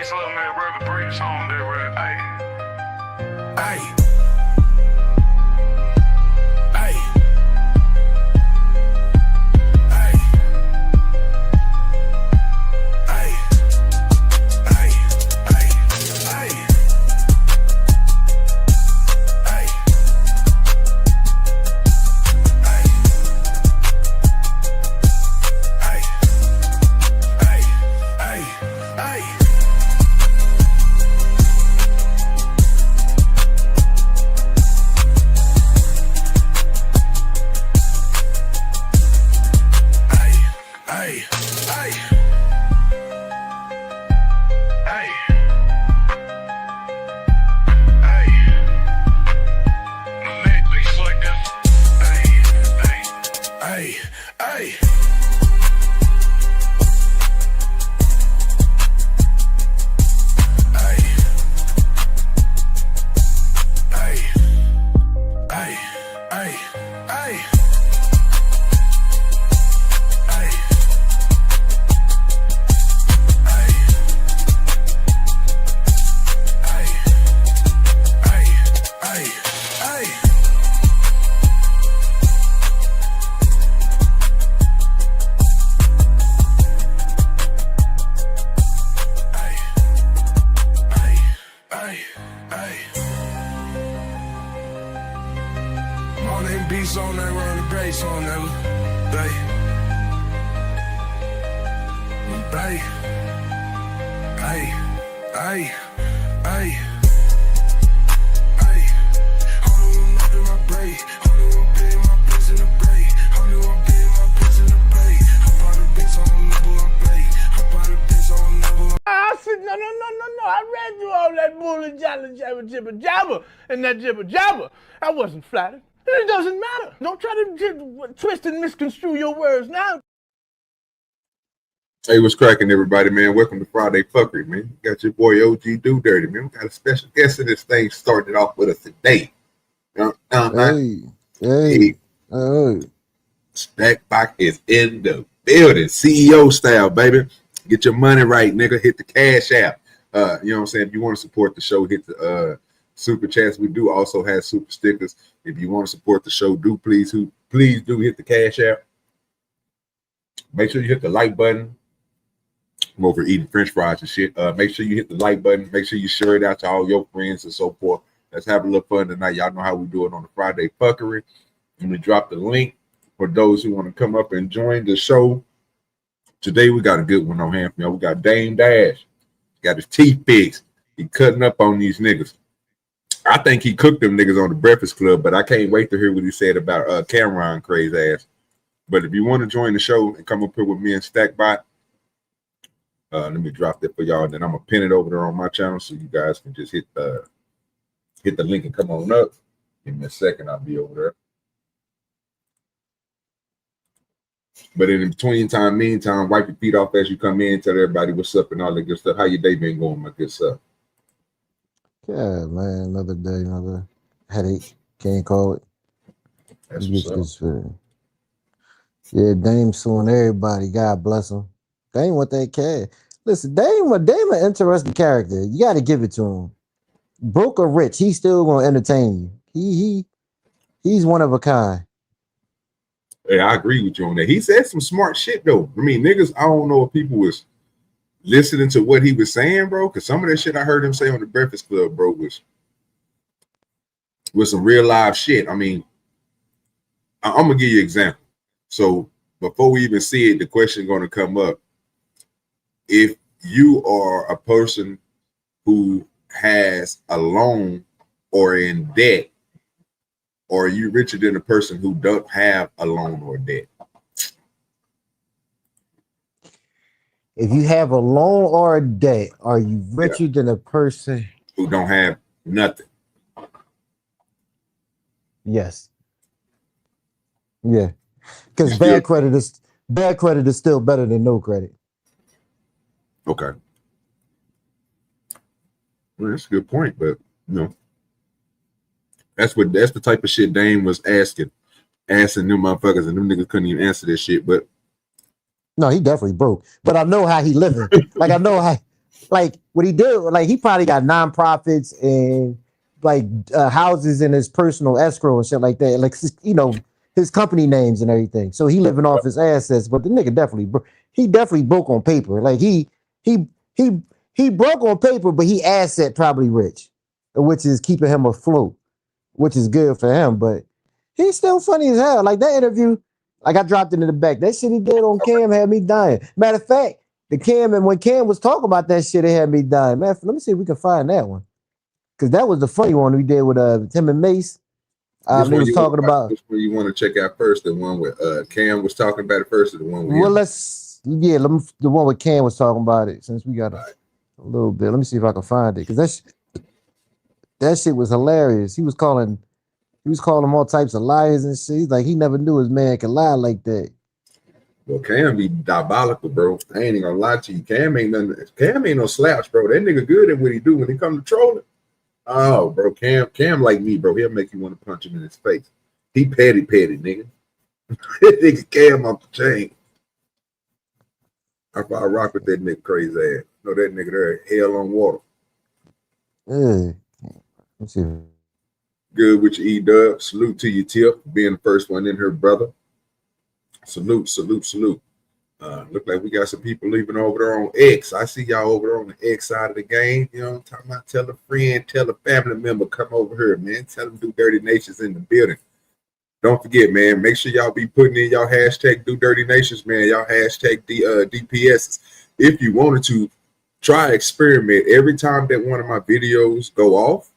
This little man rubber breaks on there, right? Hey. Hey. Hey. Hey. Hey. Hey. Hey. Hey. Hey. Hey. Hey, hey, hey, hey, my neck looks like that. Hey, hey, hey. All them beats on there, run the bass on there, babe. Hey, hey, hey, hey, hey. Hold on, up in my brain. Hold on, be in my place in the brain. Hold on, be in my place in the brain. Hop out the beats on level I play. Hop out the beats on level. I said, no. I read you all that bull and jabber, jibber, jabber, and that jibber jabber. I wasn't flattered. It doesn't matter. Don't try to twist and misconstrue your words now. Hey, what's cracking, everybody, man? Welcome to Friday Fuckery, man. Got your boy OG Do Dirty, man. We got a special guest in this thing starting off with us today. Hey. Stackbot is in the building. CEO style, baby. Get your money right, nigga. Hit the cash app. You know what I'm saying? If you want to support the show, hit the super chats. We do also have super stickers. If you want to support the show, please do hit the cash app. Make sure you hit the like button. I'm over eating French fries and shit. Make sure you hit the like button. Make sure you share it out to all your friends and so forth. Let's have a little fun tonight. Y'all know how we do it on the Friday Fuckery. And we drop the link for those who want to come up and join the show. Today we got a good one on hand for y'all. We got Dame Dash. Got his teeth fixed. He cutting up on these niggas. I think he cooked them niggas on the Breakfast Club, but I can't wait to hear what he said about Cameron crazy ass. But if you want to join the show and come up here with me and Stackbot, let me drop that for y'all, and then I'm gonna pin it over there on my channel so you guys can just hit the link and come on up. Give me a second, I'll be over there. But in between meantime, wipe your feet off as you come in, tell everybody what's up and all that good stuff. How your day been going, my good stuff? Yeah, man. Another day, another headache. Can't call it. That's what's up. Yeah, Dame suing everybody. God bless him. Dame what they care. Listen, Dame an interesting character. You got to give it to him. Broke or rich, he's still gonna entertain you. He's one of a kind. Yeah, I agree with you on that. He said some smart shit though. I mean, niggas, I don't know if people was listening to what he was saying, bro, because some of that shit I heard him say on the Breakfast Club, bro, was some real live shit. I mean, I'm gonna give you an example. So before we even see it, the question going to come up. If you are a person who has a loan or in debt, or are you richer than a person who don't have a loan or debt? If you have a loan or a debt, are you richer than a person who don't have nothing? Yes. Yeah. Because bad credit is still better than no credit. Okay. Well, that's a good point, but you know, that's the type of shit Dame was asking them motherfuckers, and them niggas couldn't even answer this shit. But no, he definitely broke. But I know how he living. Like I know like what he did, like he probably got nonprofits and like houses in his personal escrow and shit like that. Like you know his company names and everything. So he living off his assets, but the nigga definitely broke on paper. Like he he he broke on paper, but he asset probably rich, which is keeping him afloat, which is good for him. But he's still funny as hell. Like that interview, like I dropped it in the back. That shit he did on Cam had me dying. Matter of fact, when Cam was talking about that shit, it had me dying. Man, let me see if we can find that one. Cause that was the funny one we did with Tim and Mace. They was talking about which one you want to check out first, the one with Cam was talking about it first, or the one with the one with Cam was talking about it, since we got a little bit. Let me see if I can find it. Cause that shit was hilarious. He was calling them all types of liars and shit. He's like he never knew his man could lie like that. Well, Cam be diabolical, bro. I ain't even gonna lie to you. Cam ain't no slouch, bro. That nigga good at what he do when he come to trolling. Oh, bro, Cam like me, bro. He'll make you want to punch him in his face. He petty, nigga. That nigga Cam off the chain. I rock with that nigga crazy ass. No, that nigga there, hell on water. Yeah. Let's see. Good with your E-Dub. Salute to your tip, being the first one in here, brother. Salute. Look like we got some people leaving over there on X. I see y'all over there on the X side of the game. You know what I'm talking about? Tell a friend, tell a family member, come over here, man. Tell them Do Dirty Nations in the building. Don't forget, man, make sure y'all be putting in y'all hashtag Do Dirty Nations, man. Y'all hashtag DPSs. If you wanted to, try experiment. Every time that one of my videos go off,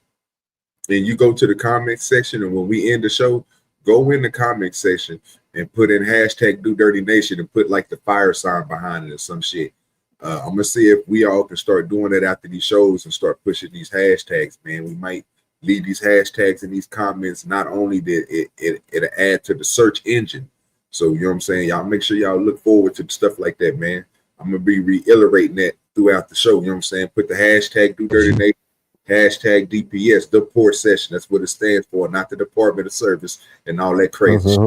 and you go to the comment section, and when we end the show, go in the comment section and put in hashtag Do Dirty Nation and put like the fire sign behind it or some shit. I'm gonna see if we all can start doing that after these shows and start pushing these hashtags, man. We might leave these hashtags in these comments. Not only did it'll add to the search engine, so you know what I'm saying. Y'all make sure y'all look forward to stuff like that, man. I'm gonna be reiterating that throughout the show. You know what I'm saying. Put the hashtag Do Dirty Nation. Hashtag DPS, the port session. That's what it stands for, not the Department of Service and all that crazy shit.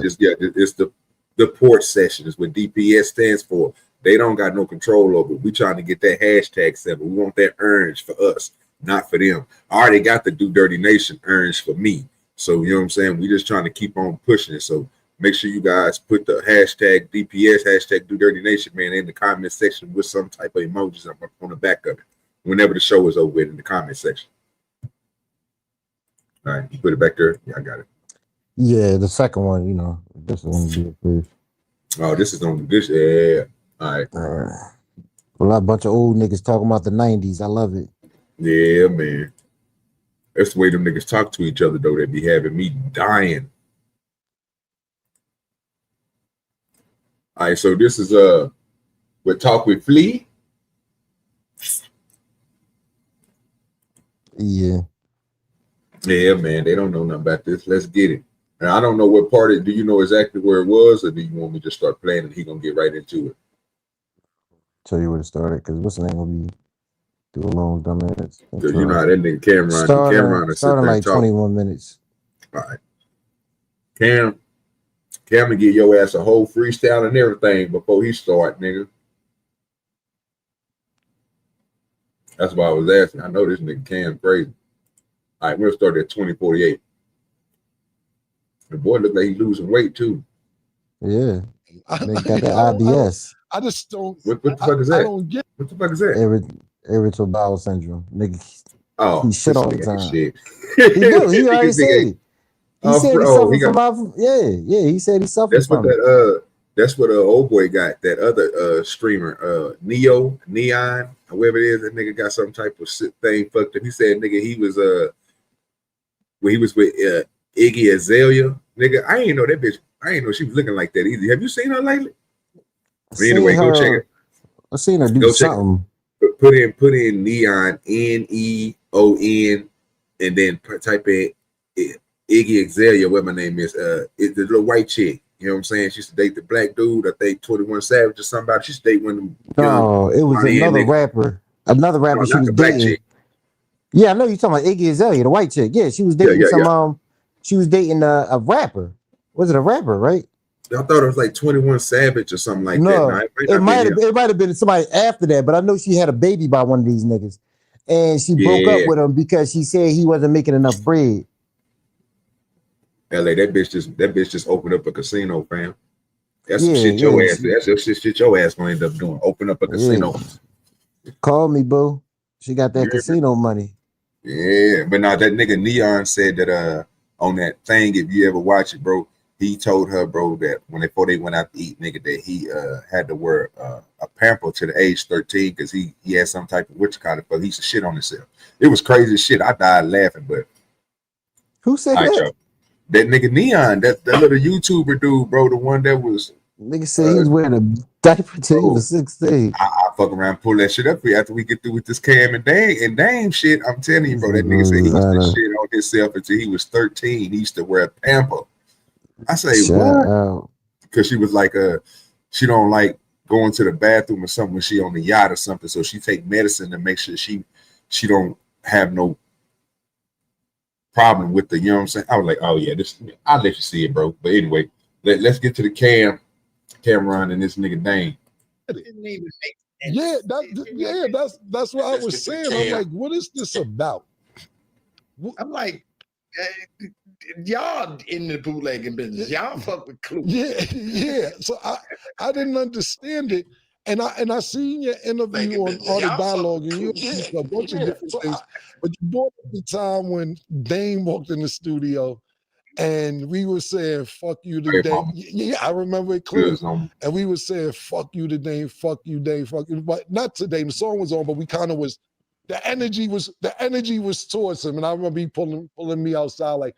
It's the port session is what DPS stands for. They don't got no control over it. We trying to get that hashtag set, but we want that earned for us, not for them. I already got the Do Dirty Nation earned for me. So you know what I'm saying? We just trying to keep on pushing it. So make sure you guys put the hashtag DPS, hashtag Do Dirty Nation, man, in the comment section with some type of emojis on the back of it. Whenever the show is over with in the comment section. All right, you put it back there. Yeah, I got it. Yeah, the second one, you know, this one be approved. Oh, this is on this. Yeah. All right. Well, a bunch of old niggas talking about the 90s. I love it. Yeah, man. That's the way them niggas talk to each other, though. They be having me dying. All right, so this is with Talk with Flea. Yeah, man. They don't know nothing about this. Let's get it. And I don't know what part do you know exactly where it was, or do you want me to just start playing and he gonna get right into it? Tell you where to start it, because what's the name gonna be too long, dumb minutes. Because you know how that nigga Cameron starting like 21 minutes. All right. Cam will get your ass a whole freestyle and everything before he start, nigga. That's why I was asking. I know this nigga Cam crazy. All right, we'll start at 2048. The boy look like he's losing weight too. Yeah. They got the IBS. I just don't. What the fuck is that? I don't get. What the fuck is that? Irritable bowel syndrome. Nigga, he shit all the time. Shit. He do. He already said it. He said he suffered from. Yeah. He said he suffered from it. That's what old boy got. That other streamer, Neon, whoever it is, that nigga got some type of shit thing fucked up. He said, nigga, he was when he was with Iggy Azalea, nigga. I ain't know that bitch. I ain't know she was looking like that either. Have you seen her lately? Anyway, go check it. I seen her do something. Put in Neon, Neon, and then type in Iggy Azalea. What my name is? It's the little white chick. You know what I'm saying? She used to date the black dude. I think 21 Savage or somebody. She used to date one of them. No, it was another rapper. Another rapper she was dating. Chick. Yeah, I know you're talking about Iggy Azalea, the white chick. Yeah, she was dating She was dating a rapper. Was it a rapper, right? I thought it was like 21 Savage or something like that. No, No, it might not be him. it might have been somebody after that, but I know she had a baby by one of these niggas, and she broke up Yeah, with him because she said he wasn't making enough bread. LA, that bitch just opened up a casino, fam. That's some Yeah, shit your yeah. ass. That's some shit your ass gonna end up doing. Open up a casino. Call me, boo. She got that casino money. Yeah, but now that nigga Neon said that on that thing, if you ever watch it, bro, he told her, bro, that before they went out to eat, nigga, that he had to wear a pamper to the age 13 because he had some type of but he used to shit on himself. It was crazy as shit. I died laughing, but who said all right, that? y'all. That nigga Neon, that little YouTuber dude, bro, the one that was Nigga said he was wearing a diaper till he bro, was 16. I fuck around, pull that shit up for you after we get through with this Cam and Dame shit. I'm telling you, bro, that nigga said he used to shit on himself until he was 13. He used to wear a pamper. I say, what? Because she was like, she don't like going to the bathroom or something when she on the yacht or something. So she take medicine to make sure she don't have no problem with the, you know what I'm saying? I was like, oh yeah, I'll let you see it, bro. But anyway, let's get to the Cameron and this nigga Dame. Yeah, that's what I was saying. I'm like, what is this about? I'm like, y'all in the bootlegging business. Y'all fuck with Clue. Yeah. So I didn't understand it. And I seen your interview on Art of Dialogue, and you a bunch of different things. But you brought up the time when Dame walked in the studio and we were saying, fuck you to Dame. Yeah, I remember it clearly. And we were saying, fuck you to Dame, fuck you, Dame, fuck you. But not to Dame. The song was on, but we kind of was, the energy was towards him. And I remember he pulling me outside like,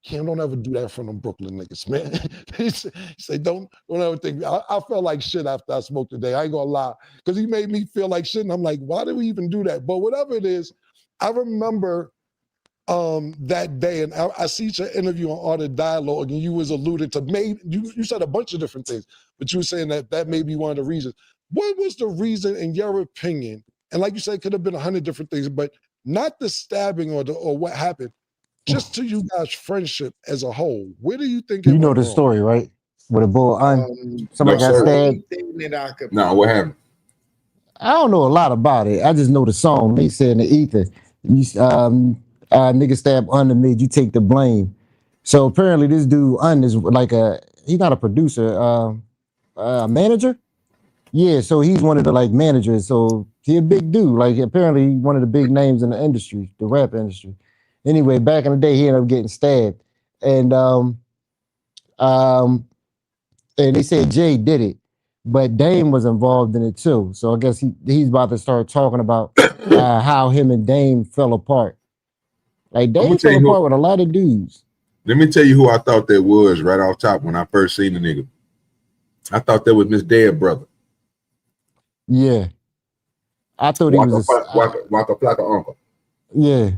Cam, don't ever do that from them Brooklyn niggas, man. he said, don't ever think. I felt like shit after I smoked today. I ain't gonna lie. Because he made me feel like shit. And I'm like, why did we even do that? But whatever it is, I remember that day, and I see your interview on Art of Dialogue, and you was alluded to, you said a bunch of different things, but you were saying that may be one of the reasons. What was the reason, in your opinion? And like you said, it could have been 100 different things, but not the stabbing or what happened, just to you guys' friendship as a whole. Where do you think it went know the wrong? story, right? With a bull somebody got stabbed. No, what happened? I don't know a lot about it. I just know the song. They said in the ether, nigga stab under me, you take the blame. So apparently this dude is like he's not a producer, manager. Yeah, so he's one of the like managers. So he a big dude. Like apparently one of the big names in the industry, the rap industry. Anyway, back in the day, he ended up getting stabbed, and they said Jay did it, but Dame was involved in it too. So I guess he's about to start talking about how him and Dame fell apart. Like Dame fell apart with a lot of dudes. Let me tell you who I thought that was right off top when I first seen the nigga. I thought that was Miss Dead brother. Yeah, I thought he was Waka Flocka uncle. Yeah,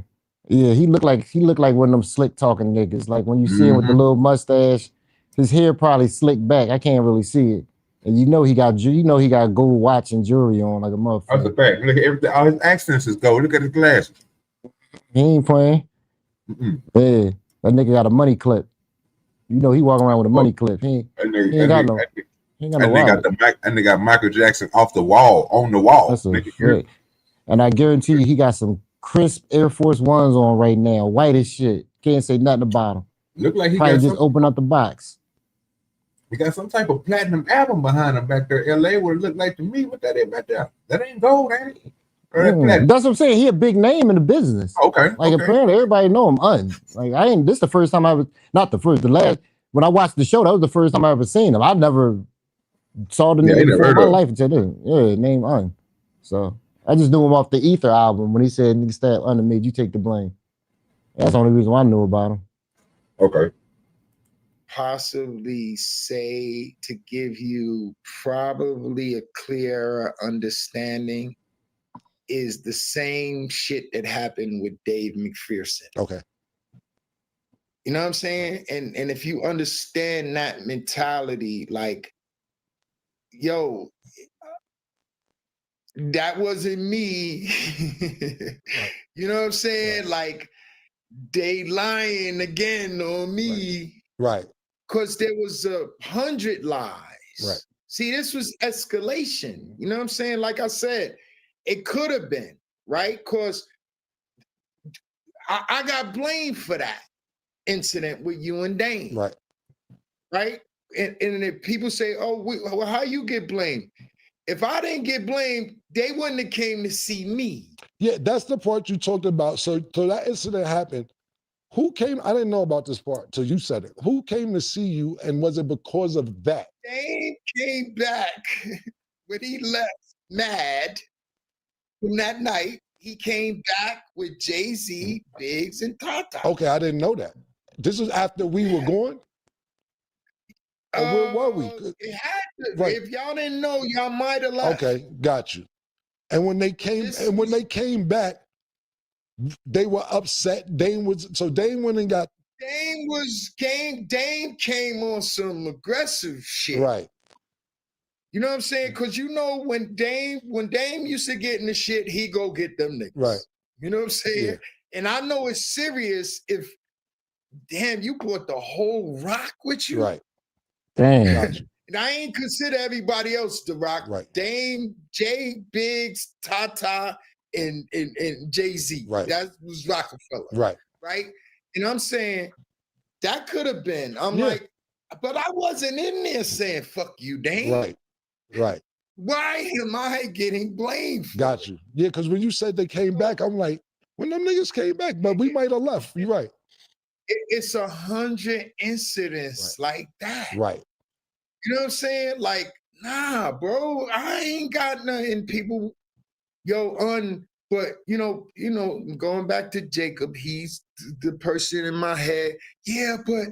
he looked like one of them slick talking niggas. Like when you see him with the little mustache, his hair probably slicked back. I can't really see it, and you know he got gold watch and jewelry on like a motherfucker. That's a fact. Look at everything. All his accents is gold. Look at his glasses. He ain't playing. Yeah, that nigga got a money clip. You know he walking around with a money clip. He ain't got no. And they got Michael Jackson off the wall, on the wall. That's a fact. And I guarantee you, he got some crisp Air Force Ones on right now, white as shit. Can't say nothing about him. Look like he probably got just open up the box. He got some type of platinum album behind him back there. LA, what it look like to me? What that is back there? That ain't gold, ain't it? That's what I'm saying. He a big name in the business. Okay. Like apparently everybody know him. Like this the first time I was the last when I watched the show. That was the first time I ever seen him. I never saw the name before in my life until then. Yeah, name Un. So I just knew him off the Ether album when he said nigga stab under me, you take the blame. That's the only reason why I knew about him. Okay. Possibly say to give you probably a clearer understanding is the same shit that happened with Dave McPherson. Okay. You know what I'm saying? And if you understand that mentality, like, yo, that wasn't me. You know what I'm saying? Right. Like, they lying again on me. Right. because there was 100 lies. Right. See, this was escalation. You know what I'm saying? Like I said, it could have been, right? Because I got blamed for that incident with you and Dane. Right. Right? And if people say, oh, well, how you get blamed? If I didn't get blamed, they wouldn't have came to see me. Yeah, that's the part you talked about. So that incident happened. Who came? I didn't know about this part till you said it. Who came to see you, and was it because of that? Dane came back when he left mad from that night. He came back with Jay-Z, Biggs, and Tata. Okay, I didn't know that. This was after we were gone? Or where were we? It had to. Right. If y'all didn't know, y'all might have left. Okay, got you. And when they came back, they were upset. Dame went and got Dame came on some aggressive shit. right. You know what I'm saying? Because you know when Dame used to get in the shit, he go get them niggas. Right. You know what I'm saying? Yeah. And I know it's serious if damn you brought the whole rock with you. Right. Damn. Got you. And I ain't consider everybody else the rock. Right. Dame, Jay, Biggs, Tata, and Jay-Z. Right. That was Rockefeller. Right. Right. And I'm saying that could have been. I'm Yeah. like, but I wasn't in there saying fuck you, Dame. Right. Right. Why am I getting blamed for Got you. Yeah, because when you said they came back, I'm like, when them niggas came back, but we might have left. You're right. It's 100 incidents like that. Right. You know what I'm saying? Like, nah, bro, I ain't got nothing. People, but you know, going back to Jacob, he's the person in my head. Yeah, but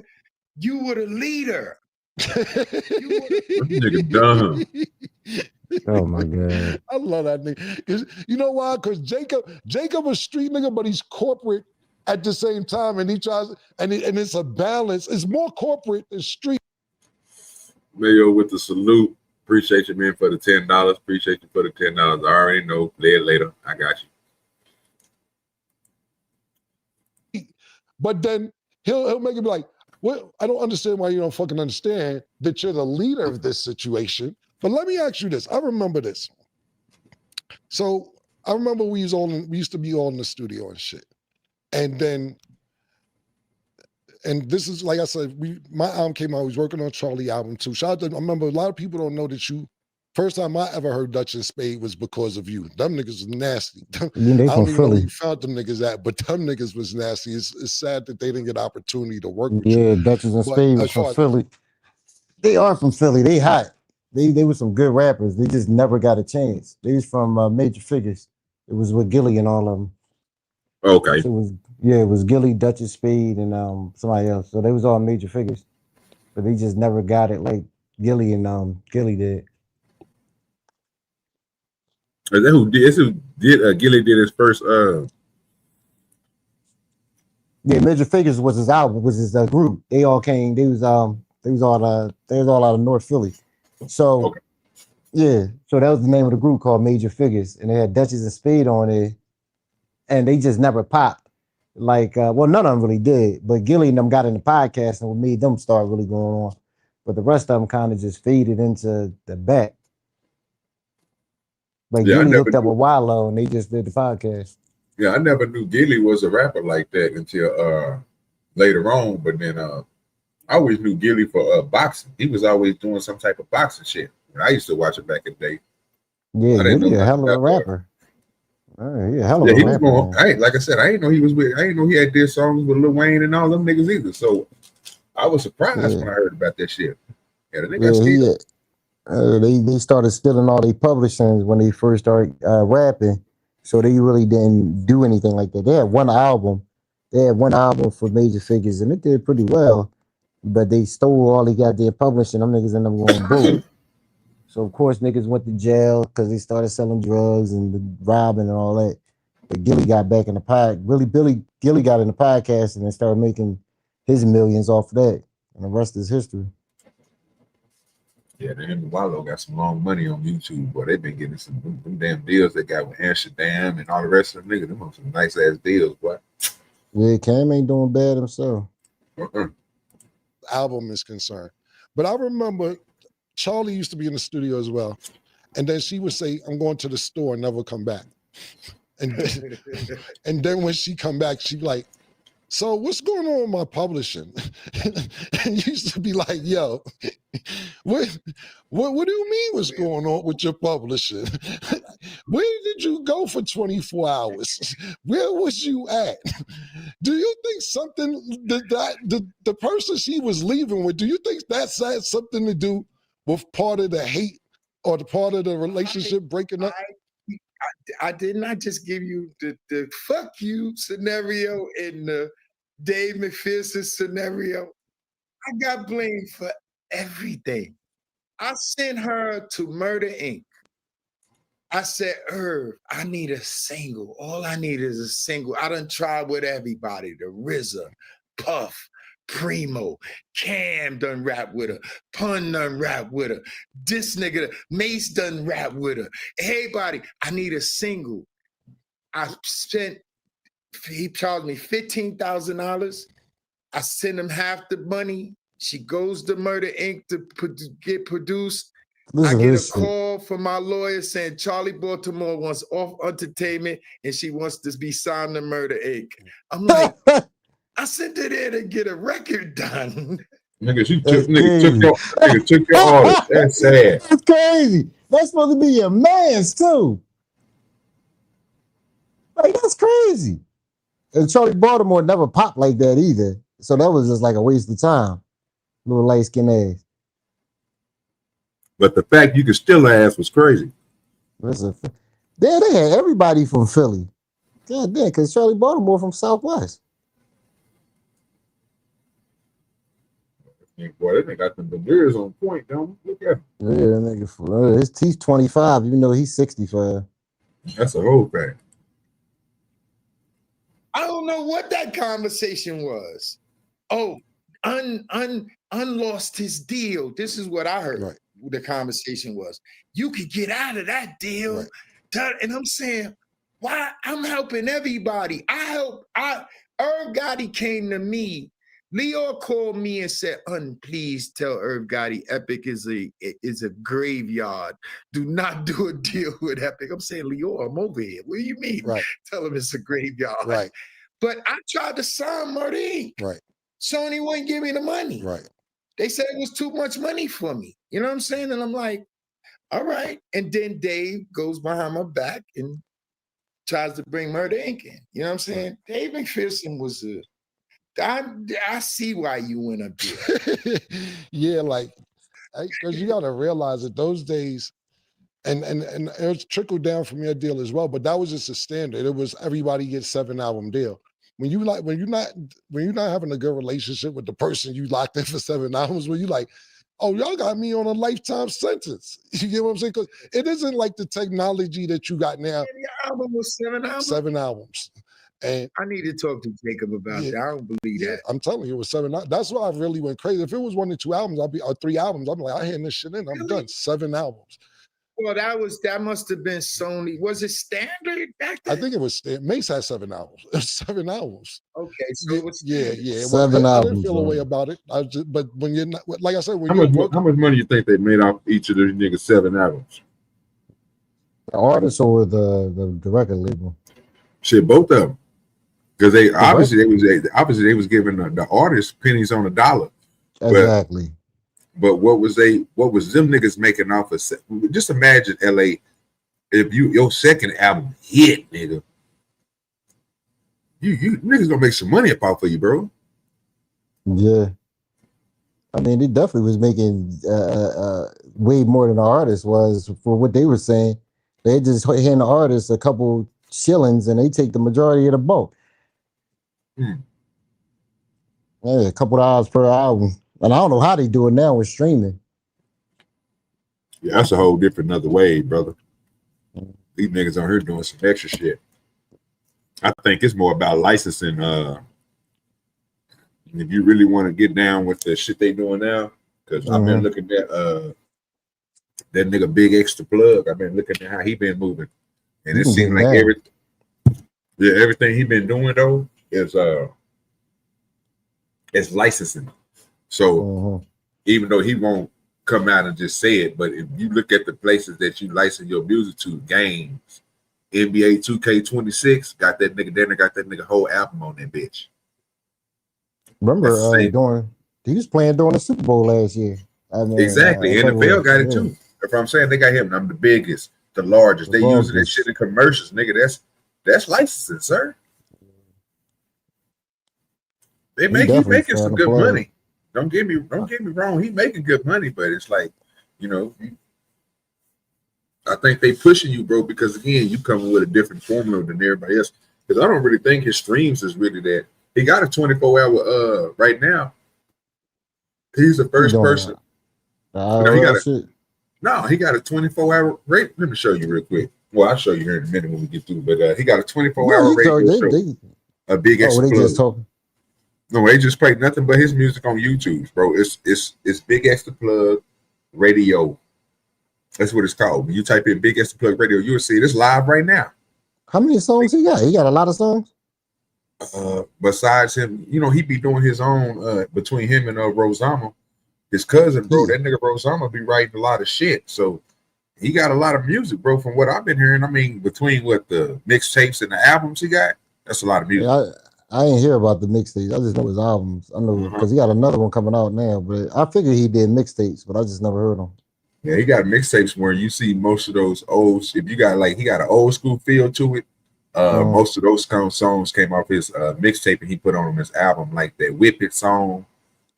you were the leader. Nigga dumb. Oh my God. I love that nigga. 'Cause you know why? Because Jacob a street nigga, but he's corporate at the same time, and he tries, and it's a balance. It's more corporate than street. Mayo with the salute. Appreciate you, man, for the $10. Appreciate you for the $10. I already know. Play it later. I got you. But then he'll make it be like, well, I don't understand why you don't fucking understand that you're the leader of this situation. But let me ask you this. I remember this. So I remember we used to be all in the studio and shit. And this is, like I said, my album came out, I was working on Charlie album too. Shout out to, I remember a lot of people don't know that first time I ever heard Dutch and Spade was because of you. Them niggas was nasty. Yeah, they I from don't even know where Philly. you found them niggas at, but them niggas was nasty. It's sad that they didn't get opportunity to work with Yeah, you. Duchess and But Spade was as far from as- Philly. They are from Philly. They hot. They were some good rappers. They just never got a chance. They was from Major Figures. It was with Gilly and all of them. Okay. So it was Gilly, Duchess Spade, and somebody else. So they was all Major Figures, but they just never got it like Gilly and Gilly did. Is that who did? This who did? Gilly did his first. Yeah, Major Figures was his album, was his group. They all came. They was all out of North Philly. So Okay. yeah, so that was the name of the group called Major Figures, and they had Duchess and Spade on there, and they just never popped. Like, well, none of them really did, but Gilly and them got in the podcast and what made them start really going on. But the rest of them kind of just faded into the back. Like Yeah, I Gilly never hooked up knew. with Wallow and they just did the podcast. Yeah, I never knew Gilly was a rapper like that until later on. But then I always knew Gilly for boxing. He was always doing some type of boxing shit. When I used to watch it back in the day. Yeah, I didn't Gilly know a hell of a nothing about rapper. Yeah, hell of Yeah, a he was rapper. going. Man. Like I said, I didn't know he was with. I didn't know he had did songs with Lil Wayne and all them niggas either. So I was surprised when I heard about that shit. Yeah, the nigga They started stealing all their publishings when they first started rapping, so they really didn't do anything like that. They had one album for Major Figures, and it did pretty well, but they stole all they got their publishing. Them niggas ended up going broke. So of course niggas went to jail because they started selling drugs and robbing and all that. But Gilly got back in the pod. Gilly got in the podcast and then started making his millions off of that, and the rest is history. Yeah, him and Wallow got some long money on YouTube, boy. They've been getting some them damn deals they got with Amsterdam and all the rest of them niggas. Them are some nice ass deals, boy. Yeah, Cam ain't doing bad himself. album is concerned. But I remember Charlie used to be in the studio as well. And then she would say, I'm going to the store and never come back. And then when she come back, she'd be like, so what's going on with my publishing? And used to be like, yo, what do you mean what's going on with your publishing? Where did you go for 24 hours? Where was you at? Do you think something the person she was leaving with, do you think that had something to do with part of the hate or the part of the relationship breaking up? I did not just give you the fuck you scenario in the Dave McPherson scenario. I got blamed for everything. I sent her to Murder Inc. I said, Irv, I need a single. All I need is a single. I done tried with everybody. The RZA, Puff, Primo, Cam done rap with her. Pun done rap with her. This nigga, Mace done rap with her. Everybody, I need a single. He charged me $15,000. I sent him half the money. She goes to Murder Inc. to get produced. I get a call from my lawyer saying Charlie Baltimore wants off entertainment and she wants to be signed to Murder Inc. I'm like, I sent her there to get a record done. Nigga, took your order. That's sad. That's crazy. That's supposed to be your man's too. Like, that's crazy. And Charlie Baltimore never popped like that either. So that was just like a waste of time. Little light skin ass. But the fact you could still ass was crazy. They had everybody from Philly. God damn, because Charlie Baltimore from Southwest. Boy, that nigga got them veneers on point, don't he? Look at him. Yeah, that nigga, he's 25, even though he's 65. That's a whole thing. I don't know what that conversation was. Oh, unlost his deal. This is what I heard. Right. The conversation was. You could get out of that deal. Right. And I'm saying, why? I'm helping everybody. Irv Gotti came to me. Leo called me and said, please tell Irv Gotti Epic is a graveyard. Do not do a deal with Epic. I'm saying, Leo, I'm over here. What do you mean? Right. Tell him it's a graveyard. Right. But I tried to sign Murder Inc. Right. Sony wouldn't give me the money. Right. They said it was too much money for me. You know what I'm saying? And I'm like, all right. And then Dave goes behind my back and tries to bring Murder Inc. in. You know what I'm saying? Right. Dave McPherson was I see why you went up there. Yeah, like, because you got to realize that those days, and it was trickled down from your deal as well, but that was just a standard. It was everybody gets 7-album deal. When you're not having a good relationship with the person you locked in for 7 albums, when you like, oh, y'all got me on a lifetime sentence. You get what I'm saying? Because it isn't like the technology that you got now. Your album was 7 albums? 7 albums. And I need to talk to Jacob about that. I don't believe that. I'm telling you, it was 7. That's why I really went crazy. If it was 1 or 2 albums, or 3 albums, I'm like, I hand this shit in. I'm done. 7 albums. Well, that must have been Sony. Was it standard back then? I think it was Mace had 7 albums. 7 albums. Okay, so it was yeah. 7 albums. I didn't feel a way about it. But when you're not, like I said, how much money you think they made off each of those niggas 7 albums? The artist or the record label? Shit, both of them. Because they obviously was giving the artists pennies on the dollar. Exactly. But what was them niggas making off of? Just imagine, LA, if your second album hit, nigga, you niggas gonna make some money up off of you, bro. Yeah. I mean, it definitely was making way more than the artist was for what they were saying. They just hand the artist a couple shillings and they take the majority of the bulk. Yeah, a couple dollars per album. And I don't know how they do it now with streaming. Yeah, that's a whole different other way, brother. These niggas on here doing some extra shit. I think it's more about licensing. If you really want to get down with the shit they doing now, because I've been looking at that nigga Big Extra Plug. I've been looking at how he been moving, and it seems like everything he been doing though is licensing. So even though he won't come out and just say it, but if you look at the places that you license your music to, games, NBA 2K26, got that nigga there, got that nigga whole album on that bitch. Remember, he was playing during the Super Bowl last year. I mean, exactly. NFL got it too. If I'm saying they got him, I'm the biggest, the largest. They using that shit in commercials, nigga. That's licensing, sir. He's making some good money. Don't get me wrong. He making good money, but it's like, I think they pushing you, bro, because again, you coming with a different formula than everybody else. Because I don't really think his streams is really that. He got a 24-hour right now. He's the first person. He got a 24-hour rate. Let me show you real quick. Well, I'll show you here in a minute when we get through. But he got a 24-hour radio show. A big extra plug. No, they just play nothing but his music on YouTube, bro. It's Big Extra Plug Radio. That's what it's called. When you type in Big Extra Plug Radio, you will see this live right now. How many songs he got? He got a lot of songs. Besides him, he be doing his own between him and Rosama, his cousin, bro. That nigga Rosama be writing a lot of shit. So he got a lot of music, bro. From what I've been hearing, I mean, between what the mixtapes and the albums he got, that's a lot of music. Yeah, I ain't hear about the mixtapes. I just know his albums. I know because he got another one coming out now. But I figured he did mixtapes, but I just never heard them. Yeah, he got mixtapes where you see most of those old. If you got he got an old school feel to it. Most of those kind of songs came off his mixtape, and he put on his album, like that Whip It song,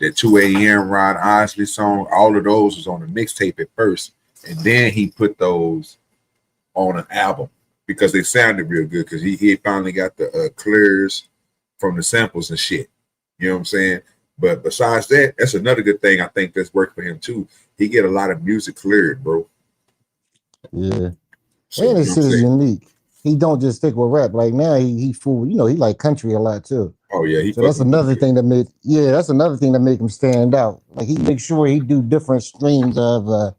that 2 a.m. Rod Osley song. All of those was on the mixtape at first, and then he put those on an album because they sounded real good. Because he finally got the clears from the samples and shit. You know what I'm saying? But besides that, that's another good thing I think that's worked for him too. He get a lot of music cleared, bro. Yeah, so, and his shit is unique. He don't just stick with rap. Like now, he fool. He like country a lot too. Oh yeah, so that's another thing that made. Yeah, that's another thing that make him stand out. Like he makes sure he do different streams of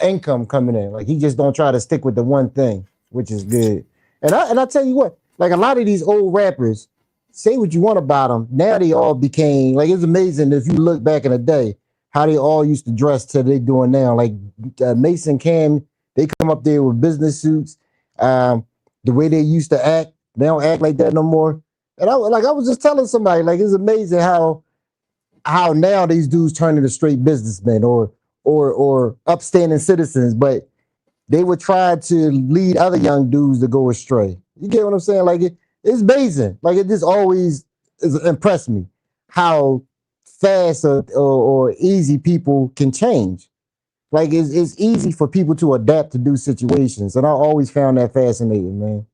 income coming in. Like he just don't try to stick with the one thing, which is good. And I tell you what, like a lot of these old rappers, say what you want about them. Now they all became like it's amazing if you look back in the day how they all used to dress to they doing now. Like Mason Cam, they come up there with business suits. The way they used to act, they don't act like that no more. And I was just telling somebody, like it's amazing how now these dudes turn into straight businessmen or upstanding citizens, but they would try to lead other young dudes to go astray. You get what I'm saying? Like it's amazing. Like it just always impressed me how fast or easy people can change. Like it's easy for people to adapt to new situations, and I always found that fascinating, man.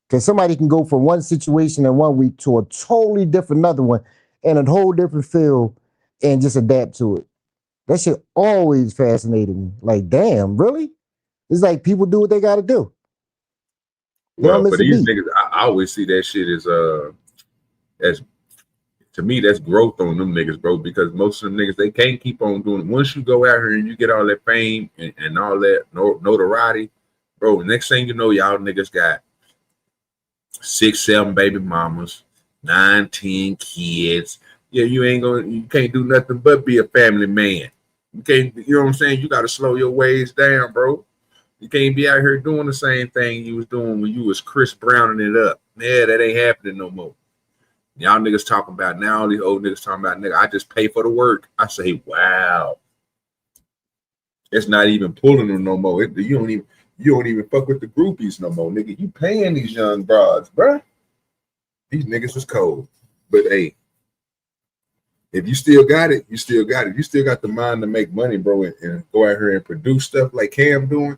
Because somebody can go from one situation in 1 week to a totally different another one, in a whole different field, and just adapt to it. That shit always fascinated me. Like, damn, really? It's like people do what they got to do. Well, but these niggas, I always see that shit as to me, that's growth on them niggas, bro, because most of them niggas, they can't keep on doing it. Once you go out here and you get all that fame and all that notoriety, bro, next thing you know, y'all niggas got 6, 7 baby mamas, 9, 10 kids. Yeah, you can't do nothing but be a family man. You can't, you know what I'm saying? You got to slow your ways down, bro. You can't be out here doing the same thing you was doing when you was Chris Browning it up. Yeah, that ain't happening no more. Y'all niggas talking about now, all these old niggas talking about, nigga, I just pay for the work. I say, wow. It's not even pulling them no more. You don't even fuck with the groupies no more, nigga. You paying these young broads, bruh. These niggas is cold. But hey, if you still got it, you still got it. You still got the mind to make money, bro, and go out here and produce stuff like Cam doing.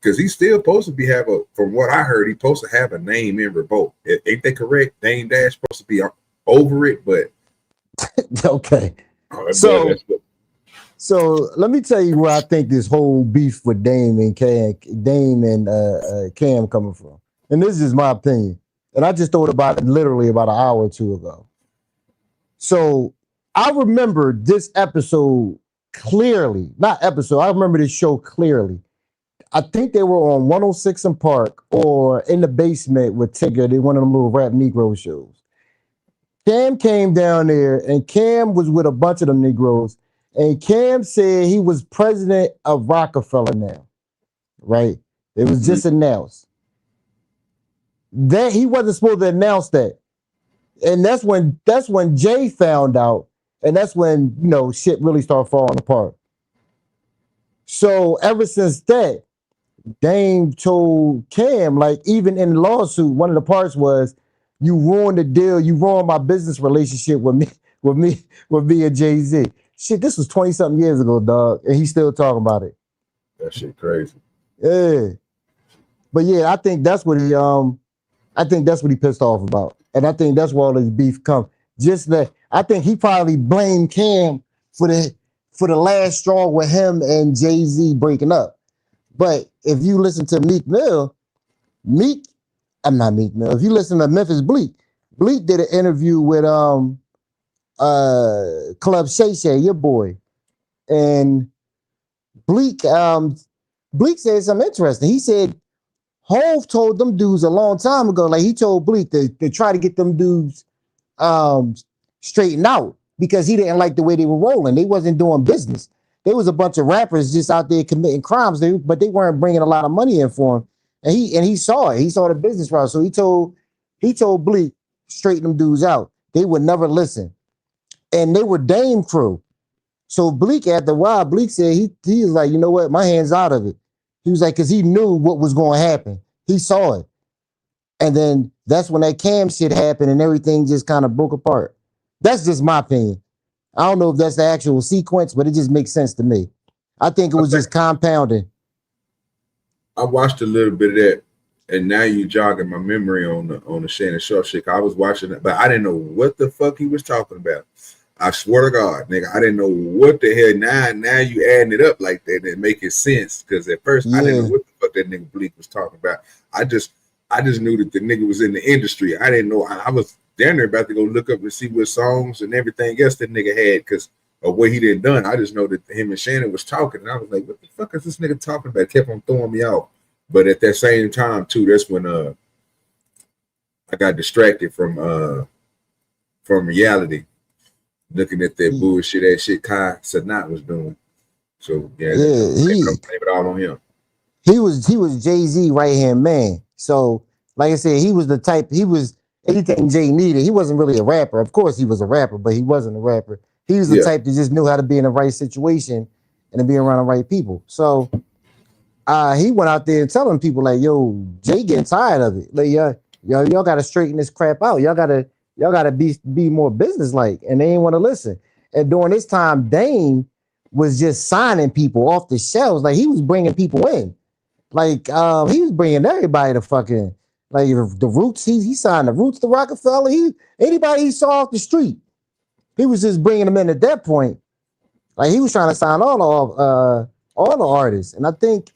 Because he's still supposed to be from what I heard, he's supposed to have a name in Revolt. Ain't that correct? Dame Dash supposed to be over it, but okay. So let me tell you where I think this whole beef with Dame and Cam coming from. And this is my opinion. And I just thought about it literally about an hour or two ago. So I remember this episode clearly. Not episode, I remember this show clearly. I think they were on 106 and Park or in the basement with Tigger. They one of them little rap Negro shows. Cam came down there, and Cam was with a bunch of them Negroes, and Cam said he was president of Rockefeller now, right? It was just announced that he wasn't supposed to announce that, and that's when Jay found out, and that's when shit really started falling apart. So ever since that, Dame told Cam, like, even in the lawsuit, one of the parts was, "You ruined the deal. You ruined my business relationship with me and Jay-Z." Shit, this was 20 something years ago, dog, and he's still talking about it. That shit crazy. Yeah, but yeah, I think that's what he pissed off about, and I think that's where all this beef come. Just that, I think he probably blamed Cam for the last straw with him and Jay-Z breaking up. But if you listen to Meek Mill, I'm not Meek Mill. If you listen to Memphis Bleak did an interview with Club Shay Shay, your boy. And Bleak said something interesting. He said Hove told them dudes a long time ago, like he told Bleak to try to get them dudes straightened out because he didn't like the way they were rolling. They wasn't doing business. There was a bunch of rappers just out there committing crimes, but they weren't bringing a lot of money in for him. And he saw it. He saw the business route. So he told Bleak, straighten them dudes out. They would never listen. And they were Dame crew. So Bleak, after a while, Bleak said he was like, you know what, my hand's out of it. He was like, because he knew what was going to happen. He saw it. And then that's when that Cam shit happened and everything just kind of broke apart. That's just my opinion. I don't know if that's the actual sequence, but it just makes sense to me. I think it was just compounding. I watched a little bit of that, and now you jogging my memory on the Shannon Sharp shit. I was watching it, but I didn't know what the fuck he was talking about. I swear to God, nigga, I didn't know what the hell. Now you adding it up like that and making sense. Because at first I didn't know what the fuck that nigga Bleak was talking about. I just knew that the nigga was in the industry. I didn't know. I was down there about to go look up and see what songs and everything else that nigga had because of what he did done. I just know that him and Shannon was talking, and I was like, what the fuck is this nigga talking about? It kept on throwing me off. But at that same time too, that's when I got distracted from reality, looking at that bullshit ass shit Kai Sanat was doing. So he blame it all on him. He was Jay-Z right hand man. So like I said, he was the type. He was anything Jay needed. He wasn't really a rapper. Of course, he was a rapper, but he wasn't a rapper. He was the type that just knew how to be in the right situation and to be around the right people. So he went out there telling people like, "Yo, Jay getting tired of it. Like, y'all got to straighten this crap out. Y'all gotta be more businesslike." And they ain't want to listen. And during this time, Dame was just signing people off the shelves. Like he was bringing people in. Like he was bringing everybody to fucking like the Roots. He signed the Roots to Rockefeller. Anybody he saw off the street, he was just bringing them in at that point. Like he was trying to sign all the artists. And I think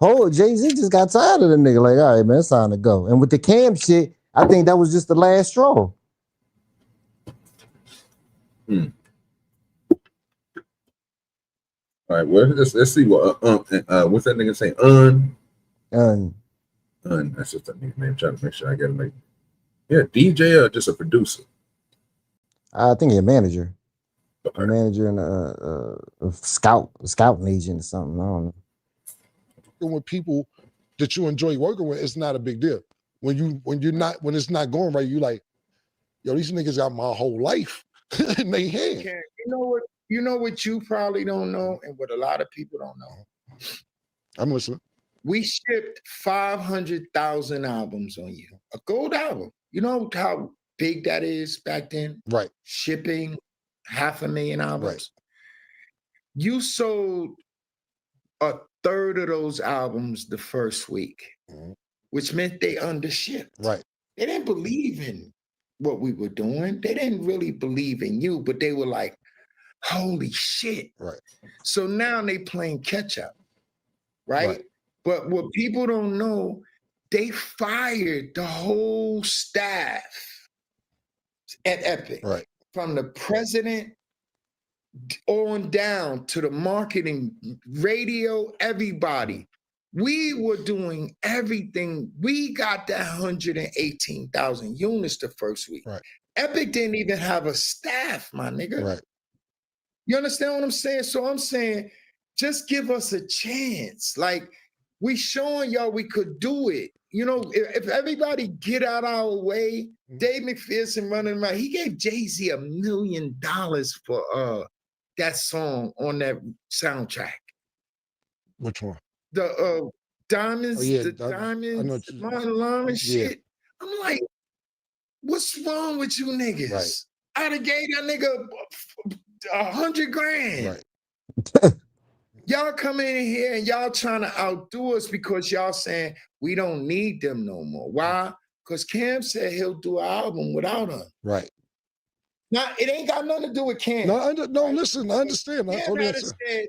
Jay-Z just got tired of the nigga. Like, all right, man, it's time to go. And with the Cam shit, I think that was just the last straw. All right, well, let's see what what's that nigga saying? That's just that nigga name. I'm trying to make sure I get it. Like, DJ or just a producer? I think he's a manager. Okay. A manager and a scouting agent or something. I don't know. With people that you enjoy working with, it's not a big deal. When it's not going right, you like, yo, these niggas got my whole life in their hand. You know what you probably don't know, and what a lot of people don't know. I'm listening. We shipped 500,000 albums on you, a gold album. You know how big that is back then? Right. Shipping 500,000 albums. Right. You sold a third of those albums the first week, which meant they undershipped. Right. They didn't believe in what we were doing. They didn't really believe in you, but they were like, holy shit. Right. So now they playing catch up. Right? But what people don't know, they fired the whole staff at Epic. Right. From the president on down to the marketing, radio, everybody. We were doing everything. We got that 118,000 units the first week. Right. Epic didn't even have a staff, my nigga. Right. You understand what I'm saying? So I'm saying, just give us a chance. Like, we showing y'all we could do it. You know, if everybody get out our way, Dave McPherson running around, he gave Jay-Z $1 million for that song on that soundtrack. Which one? The diamonds, Oh, yeah, the I know diamonds, what the you- Martin Lawrence yeah. shit. I'm like, what's wrong with you niggas? Right. I'd have gave that nigga $100,000. Right. Y'all come in here and y'all trying to outdo us because y'all saying we don't need them no more. Why? Because Cam said he'll do an album without them. Right. Now, it ain't got nothing to do with Cam. No, right? listen, I understand. I Cam totally had understand. said,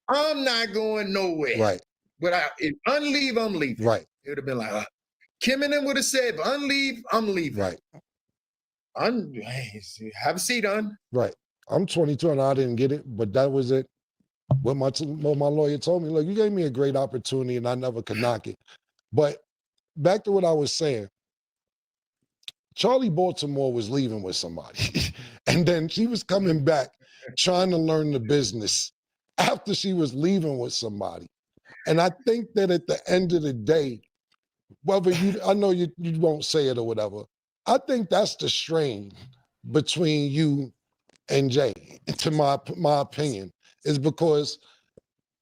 I'm not going nowhere. Right. But if unleave, I'm leaving. Right. It would have been like, Kim and them would have said, if unleave, I'm leaving. Right. Have a seat, on. Right. I'm 22 and I didn't get it, but that was it. What my lawyer told me, look, you gave me a great opportunity and I never could knock it. But back to what I was saying, Charlie Baltimore was leaving with somebody. And then she was coming back trying to learn the business after she was leaving with somebody. And I think that at the end of the day, whether I know you won't say it or whatever, I think that's the strain between you and Jay, to my opinion, is because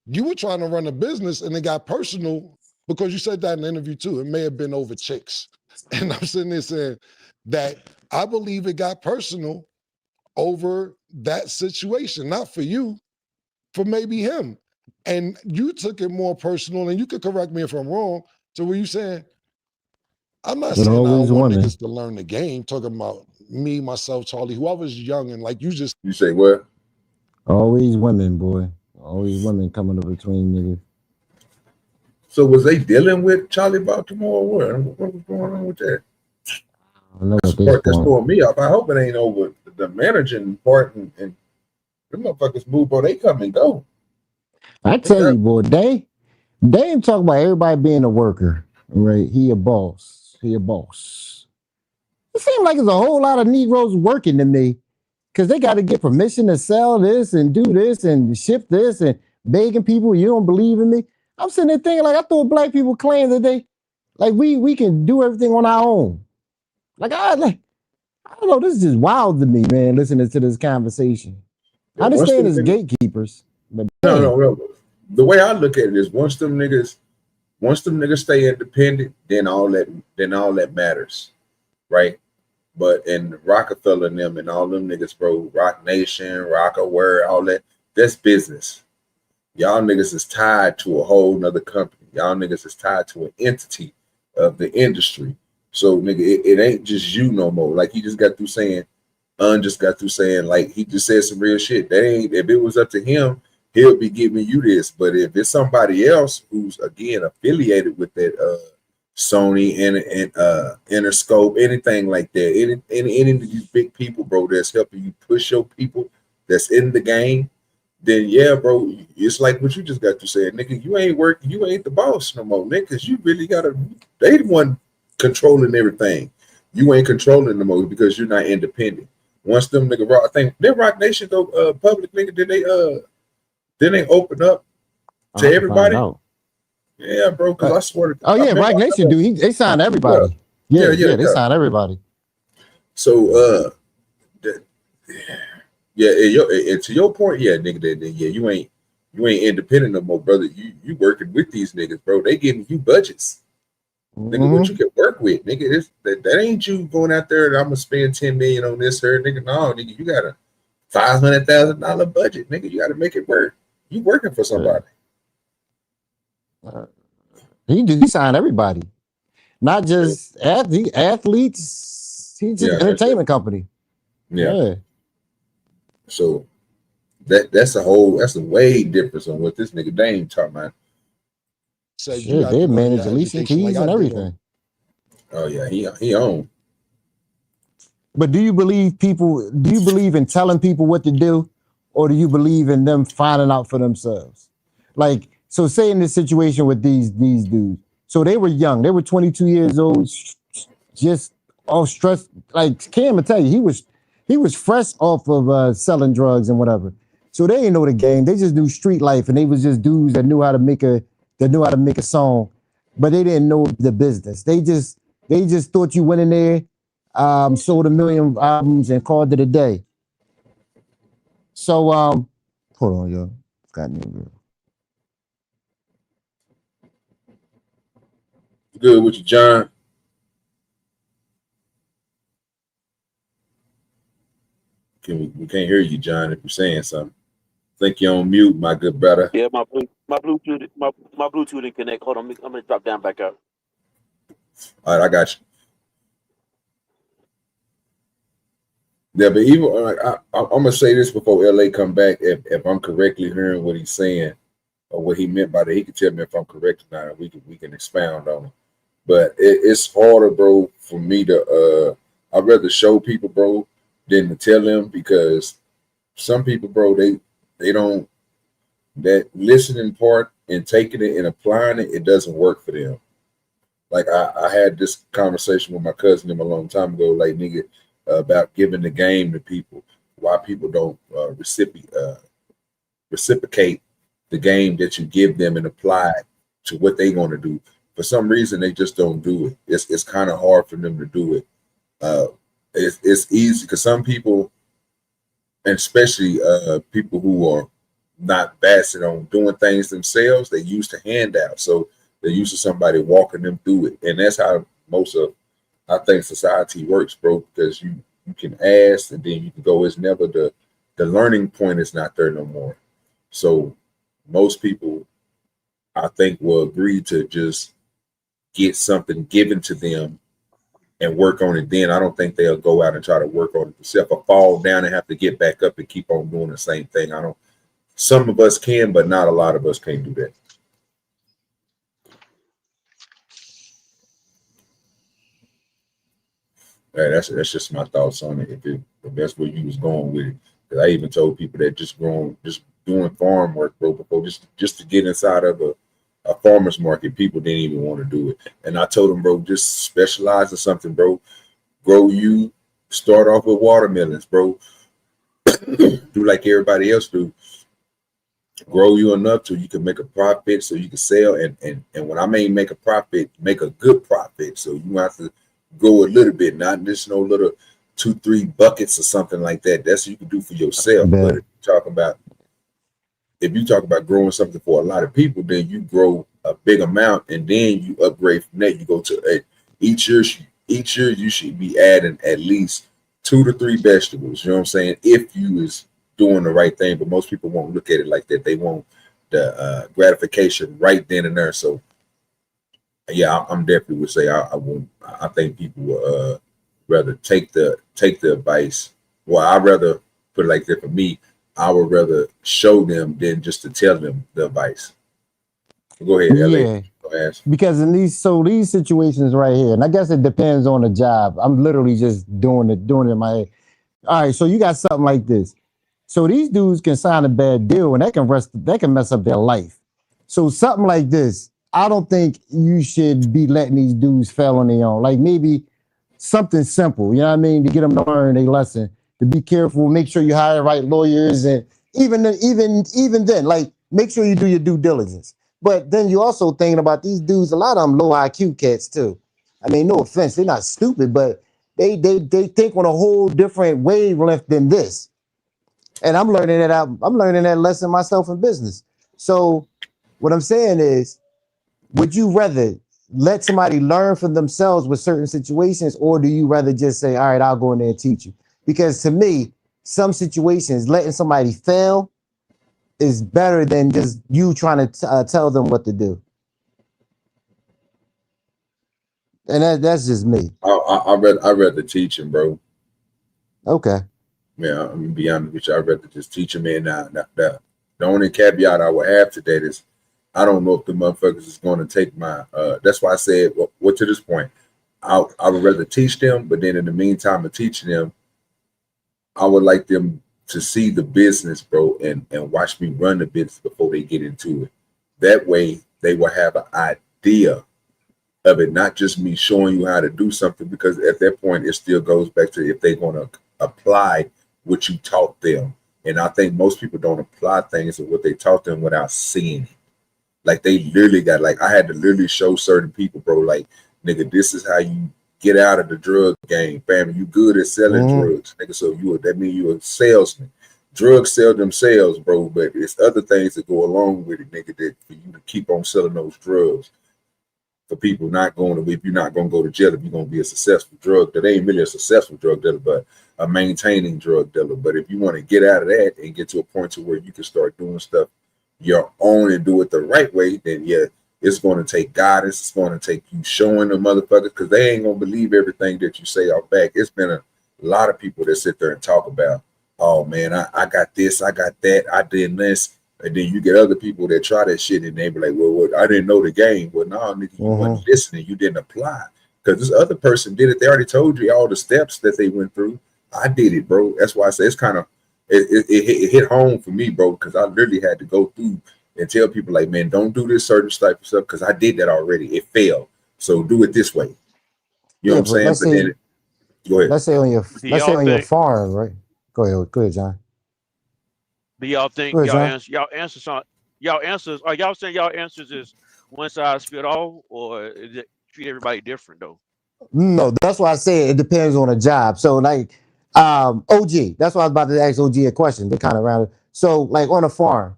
you were trying to run a business and it got personal because you said that in the interview too. It may have been over chicks. And I'm sitting there saying that I believe it got personal over that situation, not for you, for maybe him. And you took it more personal, and you could correct me if I'm wrong, to where you saying, I'm not saying I always don't want women. niggas to learn the game, talking about me, myself, Charlie, whoever's young, and like you just You say what? Always women, boy. Always women coming up between niggas. So was they dealing with Charlie Baltimore or what? What was going on with that? I don't know That's what the this part that's point. throwing me off. I hope it ain't over the managing part and the motherfuckers move, bro. They come and go. I tell you, boy, they ain't talking about everybody being a worker, right? He a boss. He a boss. It seems like there's a whole lot of Negroes working to me because they got to get permission to sell this and do this and ship this and begging people, you don't believe in me. I'm sitting there thinking, like, I thought black people claim that we can do everything on our own. Like, I don't know, this is just wild to me, man, listening to this conversation. I Once understand them it's niggas, gatekeepers, but no. The way I look at it is once them niggas stay independent, then all that matters, right? But in Rockefeller and them and all them niggas, bro, Rock Nation, Rockaware, all that's business. Y'all niggas is tied to a whole nother company. Y'all niggas is tied to an entity of the industry. So nigga, it ain't just you no more. Like he just got through saying, like he just said some real shit. That ain't, if it was up to him, he'll be giving you this. But if it's somebody else who's again affiliated with that Sony and Interscope, anything like that, any of these big people, bro, that's helping you push your people that's in the game, then yeah, bro, it's like what you just got to say, nigga. You ain't working, you ain't the boss no more, nigga. Cause you really gotta. They the one controlling everything. You ain't controlling no more because you're not independent. Once them nigga Rock, I think their Rock Nation go public, nigga. Did they open up to everybody? Yeah, bro. Cause I swear to oh yeah, Rock Nation do. They signed everybody. Yeah, they signed everybody. So yeah, and to your point, yeah, nigga, then yeah, you ain't independent no more, brother. You working with these niggas, bro. They giving you budgets, nigga. What you can work with, nigga. That ain't you going out there and I'm gonna spend 10 million on this here, nigga. No, nigga, you got a $500,000 budget, nigga. You got to make it work. You working for somebody. He signed everybody, not just athletes. He's just an entertainment company. Yeah. So that's a way difference on what this nigga Dame talking about. So shit, they manage leasing keys and everything. Oh yeah, he own. But do you believe in telling people what to do, or do you believe in them finding out for themselves? Like, so say in this situation with these dudes, so they were young, they were 22 years old, just all stress. Like Cam will tell you, he was fresh off of selling drugs and whatever. So they didn't know the game. They just knew street life, and they was just dudes that knew how to make a song, but they didn't know the business. They just thought you went in there, sold 1 million albums, and called it a day. So hold on, yo, got new. Good with you, John. We can't hear you, John, if you're saying something. Think you're on mute, my good brother. Yeah, my Bluetooth didn't connect. Hold on, I'm gonna drop down back up. All right, I got you. Yeah, but even I'm gonna say this before LA come back. If I'm correctly hearing what he's saying or what he meant by that, he can tell me if I'm correct or not. We can expound on it. But it's harder, bro, for me to I'd rather show people, bro, than to tell them, because some people, bro, they don't, that listening part and taking it and applying it, it doesn't work for them. Like I had this conversation with my cousin a long time ago, like nigga, about giving the game to people. Why people don't reciprocate the game that you give them and apply it to what they're going to do. For some reason, they just don't do it. It's kind of hard for them to do it. It's easy because some people, and especially people who are not vested on doing things themselves, they used to handouts. So they're used to somebody walking them through it. And that's how most of, I think, society works, bro, because you can ask and then you can go. It's never the learning point is not there no more. So most people, I think, will agree to just get something given to them and work on it. Then I don't think they'll go out and try to work on it themselves or fall down and have to get back up and keep on doing the same thing. Some of us can, but not a lot of us can do that. Hey, that's just my thoughts on it. If that's where you was going with it, because I even told people that just doing farm work, bro, before just to get inside of a farmer's market, people didn't even want to do it. And I told them, bro, just specialize in something, bro. Start off with watermelons, bro. Do like everybody else do. Grow you enough so you can make a profit, so you can sell. And when I mean make a profit, make a good profit. So you have to grow a little bit, not just no little 2-3 buckets or something like that. That's what you can do for yourself. But if you talk about growing something for a lot of people, then you grow a big amount and then you upgrade from that. You go to each year you should be adding at least 2 to 3 vegetables. You know what I'm saying? If you is doing the right thing, but most people won't look at it like that. They want the gratification right then and there. So yeah, I'm definitely would say I think people will rather take the advice. Well, I'd rather put it like that. For me, I would rather show them than just to tell them the advice. Go ahead, LA. Yeah, because in these situations right here, and I guess it depends on the job. I'm literally just doing it in my head. All right, so you got something like this. So these dudes can sign a bad deal and that can mess up their life. So something like this, I don't think you should be letting these dudes fail on their own. Like maybe something simple, you know what I mean, to get them to learn a lesson, to be careful, make sure you hire the right lawyers, and even then, like make sure you do your due diligence. But then you're also thinking about these dudes, a lot of them low IQ cats too. I mean, no offense, they're not stupid, but they think on a whole different wavelength than this. And I'm learning that lesson myself in business. So what I'm saying is, would you rather let somebody learn for themselves with certain situations, or do you rather just say, all right, I'll go in there and teach you? Because to me, some situations, letting somebody fail is better than just you trying to tell them what to do. And that's just me. I rather teach him, bro. Okay. Yeah, I'm gonna be honest with you. I'd rather just teach him. And the only caveat I would have to that is, I don't know if the motherfuckers is going to take my. That's why I said, well, to this point, I would rather teach them. But then in the meantime of teaching them, I would like them to see the business, bro, and watch me run the business before they get into it. That way, they will have an idea of it, not just me showing you how to do something, because at that point it still goes back to if they're going to apply what you taught them. And I think most people don't apply things of what they taught them without seeing it. Like they literally got, like I had to literally show certain people, bro, like, nigga, this is how you get out of the drug game, family. You good at selling drugs, nigga. So that means you a salesman. Drugs sell themselves, bro, but it's other things that go along with it, nigga, that for you to keep on selling those drugs. For people not going to, if you're not going to go to jail, if you're going to be a successful drug, that ain't really a successful drug dealer, but a maintaining drug dealer. But if you want to get out of that and get to a point to where you can start doing stuff your own and do it the right way, then yeah, it's going to take guidance. It's going to take you showing the motherfuckers, because they ain't going to believe everything that you say off back. It's been a lot of people that sit there and talk about, oh man, I got this, I got that, I did this. And then you get other people that try that shit and they be like, well, I didn't know the game. Well, no, nigga, you wasn't listening. You didn't apply. Because this other person did it. They already told you all the steps that they went through. I did it, bro. That's why I say it's kind of, it hit home for me, bro, because I literally had to go through and tell people like, man, don't do this certain type of stuff, because I did that already. It failed. So do it this way. You know what I'm saying? But then, go ahead. Let's say on your farm, right? Go ahead, John. Do y'all think y'all answers are y'all saying y'all answers is one size fit all, or is it treat everybody different though? No, that's why I say it depends on a job. So like OG, that's why I was about to ask OG a question. They kind of rounded. So like on a farm,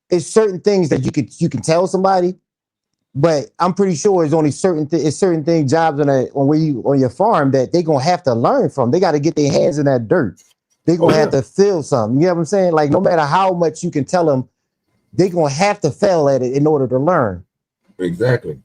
it's certain things that you can tell somebody, but I'm pretty sure it's only certain things, jobs on your farm that they gonna have to learn from. They got to get their hands in that dirt. They're gonna have to feel something. You know what I'm saying? Like no matter how much you can tell them, they're gonna have to fail at it in order to learn. Exactly.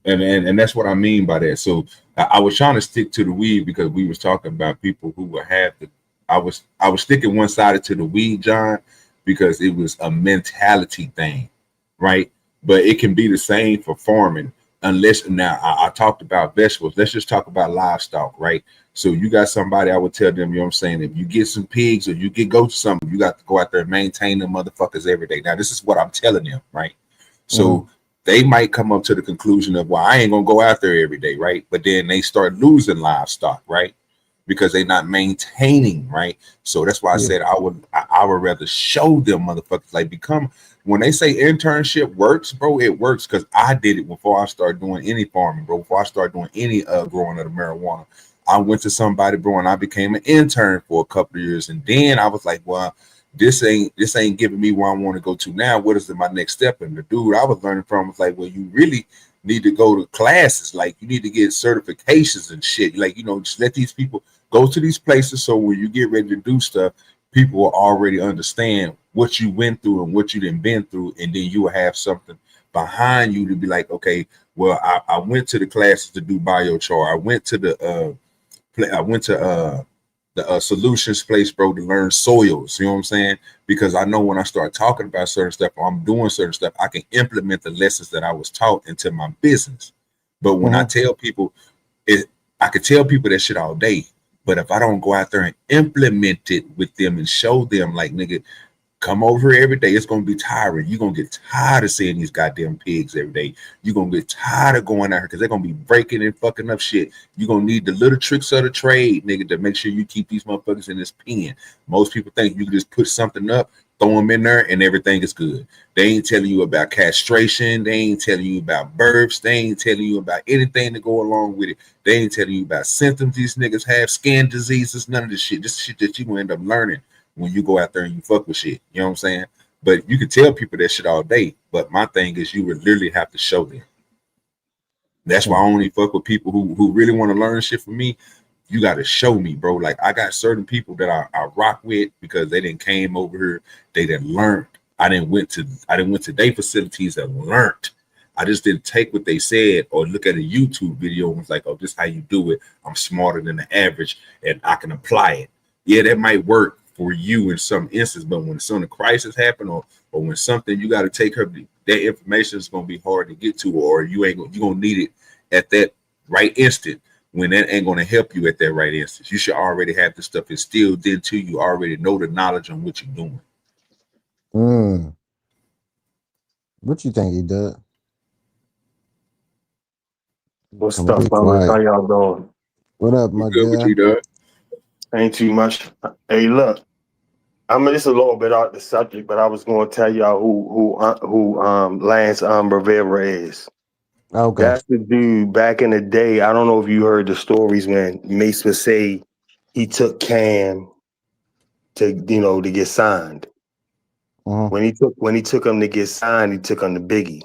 And that's what I mean by that. So I was trying to stick to the weed because we was talking about people who would have the. I was sticking one sided to the weed, John, because it was a mentality thing, right? But it can be the same for farming, unless now I talked about vegetables. Let's just talk about livestock, right? So you got somebody, I would tell them, you know what I'm saying, if you get some pigs or you get goats or something, you got to go out there and maintain them motherfuckers every day. Now, this is what I'm telling them, right? So they might come up to the conclusion of, well, I ain't gonna go out there every day, right? But then they start losing livestock, right? Because they're not maintaining, right? So that's why I said I would rather show them motherfuckers, like become, when they say internship works, bro, it works, because I did it before I started doing any farming, bro. Before I started doing any growing of the marijuana, I went to somebody, bro, and I became an intern for a couple of years, and then I was like, well, this ain't giving me where I want to go to now. What is my next step? And the dude I was learning from was like, well, you really need to go to classes, like you need to get certifications and shit, like, you know, just let these people go to these places, so when you get ready to do stuff, people will already understand what you went through and what you done been through, and then you will have something behind you to be like, okay, well, I went to the classes to do biochar. I went to the solutions place, bro, to learn soils. You know what I'm saying? Because I know when I start talking about certain stuff, or I'm doing certain stuff, I can implement the lessons that I was taught into my business. But when I tell people, I could tell people that shit all day. But if I don't go out there and implement it with them and show them, like, nigga, come over here every day, it's going to be tiring. You're going to get tired of seeing these goddamn pigs every day. You're going to get tired of going out here because they're going to be breaking and fucking up shit. You're going to need the little tricks of the trade, nigga, to make sure you keep these motherfuckers in this pen. Most people think you can just put something up, throw them in there, and everything is good. They ain't telling you about castration. They ain't telling you about births. They ain't telling you about anything to go along with it. They ain't telling you about symptoms these niggas have, skin diseases, none of this shit. This shit that you gonna end up learning when you go out there and you fuck with shit. You know what I'm saying? But you can tell people that shit all day. But my thing is, you would literally have to show them. That's why I only fuck with people who really want to learn shit from me. You got to show me, bro. Like, I got certain people that I rock with because they didn't came over here. They didn't learn. I didn't went to their facilities and learned. I just didn't take what they said or look at a YouTube video and was like, oh, this is how you do it. I'm smarter than the average and I can apply it. Yeah, that might work for you in some instance, but when some crisis happen or when something, you got to take her, that information is going to be hard to get to, or you're going to need it at that right instant. When that ain't going to help you at that right instance, you should already have the stuff instilled into you, already know the knowledge on what you're doing. What you think he did? What's Come on, up, be fellas? How quiet. y'all doing? What up, We my good with guy? you, dog? Ain't too much. Hey, look, I mean it's a little bit out the subject, but I was going to tell y'all who Lance Rivera is. Okay. That's the dude back in the day. I don't know if you heard the stories when Mace would say he took Cam to get signed. Uh-huh. When he took him to get signed, he took him to Biggie.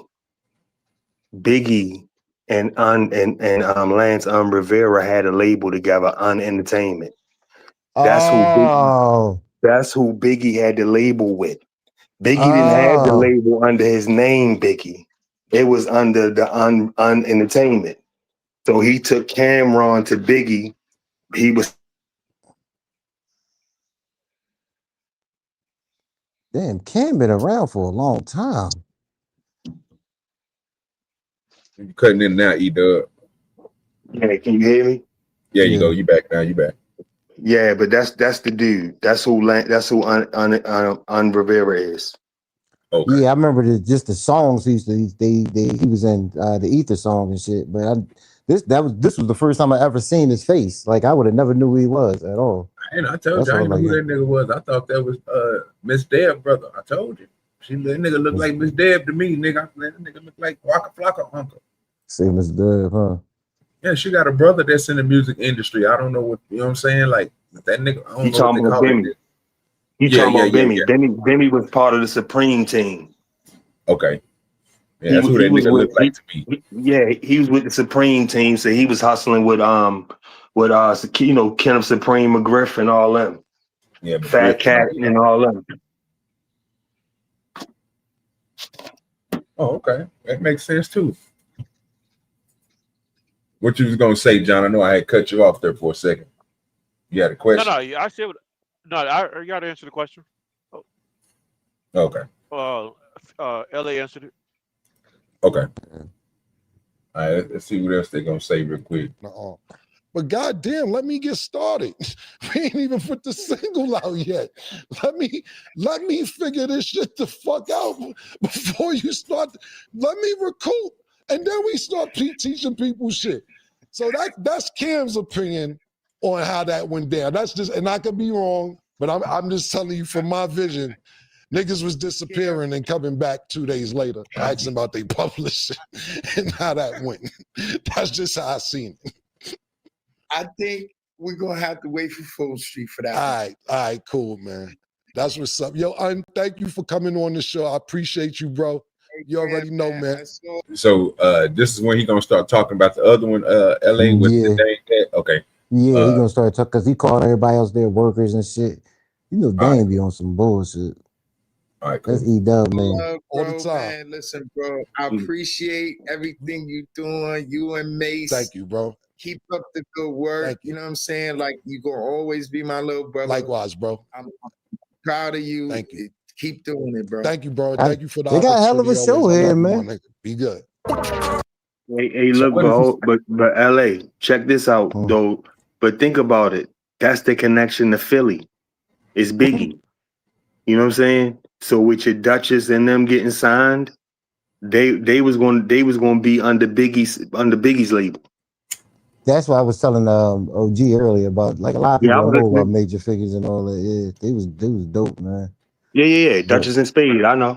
Biggie and Lance Rivera had a label together, Entertainment. That's who Oh. Biggie had the label with. Biggie didn't have the Oh. label under his name, Biggie. It was under the Entertainment. So he took Cameron to Biggie. He was Damn, Cam been around for a long time. You cutting in and out, E-Dub. yeah. Can you hear me? Yeah, you go. Yeah. You back now. You back. Yeah, but that's the dude. That's who Rivera is. Okay. Yeah, I remember just the songs he used to he was in the Ether song and shit. But this was the first time I ever seen his face. Like I would have never knew who he was at all. And I told That's you, I why I didn't was know who like, that nigga was. I thought that was Miss Deb, brother. I told you. That nigga looked like Miss Deb to me, nigga. That nigga look like Waka Flocka uncle. same as the huh? Yeah, she got a brother that's in the music industry. I don't know what you know what I'm saying. Like that nigga, I You don't know what they talking about call it. Bimmy? You Yeah, talking yeah, about yeah, Bimmy? yeah. Bimmy was part of the Supreme team. Okay. Yeah, that's who He that was nigga with looked like to me. he was with the Supreme team, so he was hustling with Kenneth Supreme, McGriff, and all them, Yeah, but Fat Cat, and all them. Oh, okay. That makes sense too. What you was gonna say, John? I know I had cut you off there for a second. You had a No, question? I said I got to answer the question. Oh, Okay. LA answered it. Okay. All right, let's see what else they're gonna say real quick. But goddamn, let me get started. We ain't even put the single out yet. Let me figure this shit the fuck out before you start. Let me recoup, and then we start teaching people shit. So that's Cam's opinion on how that went down. That's just, and I could be wrong, but I'm just telling you from my vision. Niggas was disappearing and coming back 2 days later, asking about they publishing and how that went. That's just how I seen it. I think we're gonna have to wait for Full Street for that. All right, cool, man. That's what's up. Yo, thank you for coming on the show. I appreciate you, bro. You already know, man. So this is when he gonna start talking about the other one, LA with the dang. Okay. Yeah, he gonna start talking because he called everybody else their workers and shit. You know, Dame be on some bullshit. All right, cool. That's E-Dub, man. All the time. Man, listen, bro. I appreciate everything you doing. You and Mace. Thank you, bro. Keep up the good work. You know what I'm saying? Like you gonna always be my little brother. Likewise, bro. I'm proud of you. Thank you. Keep doing it, bro. Thank you, bro. Thank you for the They got a hell of a show here, man. Be good. Hey, look, but LA, check this out though. But think about it. That's the connection to Philly. It's Biggie. You know what I'm saying? So with your Duchess and them getting signed, they was going to be under Biggie's label. That's why I was telling OG earlier about like a lot of people don't know about Major Figures and all that. Yeah, they was dope, man. Yeah. Duchess and Spade, I know.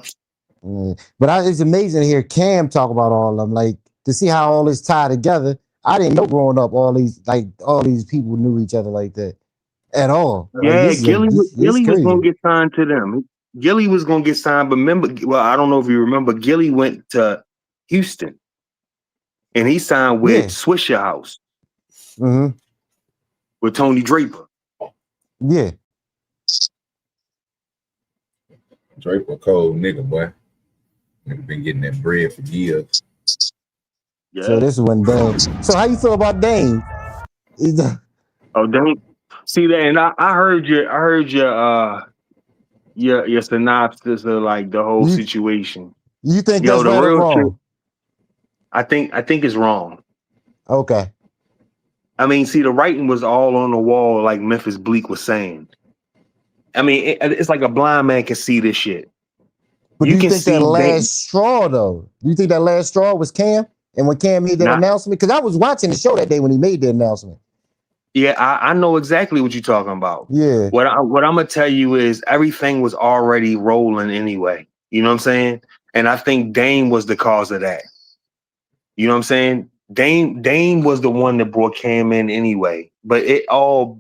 Yeah. But it's amazing to hear Cam talk about all of them. Like to see how all this tied together. I didn't know growing up all these people knew each other like that at all. Yeah, like, Gilly was going to get signed to them. Gilly was going to get signed, but remember, well, I don't know if you remember, Gilly went to Houston and he signed with Swisher House with Tony Draper. Yeah. Draper cold nigga, boy. Nigga been getting that bread for years. Yeah. So this is when Dame. So how you feel about Dame? Dame. See that, and I heard your synopsis of like the whole situation. You think that's right or wrong? Shit, I think it's wrong. Okay. I mean, see, the writing was all on the wall, like Memphis Bleak was saying. I mean, it's like a blind man can see this shit. But you think that last straw, though? Do you think that last straw was Cam? And when Cam made that announcement, because I was watching the show that day when he made the announcement. Yeah, I know exactly what you're talking about. Yeah. What I'm gonna tell you is everything was already rolling anyway. You know what I'm saying? And I think Dame was the cause of that. You know what I'm saying? Dame was the one that brought Cam in anyway. But it all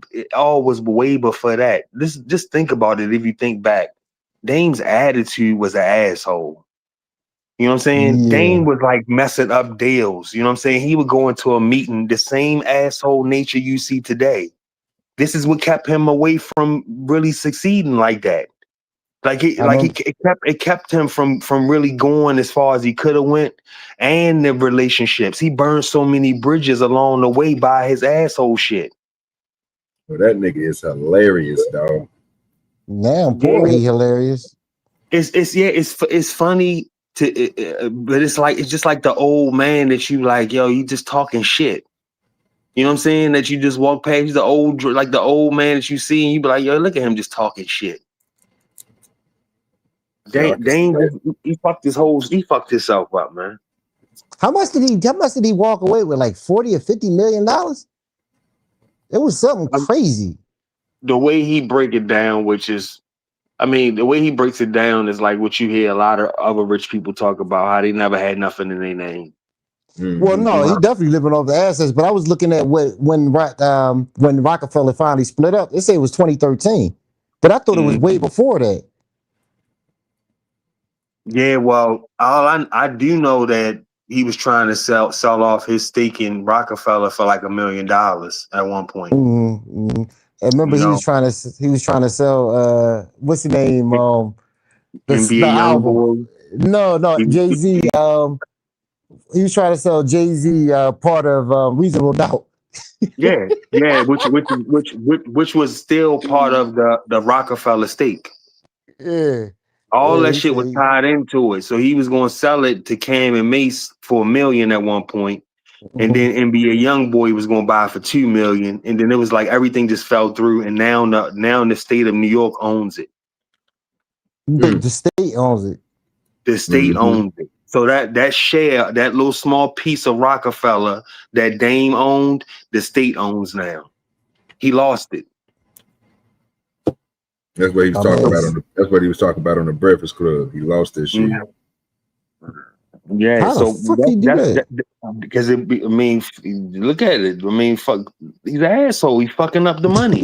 was way before that. Just think about it. If you think back, Dame's attitude was an asshole. You know what I'm saying? Yeah. Dame was like messing up deals. You know what I'm saying? He would go into a meeting, the same asshole nature you see today. This is what kept him away from really succeeding like that. It kept him from really going as far as he could have went, and the relationships. He burned so many bridges along the way by his asshole shit. Well, that nigga is hilarious, dog. Now, boy, he hilarious. It's funny but it's just like the old man that you like, yo, you just talking shit. You know what I'm saying? That you just walk past the old man that you see, and you be like, yo, look at him just talking shit. Dane, he fucked himself up, man. How much did he walk away with? Like $40 or $50 million? It was something crazy. The way he break it down, the way he breaks it down is like what you hear a lot of other rich people talk about, how they never had nothing in their name. Mm-hmm. Well, no, he definitely living off the assets. But I was looking at when Rockefeller finally split up. They say it was 2013, but I thought it was way before that. Yeah, well, I do know that he was trying to sell off his stake in Rockefeller for like $1 million at one point. Mm-hmm. I remember he was trying to sell what's the name? The album. No, Jay-Z. He was trying to sell Jay-Z part of Reasonable Doubt. yeah, which was still part of the Rockefeller stake. Yeah. All that shit was tied into it. So he was going to sell it to Cam and Mace for $1 million at one point. And then NBA Youngboy was going to buy it for $2 million. And then it was like everything just fell through. And now the state of New York owns it. The state owns it. The state owns it. So that share, that little small piece of Rockefeller that Dame owned, the state owns now. He lost it. That's what he was talking about. That's what he was talking about on the Breakfast Club. He lost this shit. Yeah. How So the fuck he do that? Because look at it. Fuck. He's an asshole. He's fucking up the money.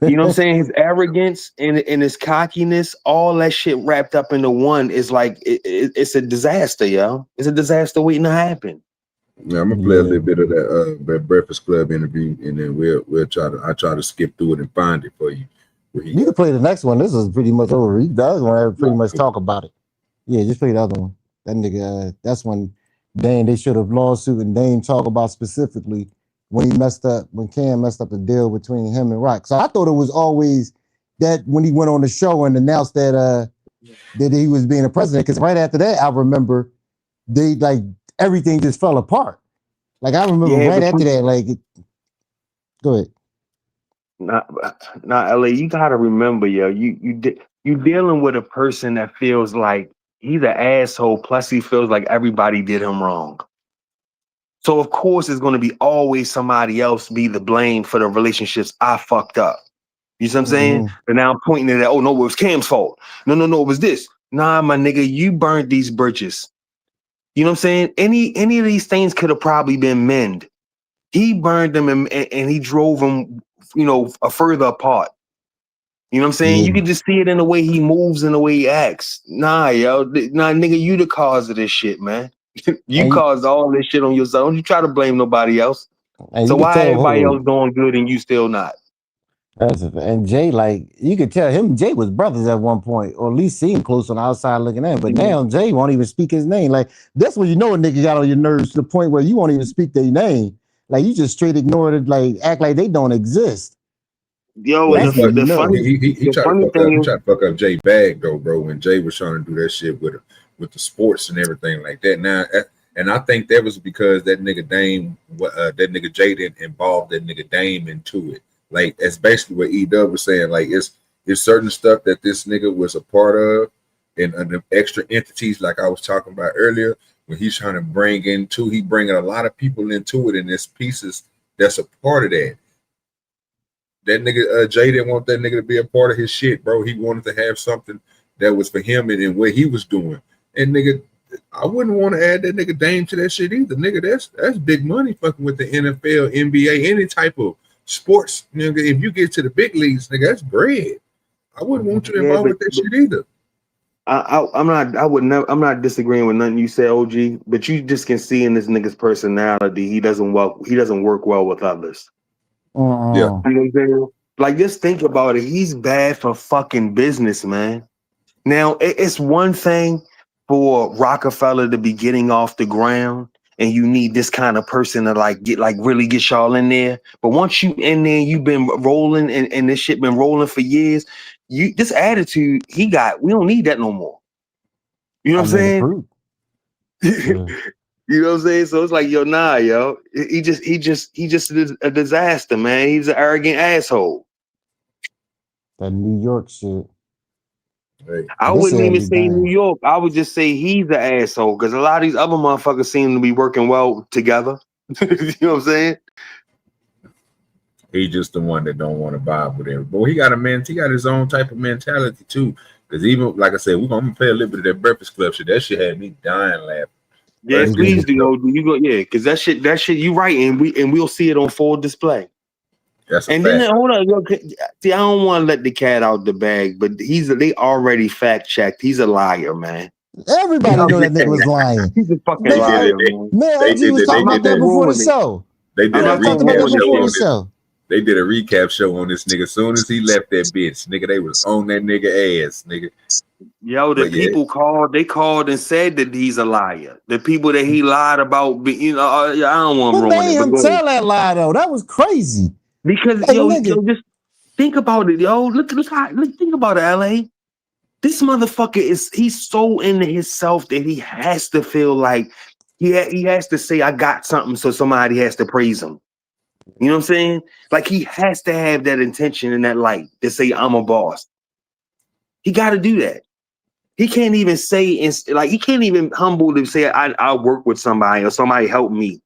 You know what I'm saying? His arrogance and his cockiness, all that shit wrapped up into one is like it's a disaster, yo. It's a disaster waiting to happen. Yeah, I'm gonna play a little bit of that Breakfast Club interview, and then we'll try to skip through it and find it for you. You can play the next one. This is pretty much over. The other one, I pretty much talk about it. Yeah, just play the other one. That nigga, that's when they should have lawsuit, and Dame talk about specifically when Cam messed up the deal between him and Rock. So I thought it was always that when he went on the show and announced that he was being a president, because right after that, I remember everything just fell apart. Like I remember right after that, go ahead. Not LA. You gotta remember, yo. You dealing with a person that feels like he's an asshole. Plus, he feels like everybody did him wrong. So of course, it's going to be always somebody else be the blame for the relationships I fucked up. You see what I'm saying? And now I'm pointing at, oh no, it was Cam's fault. No, it was this. Nah, my nigga, you burned these bridges. You know what I'm saying? Any of these things could have probably been mended. He burned them and he drove them, a further apart. You know what I'm saying? You can just see it in the way he moves and the way he acts. Nah, nigga, you the cause of this shit, man. You caused all this shit on yourself. Don't you try to blame nobody else. So why everybody else doing good and you still not? And Jay, you could tell him, Jay was brothers at one point, or at least seemed close on the outside looking in. But now Jay won't even speak his name. That's when you know a nigga got on your nerves to the point where you won't even speak their name. You just straight ignore it, act like they don't exist. Yo, he tried to fuck up Jay bag though, bro. When Jay was trying to do that shit with the sports and everything like that. Now, and I think that was because that nigga Dame, that nigga Jay didn't involve that nigga Dame into it. That's basically what E-Dub was saying. It's certain stuff that this nigga was a part of, and the extra entities, like I was talking about earlier. when he's trying to he bringing a lot of people into it, and there's pieces that's a part of that. That nigga Jay didn't want that nigga to be a part of his shit, bro. He wanted to have something that was for him and what he was doing. And nigga, I wouldn't want to add that nigga Dame to that shit either. Nigga, that's big money fucking with the NFL, NBA, any type of sports. Nigga, if you get to the big leagues, nigga, that's bread. I wouldn't want you involved with that shit either. I'm not disagreeing with nothing you say, OG, but you just can see in this nigga's personality, he doesn't work well with others. Yeah. You know what I'm saying? Like, just think about it. He's bad for fucking business, man. Now, it's one thing for Rockefeller to be getting off the ground, and you need this kind of person to really get y'all in there. But once you in there, you've been rolling, and this shit been rolling for years. This attitude he got, we don't need that no more. You know what I'm saying? Yeah. You know what I'm saying? So it's like, yo, nah, yo. He just a disaster, man. He's an arrogant asshole. That New York shit. Hey. I wouldn't even say New York. I would just say he's the asshole, because a lot of these other motherfuckers seem to be working well together. You know what I'm saying? He's just the one that don't want to vibe with him. But he got his own type of mentality too. Because even like I said, I'm gonna play a little bit of that Breakfast Club shit. That shit had me dying laughing. Yeah, please do. You go, yeah, because that shit. You right, and we'll see it on full display. That's a and fact. Then hold on. See, I don't want to let the cat out the bag, but they already fact checked. He's a liar, man. Everybody know that nigga was lying. He's a fucking liar, man. Man, OG was talking about that before the show. They did a recap show on this. Show. They did a recap show on this nigga. As soon as he left that bitch, nigga, they was on that nigga ass, nigga. Yo, people called and said that he's a liar. The people that he lied about, I don't want to ruin it. Who made him tell that lie though? That was crazy. Because yo, just think about it, yo. Look, think about it, LA. This motherfucker he's so into himself that he has to feel like he has to say I got something, so somebody has to praise him. You know what I'm saying? Like, he has to have that intention and that light to say I'm a boss. He got to do that. He can't even say, he can't even humble to say I work with somebody or somebody help me.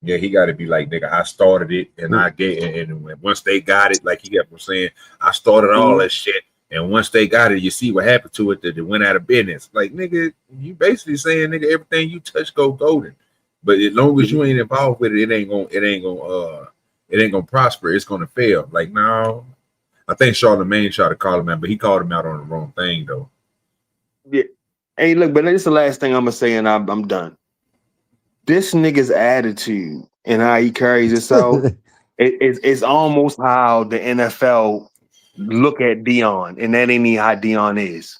Yeah, he got to be like, nigga, I started it, and I get it, and once they got it, like he kept on saying, I started all that shit, and once they got it, you see what happened to it, that it went out of business. Like, nigga, you basically saying, nigga, everything you touch go golden. But as long as you ain't involved with it, it ain't gonna prosper. It's gonna fail. Like, no, I think Charlamagne tried to call him out, but he called him out on the wrong thing, though. Yeah. Hey, look, but this is the last thing I'm gonna say, and I'm done. This nigga's attitude and how he carries himself, it's almost how the NFL look at Dion, and that ain't how Dion is.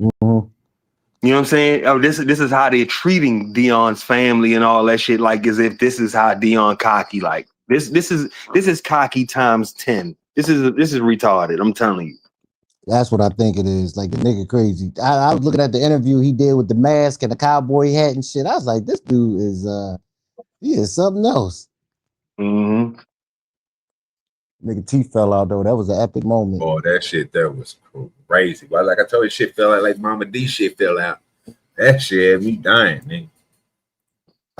Mm-hmm. You know what I'm saying? Oh, this is how they're treating Dion's family and all that shit, like as if this is how Dion cocky. Like this is cocky times 10. This is retarded. I'm telling you. That's what I think it is. Like, the nigga crazy. I was looking at the interview he did with the mask and the cowboy hat and shit. I was like, this dude is he is something else. Mm-hmm. Nigga teeth fell out though. That was an epic moment. Oh, that shit that was crazy. Well, like I told you, shit fell out like Mama D shit fell out. That shit had me dying, nigga.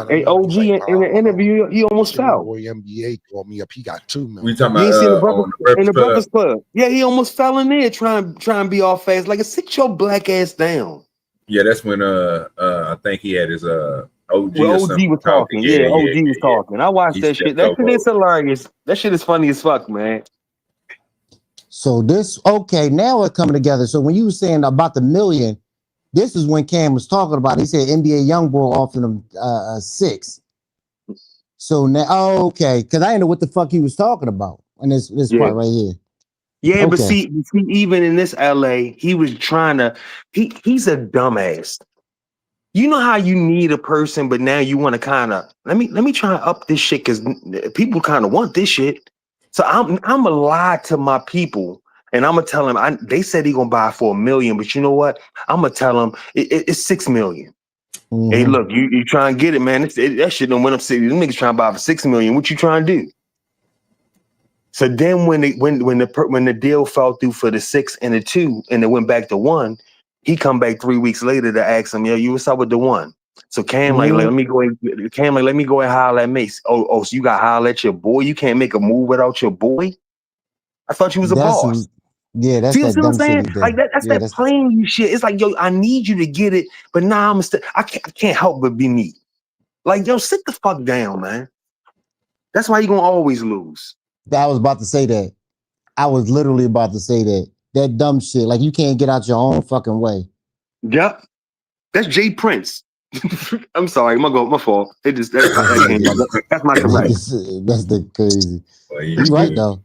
Hey, OG, in the interview, he almost fell. Boy, NBA called me up. He got 2 million. We talking You ain't seen the about Breakfast Club? Yeah, he almost fell in there trying to be all fast. Like, sit your black ass down. Yeah, that's when I think he had his OG. Well, OG was talking. Yeah, OG was talking. I watched that shit. That shit is hilarious. That shit is funny as fuck, man. So now it's coming together. So when you were saying about the million, this is when Cam was talking about it. He said NBA Youngboy offered him 6. So now, because I didn't know what the fuck he was talking about in this part right here. Yeah, but see, even in this LA, he was trying to. He's a dumbass. You know how you need a person, but now you want to kind of let me try and up this shit because people kind of want this shit. So I'm gonna lie to my people. And I'm gonna tell him they said he gonna buy for $1 million, but you know what? I'm gonna tell him it's $6 million. Mm-hmm. Hey, look, you try and get it, man. That shit done went up. Them niggas trying to buy for $6 million. What you trying to do? So then when the deal fell through for the 6 and the 2, and it went back to 1, He come back 3 weeks later to ask him, yo, you what's up with the one? So Cam let me go and holler at Mace. Oh, so you got to holler at your boy? You can't make a move without your boy? I thought you was a boss. That's See that what I'm dumb shit saying? he did. Like that's that playing you shit. It's like, yo, I need you to get it, but now I can't help but be me. Like, yo, sit the fuck down, man. That's why you're gonna always lose. I was about to say that. I was literally about to say that. That dumb shit. Like, you can't get out your own fucking way. Yep. That's Jay Prince. I'm sorry, my fault. That's my correct. That's the crazy. You're right though.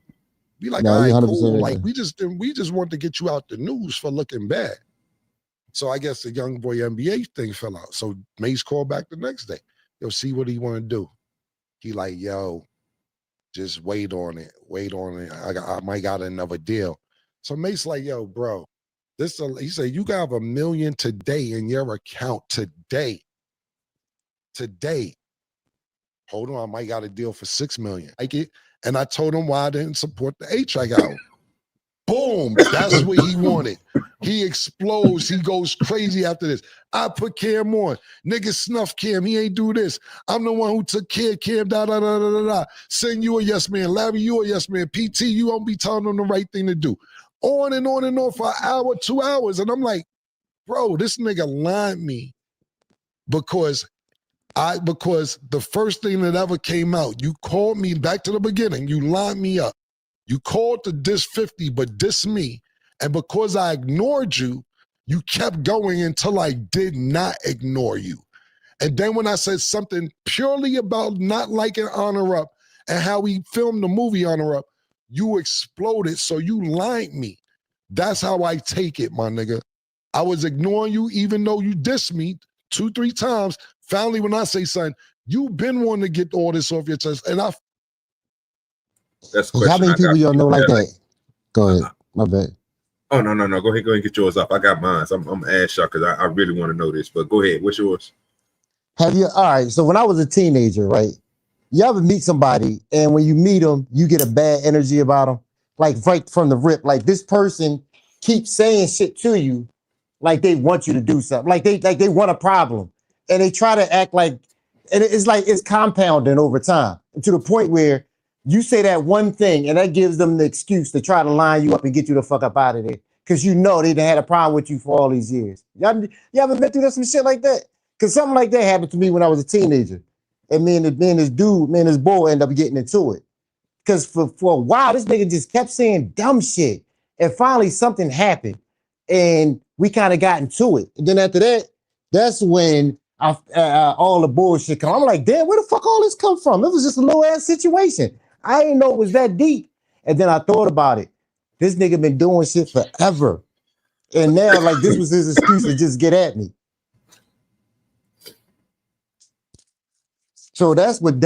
Be like, no, all right, 100% cool. Right like there. we just want to get you out the news for looking bad. So I guess the young boy NBA thing fell out. So Mace called back the next day. Yo, see what he want to do. He like, yo, just wait on it. Wait on it. I might got another deal. So Mace like, yo, bro, he said, you got $1 million today in your account today. Today. Hold on, I might got a deal for $6 million. Like it. And I told him why I didn't support the A-Track album. Boom. That's what he wanted. He explodes. He goes crazy after this. I put Cam on. Niggas snuff Cam. He ain't do this. I'm the one who took care of Cam. Send you a yes man. Larry, you a yes man. PT, you won't be telling them the right thing to do. On and on and on for an hour, 2 hours. And I'm like, bro, this nigga lied me because the first thing that ever came out, you called me back to the beginning. You lined me up. You called to diss 50, but diss me. And because I ignored you, you kept going until I did not ignore you. And then when I said something purely about not liking Honor Up and how we filmed the movie Honor Up, you exploded. So you lied me. That's how I take it, my nigga. I was ignoring you even though you dissed me 2-3 times. Finally, when I say something, you've been wanting to get all this off your chest. And that's how many people y'all know like that? Go ahead. My bad. Oh, no. Go ahead and get yours off. I got mine. So I'm ass shocked because I really want to know this. But go ahead. What's yours? All right. So when I was a teenager, right? You ever meet somebody and when you meet them, you get a bad energy about them? Like right from the rip. Like this person keeps saying shit to you like they want you to do something. Like they want a problem. And they try to act like, and it's like it's compounding over time to the point where you say that one thing and that gives them the excuse to try to line you up and get you the fuck up out of there. Cause you know they done had a problem with you for all these years. Y'all ever been through some shit like that? Cause something like that happened to me when I was a teenager. And me and this boy ended up getting into it. Cause for a while, this nigga just kept saying dumb shit. And finally something happened. And we kind of got into it. And then after that, that's when all the bullshit come. I'm like, damn, where the fuck all this come from? It was just a little ass situation. I didn't know it was that deep. And then I thought about it. This nigga been doing shit forever. And now, like, this was his excuse to just get at me. So that's what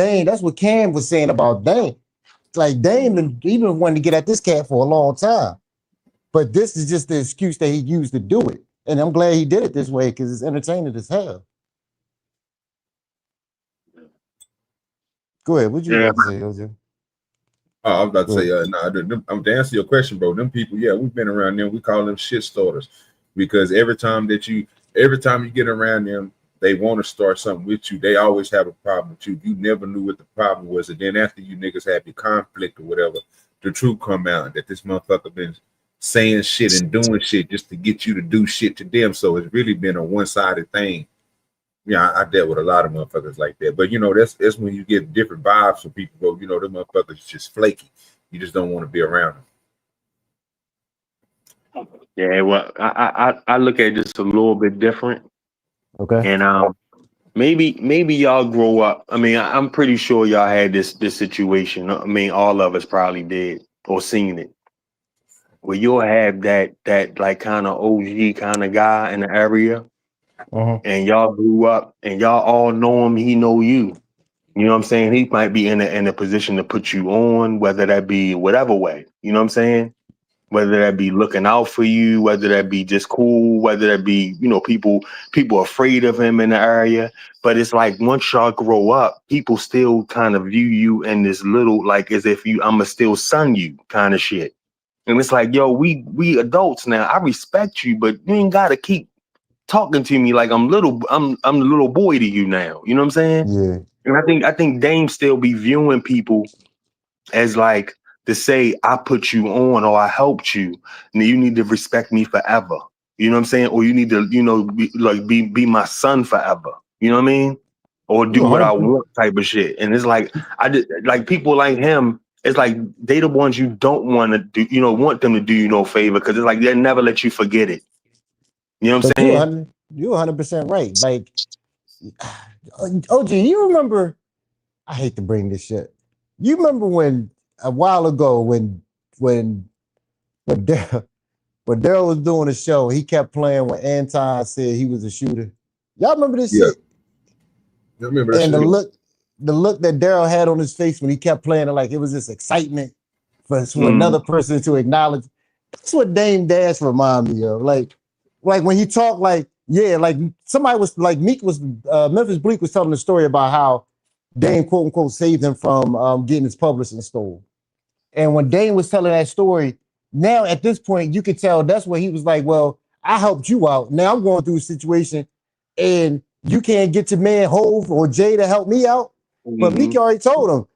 Cam was saying about Dame. Like, Dame even wanted to get at this cat for a long time. But this is just the excuse that he used to do it. And I'm glad he did it this way because it's entertaining as hell. Go ahead. What you about to say, OJ? Oh, I was about to say, I'm to answer your question, bro. Them people, yeah, we've been around them. We call them shit starters because every time you get around them, they want to start something with you. They always have a problem with you. You never knew what the problem was. And then after you niggas have your conflict or whatever, the truth come out that this motherfucker been saying shit and doing shit just to get you to do shit to them. So it's really been a one-sided thing. Yeah, I dealt with a lot of motherfuckers like that. But, you know, that's when you get different vibes from people. Bro, you know, them motherfuckers just flaky. You just don't want to be around them. Yeah, well, I look at it just a little bit different. Okay. And maybe y'all grow up. I mean, I'm pretty sure y'all had this situation. I mean, all of us probably did or seen it. Where you'll have that like kind of OG kind of guy in the area. And y'all grew up and y'all all know him, he know you. You know what I'm saying? He might be in a position to put you on, whether that be whatever way. You know what I'm saying? Whether that be looking out for you, whether that be just cool, whether that be, you know, people afraid of him in the area. But it's like once y'all grow up, people still kind of view you in this little, like as if I'ma still son you kind of shit. And it's like, yo, we adults now. I respect you, but you ain't gotta keep talking to me like I'm the little boy to you now. You know what I'm saying? Yeah. And I think Dame still be viewing people as like to say I put you on or I helped you, and you need to respect me forever. You know what I'm saying? Or you need to, be my son forever. You know what I mean? Or do You what I 100%. want type of shit. And it's like I just like people like him. It's like they the ones you don't want to do. Want them to do you no favor because it's like they'll never let you forget it. You know what I'm But saying? you're 100% right. Like, OG, you remember? I hate to bring this shit. You remember when a while ago when Daryl when Daryl was doing a show, he kept playing when Anton said he was a shooter. Y'all remember this Yeah, shit? I remember that And shit. the look that Daryl had on his face when he kept playing it, like it was this excitement for Mm-hmm. another person to acknowledge. That's what Dame Dash remind me of. Like when he talked, like, yeah, like somebody was like Memphis Bleak was telling the story about how Dame quote unquote saved him from getting his publishing stole. And when Dame was telling that story, now at this point, you could tell that's where he was like, well, I helped you out. Now I'm going through a situation and you can't get your man Hove or Jay to help me out. But Mm-hmm. Meek already told him,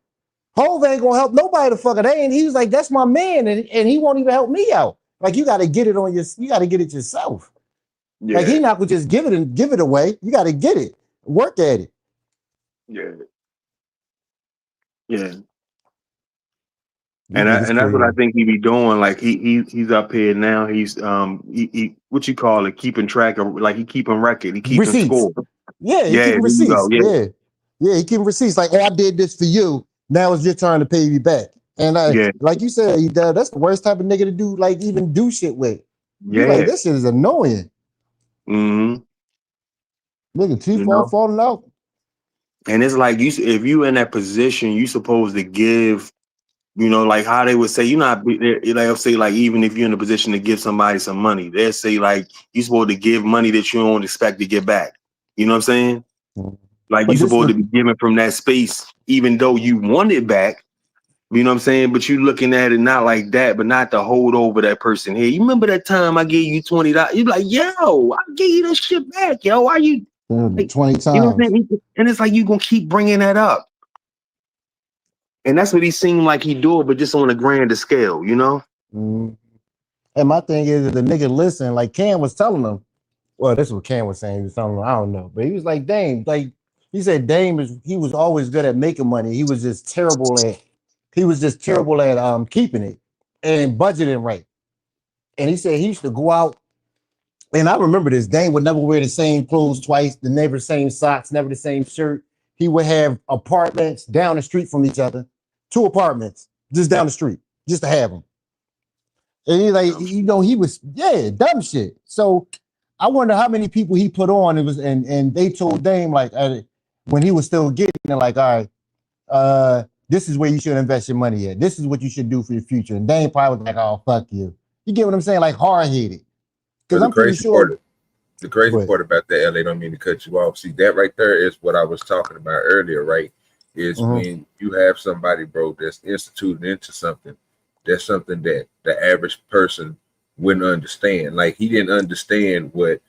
Hove ain't gonna help nobody the fuck it ain't. He was like, that's my man, and he won't even help me out. Like you gotta get it you gotta get it yourself. Like he Yeah, not gonna just give it away. You gotta get it. Work at it. yeah, yeah. These And niggas that's what I crazy. think he be doing. Like he's up here now. He's he what you call it, keeping track of, like he keeping record, he keeping Receipts. score. Yeah, he Yeah, there keeping you go. receipts. Yeah, Yeah. Yeah, he keeping receipts. Like, oh, I did this for you. Now it's your turn to pay me back. And yeah, like you said, that's the worst type of nigga to do, like even do shit with. You like, yeah. this shit is annoying. Mm-hmm. Nigga, too You far know, falling out. and it's like if you in that position, you supposed to give. Like how they would say, they'll say like even if you're in a position to give somebody some money, they'll say like you supposed to give money that you don't expect to get back. You know what I'm saying? Like you But this supposed to the be giving from that space, even though you want it back. You know what I'm saying? But you looking at it not like that, but not to hold over that person. Hey, you remember that time I gave you $20? You be like, yo, I gave you this shit back, yo. Why you like, 20 you know what I'm times. saying? And it's like you gonna keep bringing that up. And that's what he seemed like he do it, but just on a grander scale, you know? Mm. And my thing is, if the nigga listen, like Cam was telling him, well, this is what Cam was saying. He was telling him, I don't know. But he was like, Dame, like, he said he was always good at making money. He was just terrible at keeping it and budgeting right. And he said he used to go out, and I remember this. Dame would never wear the same clothes twice, never the same socks, never the same shirt. He would have apartments down the street from each other, 2 apartments just down the street, just to have them. And he like, he was, yeah, dumb shit. So I wonder how many people he put on. It was, and they told Dame like when he was still getting it, like, all right, this is where you should invest your money at. This is what you should do for your future. And Dame probably was like, oh, fuck you. You get what I'm saying? Like hard headed. Because But I'm pretty sure. the crazy But part about that, LA, don't mean to cut you off. See, that right there is what I was talking about earlier, right? Is when you have somebody, bro, that's instituted into something, that's something that the average person wouldn't understand. Like he didn't understand what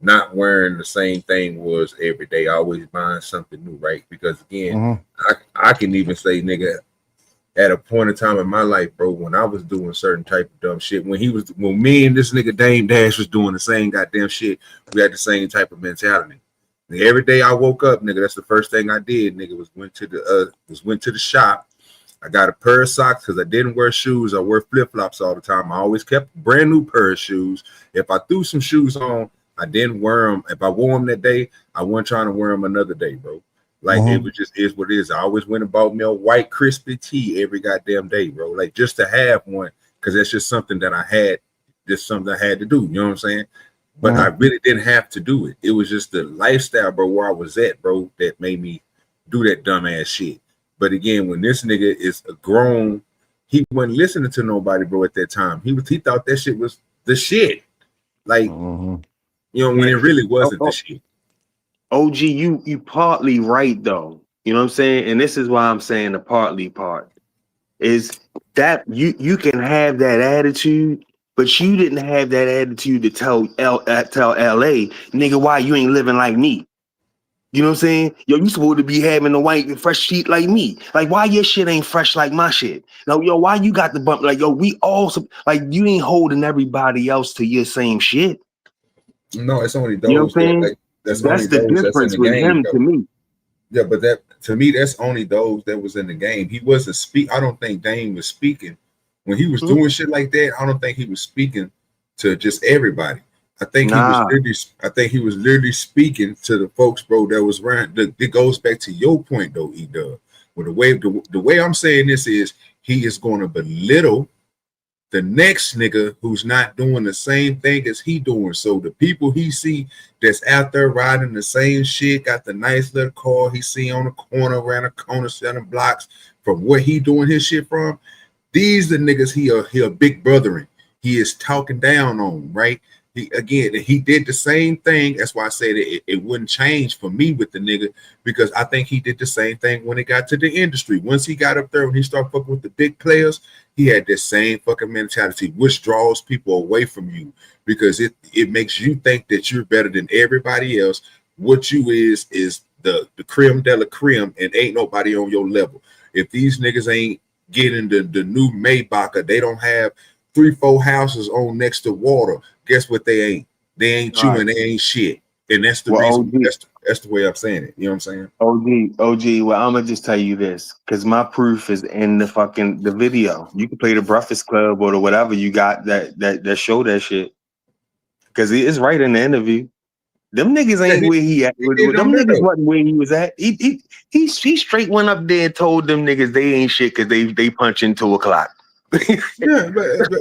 not wearing the same thing was every day, always buying something new, right? Because again, I can even say, nigga, at a point in time in my life, bro, when I was doing certain type of dumb shit, when me and this nigga Dame Dash was doing the same goddamn shit, we had the same type of mentality. And every day I woke up, nigga, that's the first thing I did, nigga, went to the shop. I got a pair of socks because I didn't wear shoes. I wear flip-flops all the time. I always kept a brand new pair of shoes. If I threw some shoes on, I didn't wear them. If I wore them that day, I wasn't trying to wear them another day, bro. Like it was just is what it is. I always went and bought me a white crispy tee every goddamn day, bro. Like just to have one, because that's just something that I had, just something I had to do. You know what I'm saying? But I really didn't have to do it. It was just the lifestyle, bro, where I was at, bro, that made me do that dumbass shit. But again, when this nigga is a grown, he wasn't listening to nobody, bro, at that time. He thought that shit was the shit. Like, you know, when Yeah. it really wasn't the shit. OG, you partly right though. You know what I'm saying? And this is why I'm saying the partly part is that you can have that attitude, but you didn't have that attitude to tell LA, nigga, why you ain't living like me? You know what I'm saying? Yo, you supposed to be having the white fresh sheet like me. Like, why your shit ain't fresh like my shit? No, yo, why you got the bump? Like, yo, we all like you ain't holding everybody else to your same shit. No, it's only You know those what I'm saying? that that's That's only the those that's in difference the with game, him though. to me. Yeah, but that to me, that's only those that was in the game. He wasn't speak. I don't think Dame was speaking when he was doing shit like that. I don't think he was speaking to just everybody. I think he was Nah. literally. I think he was literally speaking to the folks, bro, that was around. It goes back to your point, though, E-Dub. Well, the way I'm saying this is he is going to belittle the next nigga who's not doing the same thing as he doing. So the people he see that's out there riding the same shit, got the nice little car he see on the corner, around the corner, 7 blocks from where he doing his shit from. These the niggas he a big brothering. He is talking down on, right? He did the same thing. That's why I said it wouldn't change for me with the nigga, because I think he did the same thing when it got to the industry. Once he got up there, when he started fucking with the big players, he had this same fucking mentality, which draws people away from you because it makes you think that you're better than everybody else. What you is the creme de la creme, and ain't nobody on your level. If these niggas ain't getting the new Maybach, they don't have 3-4 houses on next to water. Guess what? They ain't chewing. Right. They ain't shit. And that's the reason. That's the way I'm saying it. You know what I'm saying? OG. Well, I'm gonna just tell you this, because my proof is in the video. You can play the Breakfast Club or the whatever you got that show that shit, because it's right in the interview. Them niggas ain't where he at. Them niggas wasn't where he was at. He straight went up there and told them niggas they ain't shit because they punch in 2 o'clock. Yeah,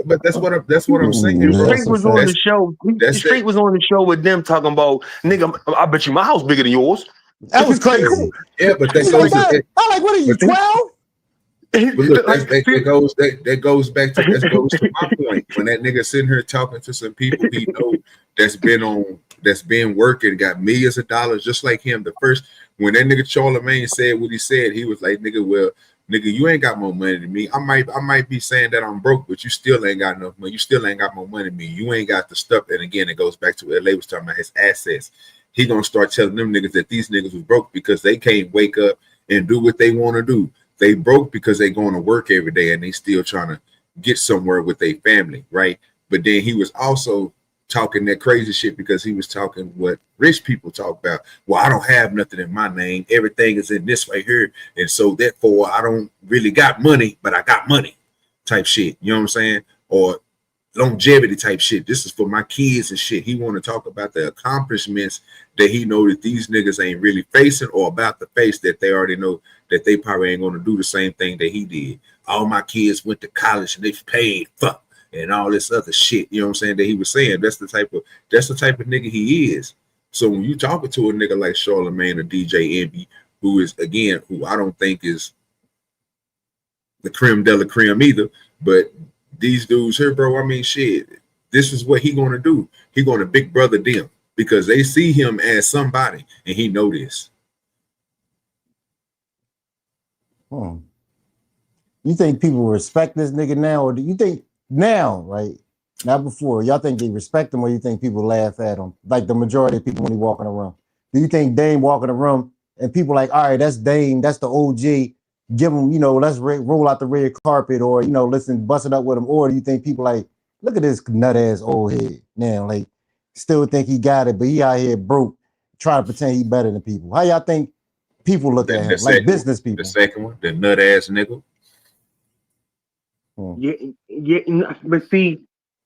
but that's what I'm saying. He straight was on the show. He straight was on the show with them talking about, nigga, I bet you my house bigger than yours. That was crazy. Yeah, but that goes. I'm like, what are you, 12? But look, that goes back to my point. When that nigga sitting here talking to some people he know that's been working, got millions of dollars just like him. When that nigga Charlemagne said what he said, he was like, nigga, well, nigga, you ain't got more money than me. I might be saying that I'm broke, but you still ain't got enough money. You still ain't got more money than me. You ain't got the stuff. And again, it goes back to what LA was talking about, his assets. He gonna start telling them niggas that these niggas was broke because they can't wake up and do what they want to do. They broke because they going to work every day and they still trying to get somewhere with their family, right? But then he was also talking that crazy shit because he was talking what rich people talk about. Well, I don't have nothing in my name. Everything is in this right here. And so therefore I don't really got money, but I got money type shit. You know what I'm saying? Or longevity type shit. This is for my kids and shit. He want to talk about the accomplishments that he know that these niggas ain't really facing, or about the face that they already know that they probably ain't going to do the same thing that he did. All my kids went to college and they paid fuck and all this other shit. You know what I'm saying? That he was saying. That's the type of nigga he is. So when you talking to a nigga like Charlemagne or DJ Envy, who is, again, who I don't think is the creme de la creme either, but these dudes here, bro, I mean, shit, this is what he gonna do. He gonna big brother them because they see him as somebody and he know this. You think people respect this nigga now, or do you think now, right? Not before. Y'all think they respect him, or you think people laugh at him? Like the majority of people when he walking around. Do you think Dame walking around and people like, all right, that's Dame, that's the OG, give him, let's roll out the red carpet, or, listen, bust it up with him? Or do you think people like, look at this nut ass old head now, like, still think he got it, but he out here broke, trying to pretend he better than people? How y'all think people look at him, like business people? The second one, the nut ass nigga. Yeah, but see,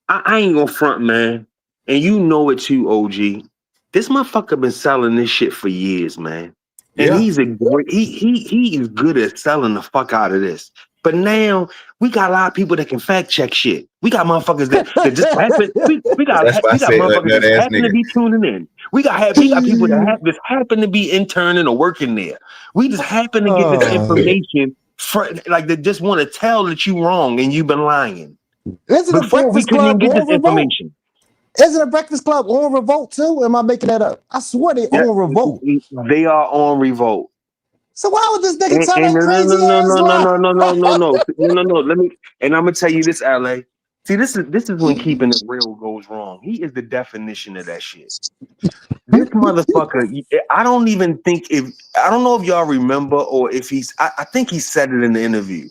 I ain't gonna front, man, and you know it too, OG. This motherfucker been selling this shit for years, man. And he's a great, he is good at selling the fuck out of this. But now we got a lot of people that can fact check shit. We got motherfuckers that just happen. We got motherfuckers that happen to be tuning in. We got people that just happen to be interning or working there. We just happen to get this information like they just want to tell that you wrong and you've been lying. Isn't a Breakfast Club get this information? Isn't a Breakfast Club on Revolt too? Am I making that up? I swear they on Revolt. They are on Revolt. So why would this nigga tell And that crazy ass lie? no. Let me, and I'm gonna tell you this, LA. See, this is when keeping it real goes wrong. He is the definition of that shit. This motherfucker, I don't even think I don't know if y'all remember or if I think he said it in the interview.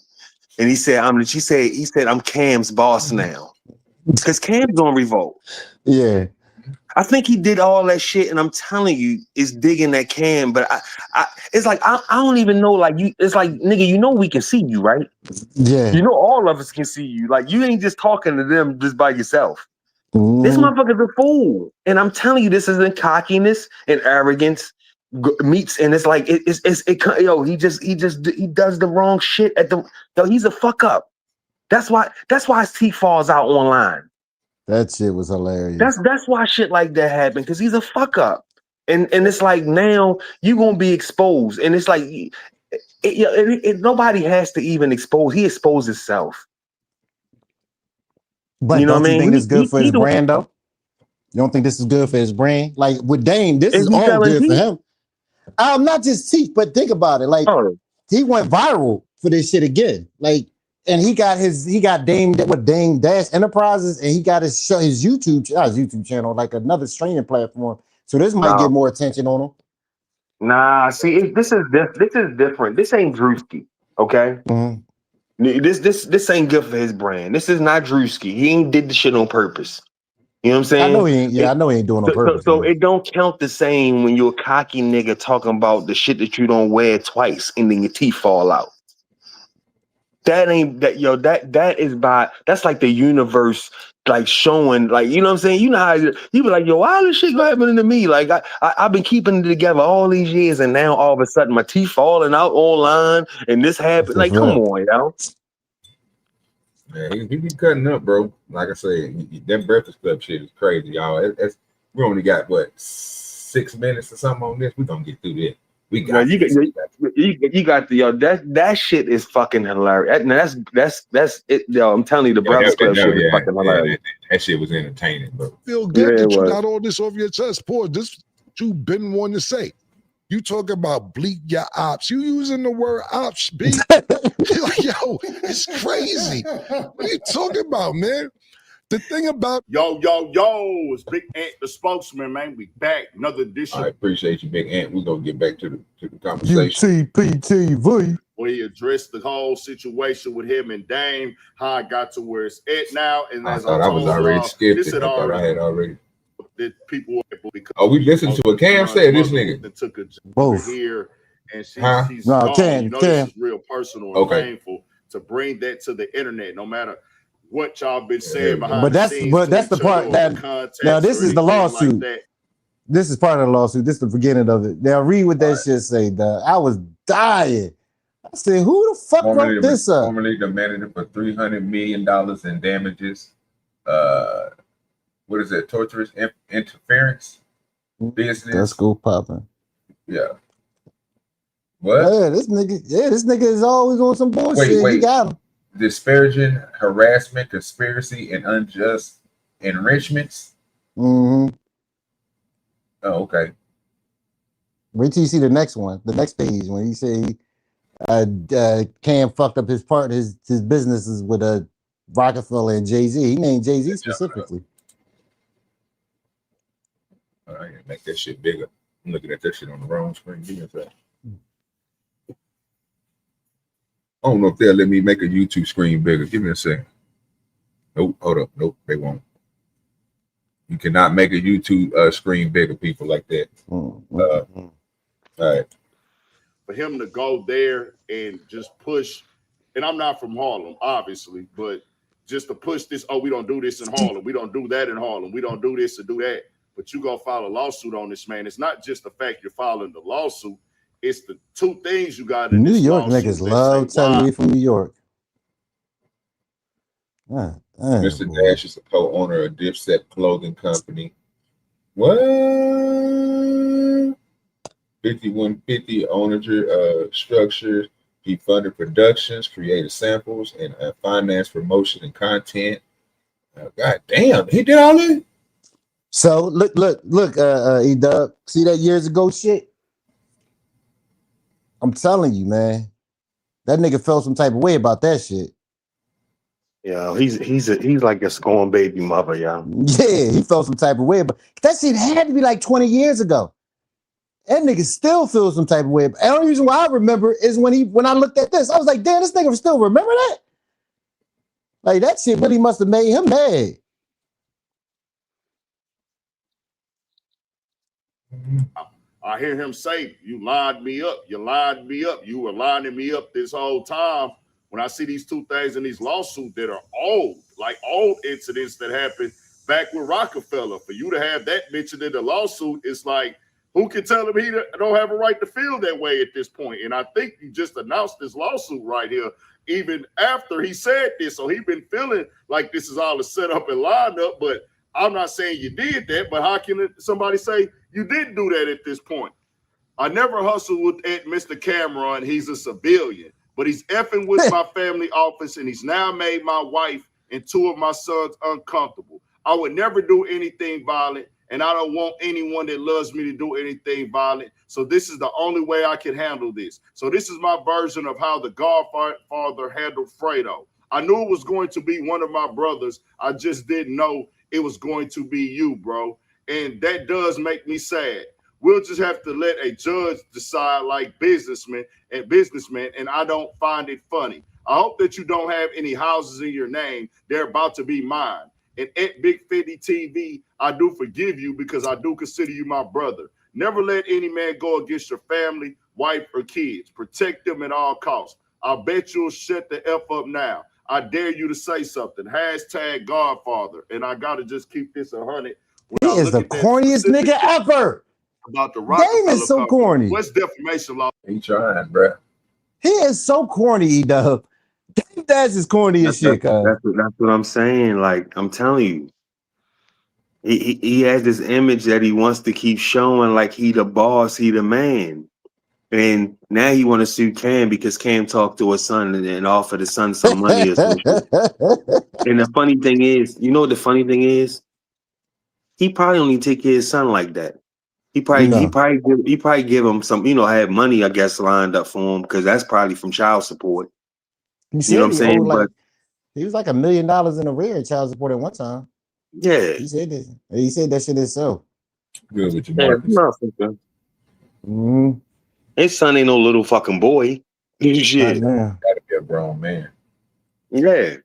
And he said, he said, I'm Cam's boss now. Because Cam's on Revolt. Yeah. I think he did all that shit, and I'm telling you, it's digging that Cam. But it's like I don't even know. Like you, it's like nigga, you know we can see you, right? Yeah. You know all of us can see you. Like you ain't just talking to them just by yourself. This Mm. motherfucker's a fool, and I'm telling you, this is in cockiness and arrogance meets, and it's like he does the wrong shit at the he's a fuck up. That's why his teeth falls out online. That shit was hilarious. That's why shit like that happened, because he's a fuck up. And it's like now you're gonna be exposed. And it's like nobody has to even expose. He exposed himself. But You know don't what I you mean? think this is good for his don't. brand though? You don't think this is good for his brand? Like with Dame, this Is is he all selling good for teeth? him. Not just teeth, but think about it. Like Oh, he went viral for this shit again. Like, and he got Dame Dash Enterprises, and he got his YouTube channel, like another streaming platform. So this might no. get more attention on him. Nah, see, this is different. This ain't Drewski, okay? Mhm. This ain't good for his brand. This is not Drewski. He ain't did the shit on purpose. You know what I'm I know saying? he ain't. Yeah, I know he ain't doing it on purpose. So it don't count the same when you're a cocky nigga talking about the shit that you don't wear twice and then your teeth fall out. That ain't that that's like the universe like showing, like, you know what I'm saying? You know how you be like, yo, why this shit gonna happen to me? Like I've been keeping it together all these years, and now all of a sudden my teeth falling out online and this happened. Like, come on, yo. Man, he be cutting up, bro. Like I said, that Breakfast Club shit is crazy, y'all. We only got what 6 minutes or something on this. We gonna get through this. We got You got the that shit is fucking hilarious. That's it, yo. I'm telling you, the Breakfast Club shit is fucking hilarious. That shit was entertaining, bro. Feel good that you was. got all this off your chest. Pause. This is what you've been wanting to say. You talk about bleak your ops. You using the word ops, B. Like, yo, it's crazy. What are you talking about, man? The thing about yo, it's Big Ant, the spokesman, man. We back, another edition. I appreciate you, Big Ant. We're gonna get back to the conversation. UTPTV. Where he addressed the whole situation with him and Dame, how I got to where it's at now. And I as thought I was already skipped. I thought I had already. That people we listened to what Cam said. This nigga took a both here, and she's no, gone. Cam, You know, Cam. this is real personal and painful to bring that to the internet, no matter what y'all been saying behind the scenes. But that's the part that now this is the lawsuit. Like this is part of the lawsuit. This is the beginning of it. Now read what that shit say. I was dying. I said, who the fuck wrote this up? Formerly demanded for $300 million in damages. What is that? Torturous interference business. That's go popping. Yeah. What? Yeah, this nigga is always on some bullshit. Wait. You got him. Disparaging, harassment, conspiracy, and unjust enrichments. Mm-hmm. Oh, okay. Wait till you see the next one, the next page, when he say Cam fucked up his businesses with Rockefeller and Jay-Z. He named Jay-Z specifically. I gotta make that shit bigger. I'm looking at that shit on the wrong screen. Give me a second. I don't know if they'll let me make a YouTube screen bigger. Give me a second. Nope, hold up. Nope, they won't. You cannot make a YouTube screen bigger, people, like that. All right. For him to go there and just push, and I'm not from Harlem, obviously, but just to push this, we don't do this in Harlem. We don't do that in Harlem. We don't do this and do that. But you go file a lawsuit on this, man. It's not just the fact you're filing the lawsuit. It's the two things you got in New this York lawsuit. niggas love telling me from New York. Mr. Dash is a co-owner of Dipset Clothing Company. What? 5150 ownership structure. He funded productions, created samples, and financed promotion and content. God damn, he did all that. So look, E-Dub. See that years ago shit? I'm telling you, man. That nigga felt some type of way about that shit. Yeah, he's like a scorn baby mother, y'all. Yeah, he felt some type of way, but that shit had to be like 20 years ago. That nigga still feels some type of way. The only reason why I remember is when I looked at this, I was like, damn, this nigga still remember that? Like that shit really must have made him mad. I hear him say, "You lied me up. You lied me up. You were lining me up this whole time." When I see these two things in these lawsuits that are old, like old incidents that happened back with Rockefeller, for you to have that mentioned in the lawsuit, it's like, who can tell him he don't have a right to feel that way at this point? And I think you just announced this lawsuit right here, even after he said this. So he's been feeling like this is all a setup and lined up, but I'm not saying you did that, but how can somebody say you didn't do that at this point? I never hustled with Mr. Cameron. He's a civilian, but he's effing with my family office, and he's now made my wife and two of my sons uncomfortable. I would never do anything violent, and I don't want anyone that loves me to do anything violent. So this is the only way I can handle this. So this is my version of how the Godfather handled Fredo. I knew it was going to be one of my brothers. I just didn't know it was going to be you, bro. And that does make me sad. We'll just have to let a judge decide like businessmen, and I don't find it funny. I hope that you don't have any houses in your name. They're about to be mine. And at Big 50 TV, I do forgive you because I do consider you my brother. Never let any man go against your family, wife, or kids. Protect them at all costs. I'll bet you'll shut the F up now. I dare you to say something. Hashtag Godfather. And I got to just keep this 100. He is the corniest nigga ever. About the Rockefeller Dame is so company. corny. What's defamation law? He trying, bro. He is so corny, E-Dub. Dame Dash is corny as shit, That's what I'm saying. Like, I'm telling you. He has this image that he wants to keep showing like he the boss, he the man. And now he want to sue Cam because Cam talked to his son and offered his son some money or some shit. And the funny thing is, you know what the funny thing is? He probably only take care of his son like that. He probably give him some, have money, I guess, lined up for him because that's probably from child support. You know what I'm saying? But he was like $1 million in arrear in child support at one time. Yeah, he said this. He said that shit himself. Good with your market. His son ain't no little fucking boy. Shit. Gotta be a grown man. Yeah.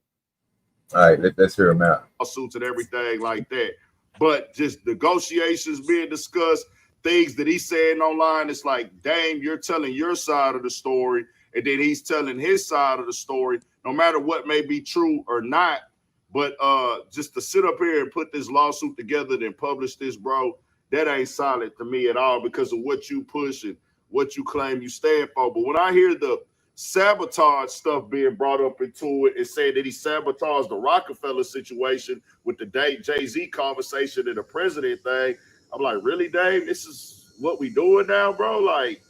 All right, let's hear him out. Lawsuits and everything like that. But just negotiations being discussed, things that he's saying online, it's like, Dame, you're telling your side of the story, and then he's telling his side of the story, no matter what may be true or not. But just to sit up here and put this lawsuit together and publish this, bro, that ain't solid to me at all because of what you push and what you claim you stand for. But when I hear the sabotage stuff being brought up into it and saying that he sabotaged the Rockefeller situation with the Jay-Z conversation and the president thing, I'm like, really, Dave? This is what we doing now, bro? Like,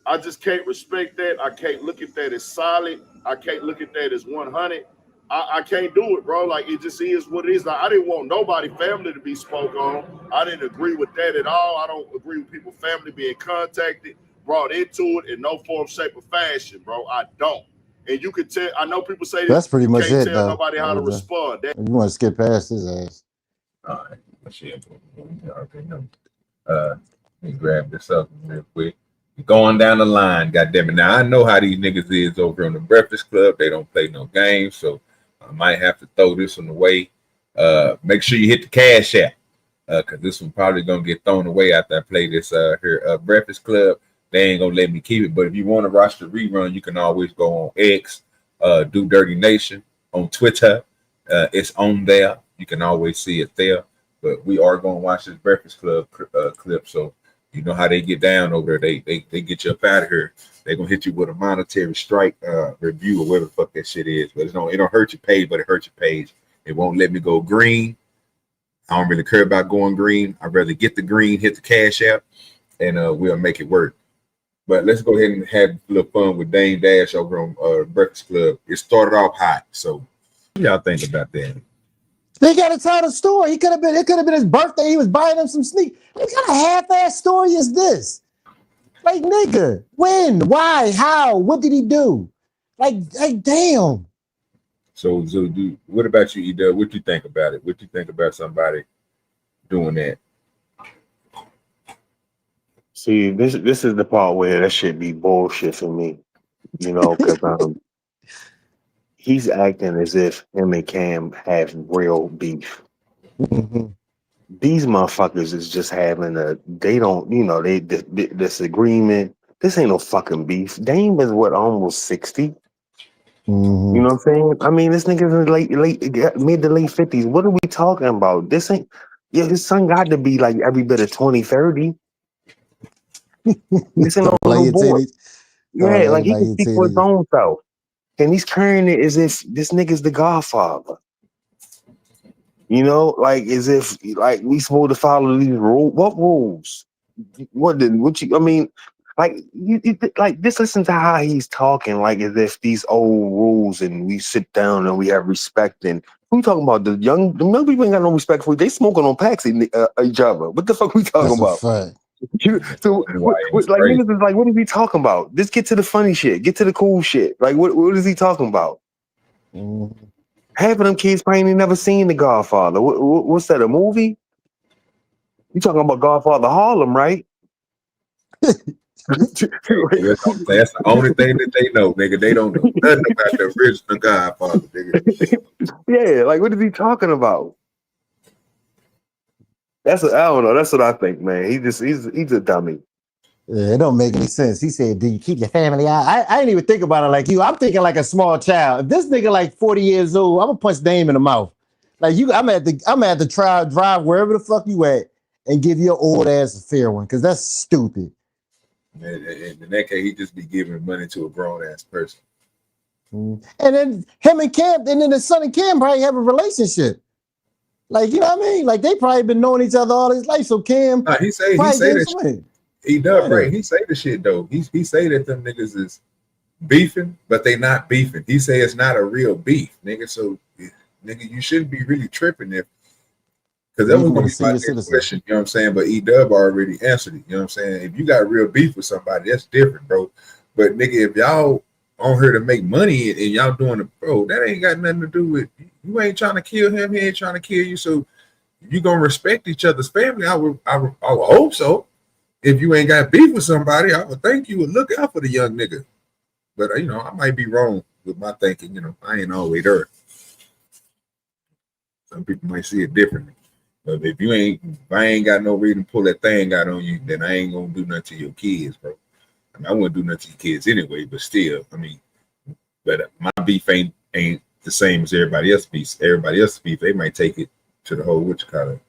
I just can't respect that. I can't look at that as solid. I can't look at that as 100. I can't do it, bro. Like, it just is what it is. Like, I didn't want nobody family to be spoke on. I didn't agree with that at all. I don't agree with people's family being contacted, brought into it in no form, shape, or fashion, bro. I don't. And you could tell, I know people say that's pretty much can't it, tell though. nobody how to respond. You want to skip past his ass. All right. Shit. Let me grab this up real quick. Going down the line, goddamn it. Now I know how these niggas is over on the Breakfast Club. They don't play no games, so I might have to throw this one away. Make sure you hit the Cash App, because this one probably gonna get thrown away after I play this here Breakfast Club. They ain't gonna let me keep it. But if you want to watch the rerun, you can always go on X, Do Dirty Nation, on Twitter. It's on there. You can always see it there. But we are gonna watch this Breakfast Club clip, so you know how they get down over there. They get you up out of here. They're gonna hit you with a monetary strike review or whatever the fuck that shit is. But it don't hurt your page, but it hurts your page. It won't let me go green. I don't really care about going green. I'd rather get the green, hit the Cash App, and we'll make it work. But let's go ahead and have a little fun with Dame Dash over on Breakfast Club. It started off hot, so what y'all think about that? They got to tell the story. It could have been his birthday. He was buying him some sneakers. What kind of half-ass story is this? Like, nigga, when, why, how, what did he do? Like damn. So what about you, Edel? What you think about it? What you think about somebody doing that? See, this is the part where that shit be bullshit for me, you know, because he's acting as if him and Cam have real beef. Mm-hmm. These motherfuckers is just having they don't, you know, they disagreement. This ain't no fucking beef. Dame is what, almost 60. Mm-hmm. You know what I'm saying? I mean, this nigga's in the mid to late 50s. What are we talking about? This ain't, yeah, his son got to be like every bit of 20, 30. This ain't no Talk like little your boy. titties. Talk Yeah, like he like can your speak for his titties. own self. And he's carrying it as if this nigga's the godfather. You know, like as if like we supposed to follow these rules. What rules? I mean, like like just listen to how he's talking, like as if these old rules and we sit down and we have respect. And we talking about the young people ain't got no respect for you. They smoking on packs each other. What the fuck we talking That's a about? fact. So like Crazy. niggas is like, what is he talking about? Just get to the funny shit, get to the cool shit. Like what is he talking about? Mm-hmm. Half of them kids probably ain't never seen The Godfather. What's that, a movie? You talking about Godfather Harlem, right? That's the only thing that they know, nigga. They don't know nothing about the original Godfather, nigga. Yeah, like what is he talking about? I don't know. That's what I think, man. He's a dummy. Yeah, it don't make any sense. He said, "Do you keep your family out?" I didn't even think about it like you. I'm thinking like a small child. If this nigga like 40 years old, I'm gonna punch Dame in the mouth. Like you, I'm at the trial drive wherever the fuck you at and give your old ass a fair one because that's stupid. And in that case, he just be giving money to a grown ass person. And then him and Cam, and then his son and Cam probably have a relationship. Like, you know what I mean? Like they probably been knowing each other all his life. So Cam Nah, he say probably gave that some money. he does, Yeah. right? He say the shit though. He say that them niggas is beefing, but they not beefing. He say it's not a real beef, nigga. So, nigga, you shouldn't be really tripping if, because that was Beefing gonna with a be my senior next citizen. question. You know what I'm saying? But E-Dub already answered it. You know what I'm saying? If you got real beef with somebody, that's different, bro. But nigga, if y'all on here to make money and y'all doing it, bro, that ain't got nothing to do with you. Ain't trying to kill him. He ain't trying to kill you. So you gonna respect each other's family. I would hope so. If you ain't got beef with somebody, I would think you would look out for the young nigga. But you know, I might be wrong with my thinking. You know, I ain't always there. Some people might see it differently. But if I ain't got no reason to pull that thing out on you, then I ain't gonna do nothing to your kids, bro. I mean, I wouldn't do nothing to your kids anyway. But still, I mean, but my beef ain't the same as everybody else's beef. Everybody else's beef, they might take it to the whole what you call it.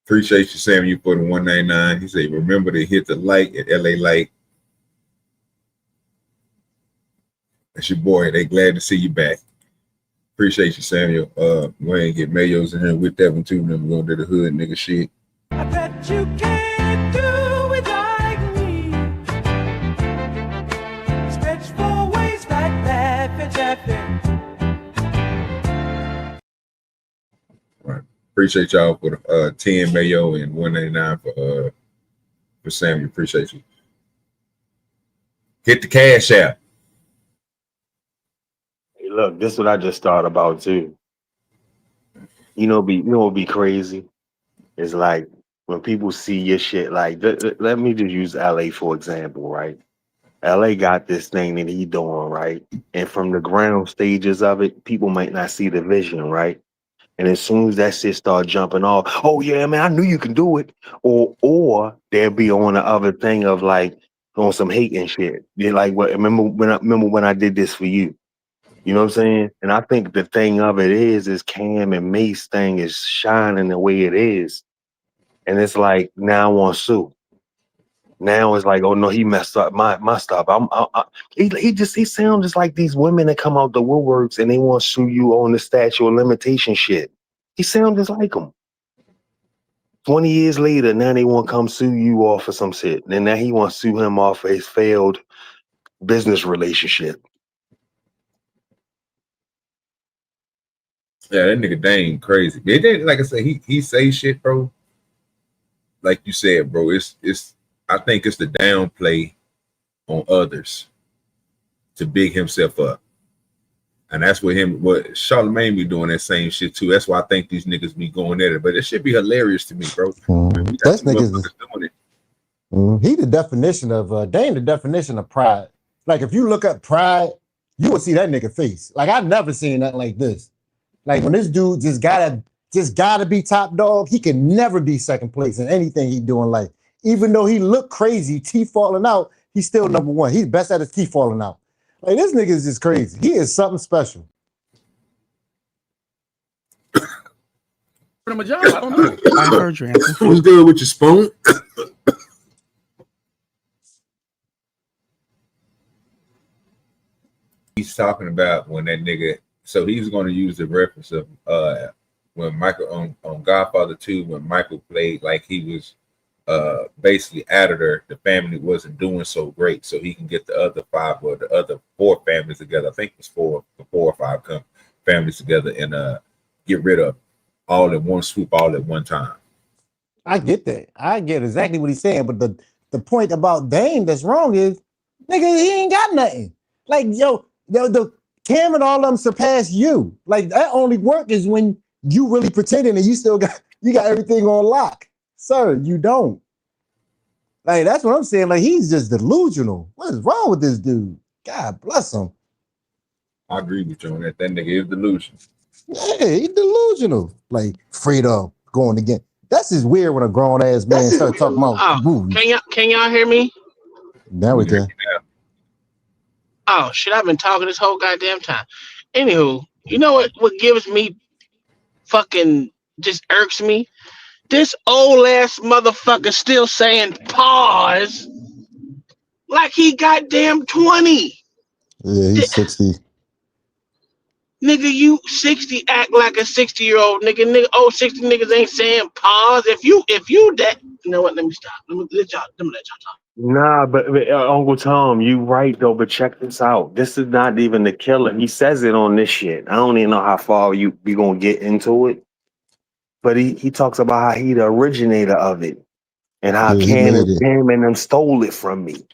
Appreciate you, Samuel, for the 199. He said, remember to hit the like at LA Light. That's your boy. They glad to see you back. Appreciate you, Samuel. Go ahead and get Mayos in here with that one too. Then we're gonna do the hood nigga shit. I bet you can't do it like me. Stretch for ways like that, Right. Appreciate y'all for the 10 Mayo and 199 for Samuel. Appreciate you. Hit the cash app. Hey, look, this is what I just thought about too. You know, what be crazy? It's like when people see your shit. Like, let me just use LA for example, right? LA got this thing that he doing, right? And from the ground stages of it, people might not see the vision, right? And as soon as that shit start jumping off, oh yeah, man, I knew you can do it. Or they'll be on the other thing of like on some hate and shit. You're like, what? Remember when I did this for you? You know what I'm saying? And I think the thing of it is Cam and Mace thing is shining the way it is. And it's like, now I want Sue. Now it's like, oh no, he messed up my stuff. He sounds just like these women that come out the woodworks and they want to sue you on the statute of limitation shit. He sounds just like them. 20 years later, now they want to come sue you off for some shit. And now he wants to sue him off for his failed business relationship. Yeah, that nigga Dane crazy. It ain't like I said, he say shit, bro. like you said, bro, it's I think it's the downplay on others to big himself up. And that's what Charlamagne be doing that same shit too. That's why I think these niggas be going at it. But it should be hilarious to me, bro. That's niggas doing it. He the definition of Dame, the definition of pride. Like if you look up pride, you will see that nigga face. Like I've never seen nothing like this. Like when this dude just gotta be top dog, he can never be second place in anything he do in life. Even though he look crazy, teeth falling out, he's still number one. He's best at his teeth falling out. Like this nigga is just crazy. He is something special. From a job, I don't know. I heard you. What's good with your spoon? He's talking about when that nigga. So he's going to use the reference of when Michael on Godfather 2, when Michael played like he was basically out of there, the family wasn't doing so great, so he can get the other 5 or the other 4 families together. I think it was 4 or 5 families together and get rid of all in one swoop, all at one time. I get that. I get exactly what he's saying, but the point about Dame that's wrong is, nigga, he ain't got nothing. Like the Cam and all of them surpass you. Like that only work is when you really pretending and you got everything on lock. Sir, you don't. Like, that's what I'm saying. Like, he's just delusional. What is wrong with this dude? God bless him. I agree with you on that. That nigga is delusional. Yeah, he's delusional. Like, Fredo going again. That's just weird when a grown ass man starts talking about movies. Can y'all hear me? Now we can. Oh shit, I've been talking this whole goddamn time. Anywho, you know what gives me fucking just irks me? This old ass motherfucker still saying pause like he goddamn 20. Yeah, he's 60. Nigga, you 60 act like a 60-year-old nigga. Old 60 niggas ain't saying pause. If you that, you know what? Let me stop. Let me let y'all talk. Nah, but Uncle Tom, you right though. But check this out. This is not even the killer. He says it on this shit. I don't even know how far we gonna get into it. But he talks about how he the originator of it and how Cam and them stole it from me.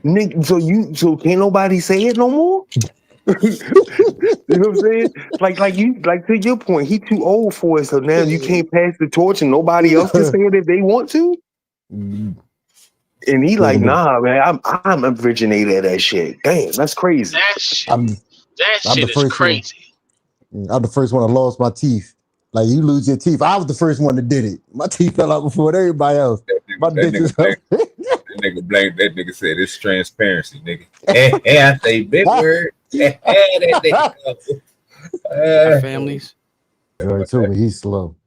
Nick, so can't nobody say it no more? You know what I'm saying? Like to your point, he too old for it. So now you can't pass the torch and nobody else can say it if they want to. And he like, nah, man, I'm originator of that shit. Damn, that's crazy. That shit is crazy. I'm the first one that lost my teeth. Like you lose your teeth. I was the first one that did it. My teeth fell out before everybody else. That nigga blamed that nigga said it's transparency, nigga. I say big word. That nigga. Families. Everybody told me he's slow.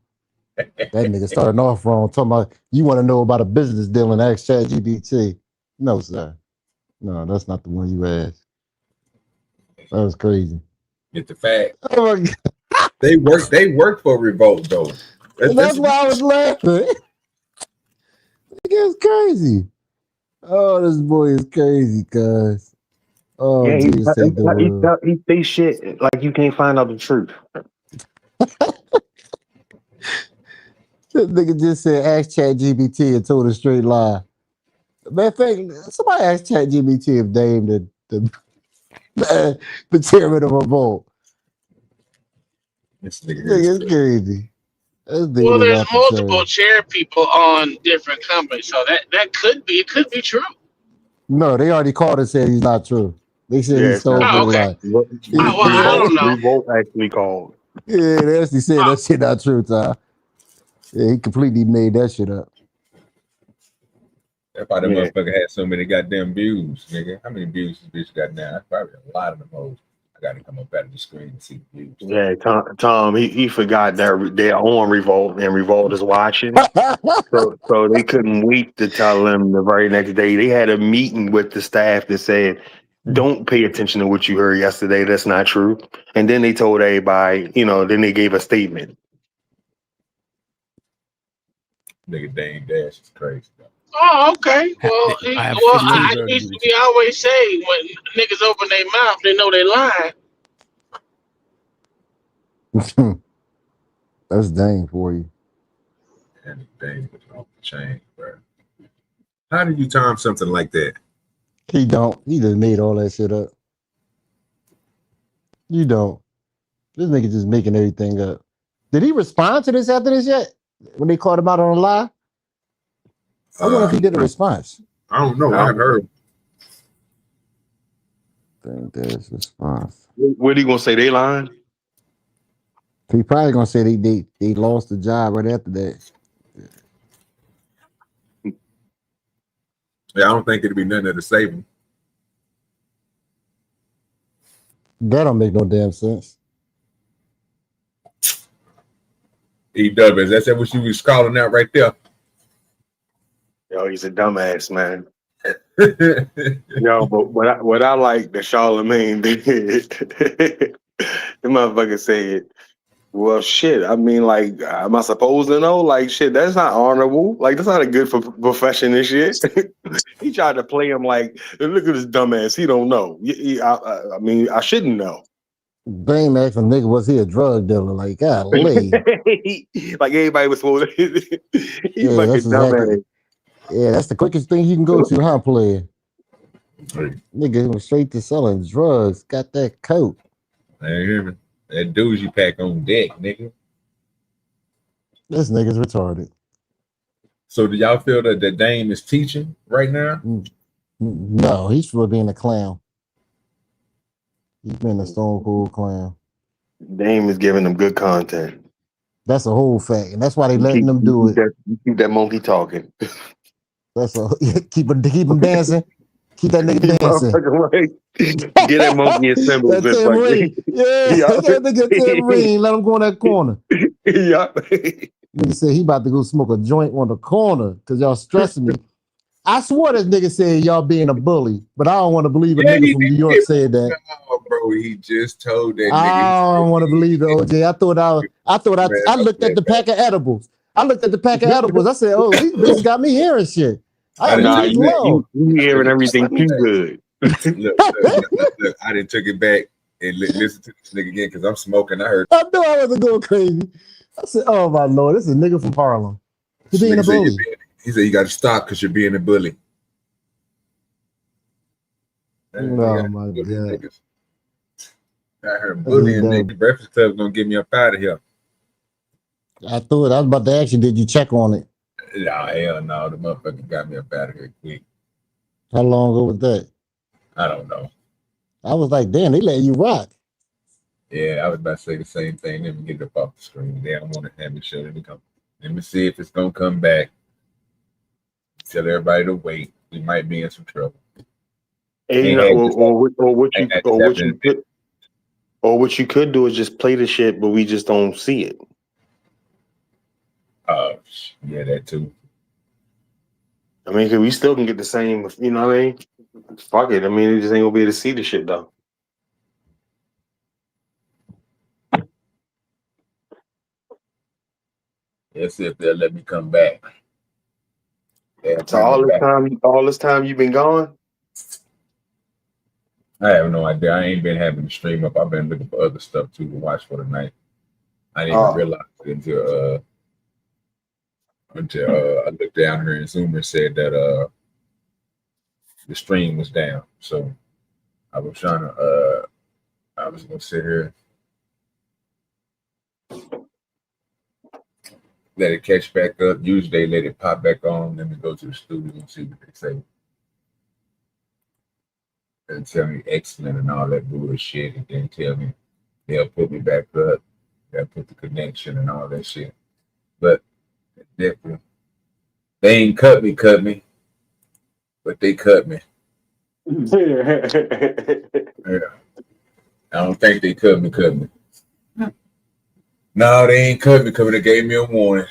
That nigga starting off wrong. Talking about you want to know about a business deal and ask ChatGPT. No, sir. No, that's not the one you asked. That was crazy. Get the fact. Oh my God. They work for Revolt though. That's why I was laughing. It's crazy. Oh, this boy is crazy, cuz. Oh, yeah, he say shit like you can't find out the truth. This nigga just said ask ChatGPT and told a straight lie. Man, somebody asked ChatGPT if Dame the chairman of Revolt. This nigga is crazy. Well, there's multiple chair people on different companies, so that could be true. No, they already called and said he's not true. They said he stole the lie. I don't know. Revolt actually called. Yeah, they actually said that shit not true, Ty. Yeah, he completely made that shit up. That's why that motherfucker had so many goddamn views, nigga. How many views this bitch got now? That's probably a lot of them hoes. I gotta come up out of the screen and see the views. Yeah, Tom, he forgot they're on Revolt and Revolt is watching. so they couldn't wait to tell him the very next day. They had a meeting with the staff that said, don't pay attention to what you heard yesterday. That's not true. And then they told everybody, then they gave a statement. Nigga Dame Dash is crazy. Oh, okay. Well, we always say when niggas open their mouth, they know they lying. That's Dame for you. And Dame was change, bro. How did you time something like that? He don't. He just made all that shit up. You don't. This nigga just making everything up. Did he respond to this after this yet? When they called him out on a lie? I wonder if he did a response. I don't know. I've heard. I think there's a response. What are you gonna say? They lying? He probably gonna say they lost the job right after that. Yeah, I don't think it'd be nothing to save him. That don't make no damn sense. E-Dub, that's what you was calling out right there. Yo, he's a dumbass, man. Yo, but what I like that Charlemagne did, the motherfucker said, well, shit, I mean, like, am I supposed to know? Like, shit, that's not honorable. Like, that's not a good profession and shit. He tried to play him like, look at this dumbass. He don't know. I mean, I shouldn't know. Dame asked a nigga, was he a drug dealer? Like, golly. Like everybody was supposed to. He Yeah, fucking that's dumbass. exactly. Yeah, that's the quickest thing you can go to, huh, player? Nigga went straight to selling drugs. Got that coat. I hear me. That doozy pack on deck, nigga. This nigga's retarded. So do y'all feel that Dame is teaching right now? No, he's for being a clown. He's been a stone cold clown. Dame is giving them good content. That's a whole fact, and that's why they letting them do it. Keep that monkey talking. That's a keep him dancing. Keep that nigga dancing. Get that monkey in symbols. That tambourine. Yeah, that nigga tambourine. Let him go in that corner. Yeah. Nigga said he about to go smoke a joint on the corner because y'all stressing me. I swore this nigga said y'all being a bully, but I don't want to believe a nigga from New York said that. Oh, bro, he just told that nigga. I don't want to believe the OJ. I looked at the pack of edibles. I said, oh, these bitches got me hearing shit. You hearing everything too good. Look, I didn't took it back and listen to this nigga again because I'm smoking. I heard. I knew I wasn't going crazy. I said, oh my Lord, this is a nigga from Harlem. He's being a bully. He said you got to stop because you're being a bully. Oh my God. I heard bullying nigga. Breakfast Club's gonna get me up out of here. I thought I was about to ask you, did you check on it? Nah, hell no. The motherfucker got me up out of here quick. How long ago was that? I don't know. I was like, damn, they let you rock. Yeah, I was about to say the same thing. Let me get up off the screen. They don't want to have me show. Let me see if it's gonna come back. Tell everybody to wait. We might be in some trouble. Or what you could do is just play the shit, but we just don't see it. Yeah, that too. I mean, cause we still can get the same, you know what I mean? Fuck it. I mean, it just ain't gonna be able to see the shit though. Let's see if they'll let me come back. So all this time you've been gone? I have no idea. I ain't been having the stream up. I've been looking for other stuff too to watch for the night. I didn't even realize it until I looked down here and Zoomer said that the stream was down. So I was trying to I was gonna sit here, let it catch back up. Usually they let it pop back on, then we go to the studio and see what they say. And tell me excellent and all that bullshit, and then tell me they'll put me back up, they'll put the connection and all that shit. But definitely, they ain't cut me, but they cut me. Yeah. I don't think they cut me. No, they ain't cut me. They gave me a warning.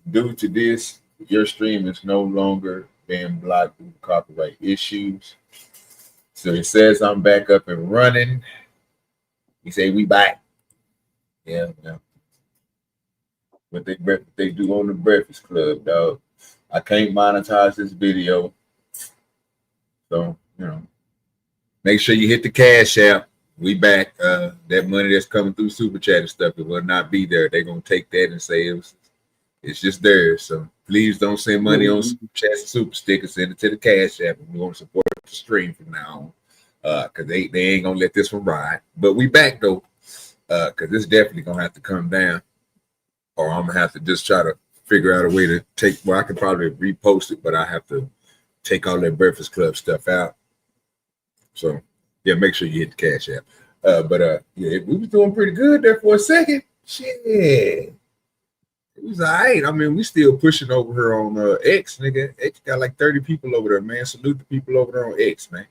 Due to this, your stream is no longer being blocked due to copyright issues. So he says I'm back up and running. He say we back. Yeah. What they do on the Breakfast Club, dog. I can't monetize this video. So, make sure you hit the Cash App. We back. That money that's coming through Super Chat and stuff, it will not be there. They're gonna take that and say it was It's just there. So please don't send money on super chats and super stickers. Send it to the Cash App. We want to support the stream from now on. Cause they ain't gonna let this one ride. But we back though. Cause it's definitely gonna have to come down. Or I'm gonna have to just try to figure out a way to take, well, I can probably repost it, but I have to take all that Breakfast Club stuff out. So yeah, make sure you hit the Cash App. Yeah, we was doing pretty good there for a second. Shit. It was all right. I mean, we still pushing over her on X, nigga. X got like 30 people over there, man. Salute the people over there on X, man.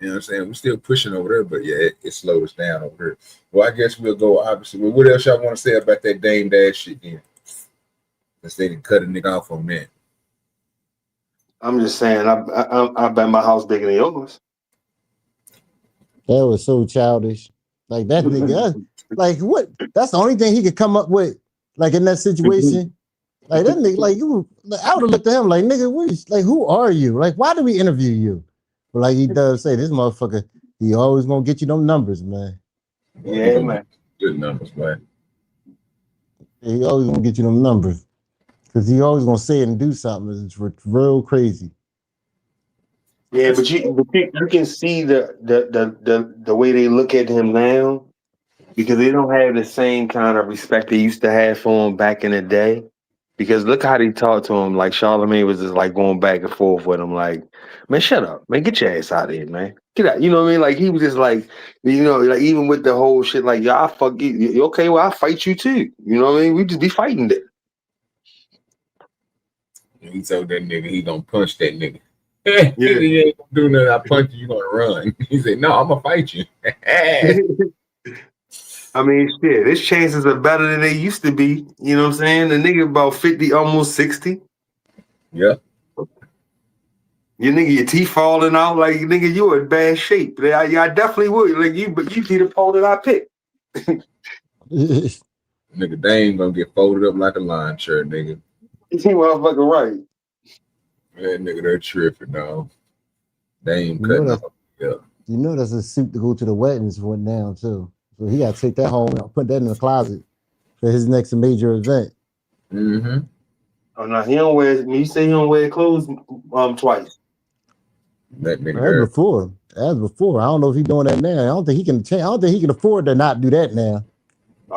You know what I'm saying? We're still pushing over there, but yeah, it slowed us down over here. Well, I guess we'll go, obviously. Well, what else y'all want to say about that Dame Dash shit then? Since they didn't cut a nigga off on that. I'm just saying, I bet my house bigger than yours. That was so childish. Like that nigga, like what? That's the only thing he could come up with. Like in that situation, like that nigga, like you, I would have looked at him like, nigga, like who are you? Like why do we interview you? But like he does say, this motherfucker, he always gonna get you them numbers, man. Yeah, man. Good numbers, man. He always gonna get you them numbers because he always gonna say it and do something. It's real crazy. Yeah, but you can see the way they look at him now, because they don't have the same kind of respect they used to have for him back in the day. Because look how they talked to him. Like Charlamagne was just like going back and forth with him, like, man, shut up, man, get your ass out of here, man, get out. You know what I mean? Like he was just like, you know, like even with the whole shit, like, y'all fuck you. Okay, well, I'll fight you too. You know what I mean? We just be fighting it. He told that nigga he gonna punch that nigga. Yeah. He ain't gonna do nothing. I punch you, you gonna run. He said, no, I'm gonna fight you. I mean, shit, his chances are better than they used to be. You know what I'm saying? The nigga about 50, almost 60. Yeah. Your nigga, your teeth falling out. Like, nigga, you in bad shape. I definitely would. Like, you be the opponent I pick. Nigga, they ain't gonna get folded up like a lawn chair, nigga. You motherfucker right. Man, nigga, they're tripping, dog. They ain't cutting off. Yeah. You know that's a suit to go to the weddings for now, too. So he got to take that home and put that in the closet for his next major event. Mm-hmm. Oh, no, he don't wear, you say he don't wear clothes twice. That nigga As before. I don't know if he's doing that now. I don't think he can change. I don't think he can afford to not do that now.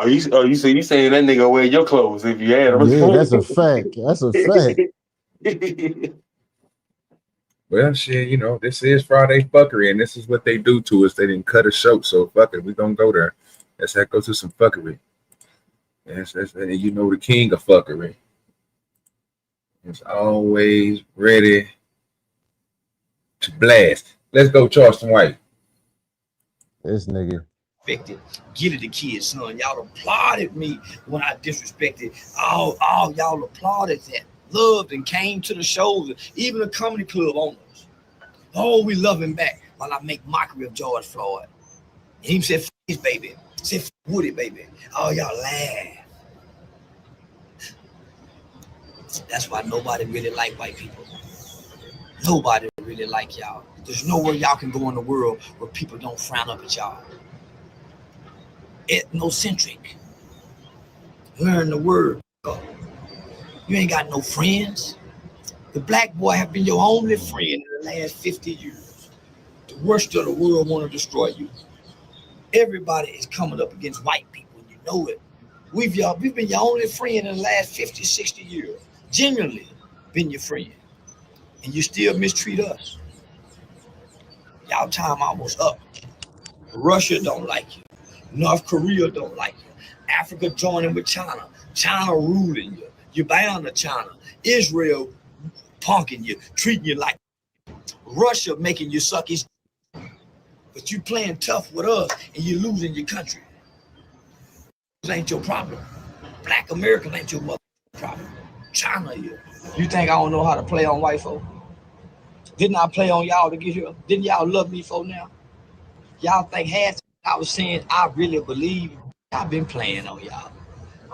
You saying that nigga wear your clothes if you had them? Yeah, that's a fact. That's a fact. Well, shit, you know, this is Friday fuckery, and this is what they do to us. They didn't cut a show, so fuck it, we gonna go there. Let's go to some fuckery. Yes, you know the king of fuckery. It's always ready to blast. Let's go, Charleston White. This nigga. Get it, the kids, son. Y'all applauded me when I disrespected. All y'all applauded that. Loved and came to the shows, even the comedy club owners. Oh, we love him back while I make mockery of George Floyd. And he said, his baby. Said, Woody, baby. Oh, y'all laugh. That's why nobody really like white people. Nobody really like y'all. There's nowhere y'all can go in the world where people don't frown up at y'all. Ethnocentric. Learn the word. You ain't got no friends. The black boy have been your only friend in the last 50 years. The worst of the world want to destroy you. Everybody is coming up against white people, and you know it. We've been your only friend in the last 50, 60 years. Genuinely been your friend. And you still mistreat us. Y'all time almost up. Russia don't like you. North Korea don't like you. Africa joining with China. China ruling you. You're bound to China. Israel punking you, treating you like Russia, making you suck his. But you playing tough with us and you're losing your country. This ain't your problem. Black Americans ain't your mother problem. China, you think I don't know how to play on white folk? Didn't I play on y'all to get here? Didn't y'all love me for now? Y'all think half I was saying I really believe I've been playing on y'all.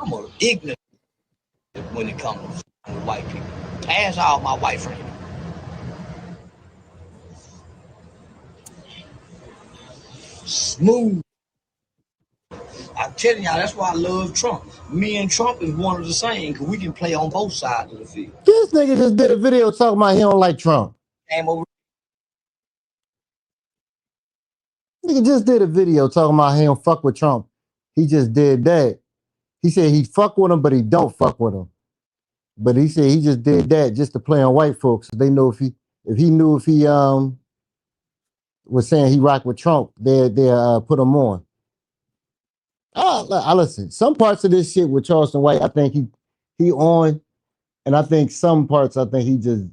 I'm a ignorant when it comes to white people. Ask all my white friends. Smooth. I telling y'all, that's why I love Trump. Me and Trump is one of the same because we can play on both sides of the field. This nigga just did a video talking about he don't like Trump. Came over. Nigga just did a video talking about he don't fuck with Trump. He just did that. He said he fuck with him, but he don't fuck with him. But he said he just did that just to play on white folks. They know if he was saying he rock with Trump, they put him on. I listen. Some parts of this shit with Charleston White, I think he on, and I think some parts I think he just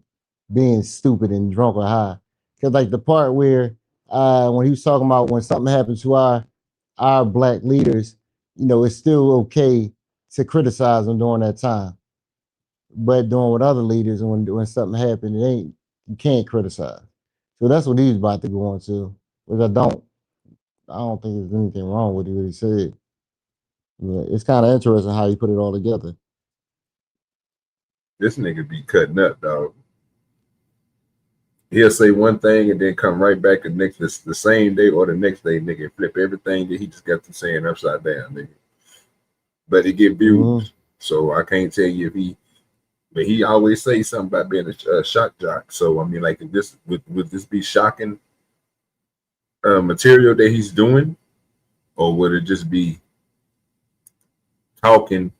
being stupid and drunk or high. Cause like the part where when he was talking about when something happens to our black leaders, you know, it's still okay to criticize them during that time. But doing with other leaders, when something happened, you can't criticize. So that's what he's about to go on to. Which I don't think there's anything wrong with what he said. But it's kind of interesting how he put it all together. This nigga be cutting up, dog. He'll say one thing and then come right back the same day or the next day, nigga, flip everything that he just got to saying upside down, nigga. But he get views, so I can't tell you if but he always say something about being a shock jock. So I mean, like, if this would this be shocking material that he's doing, or would it just be talking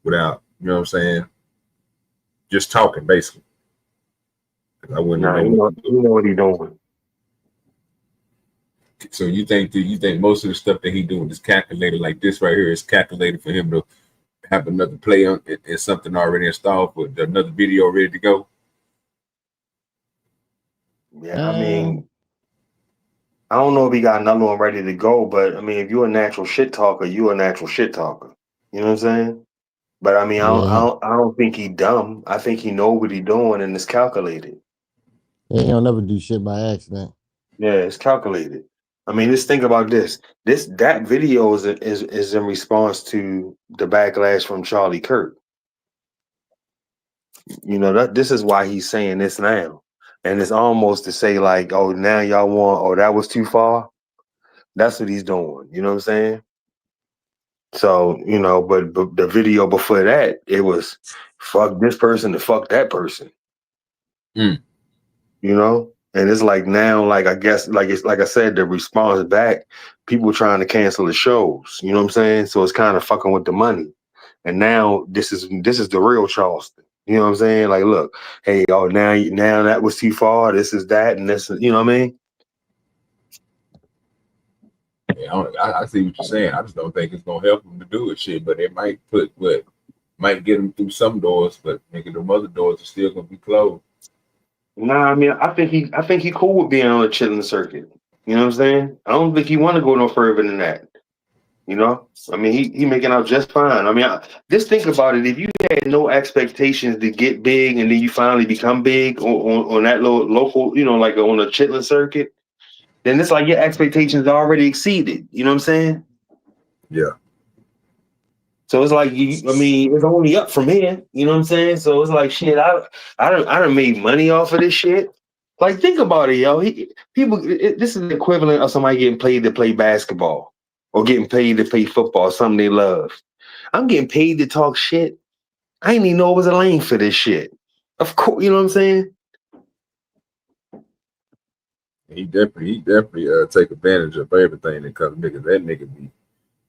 without, you know what I'm saying, just talking basically? I wouldn't know. You know what he's doing. So you think most of the stuff that he doing is calculated, like this right here is calculated for him to have another play on it and something already installed for another video ready to go? Yeah, I mean, I don't know if he got another one ready to go, but I mean, if you're a natural shit talker, you're a natural shit talker. You know what I'm saying? But I mean, I don't think he dumb. I think he know what he doing and it's calculated. Yeah, he don't never do shit by accident. Yeah, it's calculated. I mean, just think about this. That video is in response to the backlash from Charlie Kirk. You know, this is why he's saying this now. And it's almost to say like, oh, now y'all want, oh, that was too far. That's what he's doing. You know what I'm saying? So, you know, but the video before that, it was fuck this person to fuck that person. You know? And it's like now, like I guess, like it's like I said, the response back, people trying to cancel the shows. You know what I'm saying? So it's kind of fucking with the money. And now this is the real Charleston. You know what I'm saying? Like, look, hey, oh, now that was too far. This is that, and this is, you know what I mean? Yeah, I see what you're saying. I just don't think it's gonna help him to do it, shit. But it might might get him through some doors, but nigga, the other doors are still gonna be closed. Nah, I mean, I think he cool with being on a chilling circuit. You know what I'm saying? I don't think he want to go no further than that. You know, I mean, he making out just fine. I mean, just think about it. If you had no expectations to get big and then you finally become big on that local, you know, like on a chitlin circuit, then it's like your expectations are already exceeded. You know what I'm saying? Yeah. So it's like I mean, it's only up from here. You know what I'm saying? So it's like shit. I done made money off of this shit. Like, think about it, yo. This is the equivalent of somebody getting paid to play basketball or getting paid to play football, something they love. I'm getting paid to talk shit. I didn't even know it was a lane for this shit. Of course, you know what I'm saying? He definitely take advantage of everything that comes, nigga. That nigga be,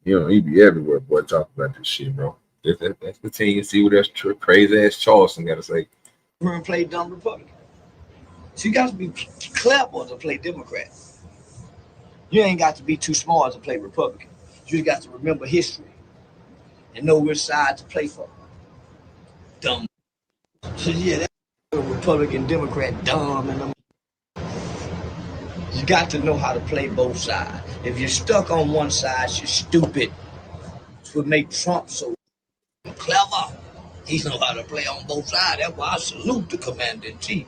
you know, he be everywhere, boy, talking about this shit, bro. That's the team. See what that crazy ass Charleston got to say. We're gonna play dumb Republican. So you got to be clever to play Democrat. You ain't got to be too smart to play Republican. You just got to remember history and know which side to play for. Dumb. So yeah, that's Republican, Democrat, dumb, and you got to know how to play both sides. If you're stuck on one side, you're stupid. It's what make Trump so clever. He know how to play on both sides. That's why I salute the commander-in-chief.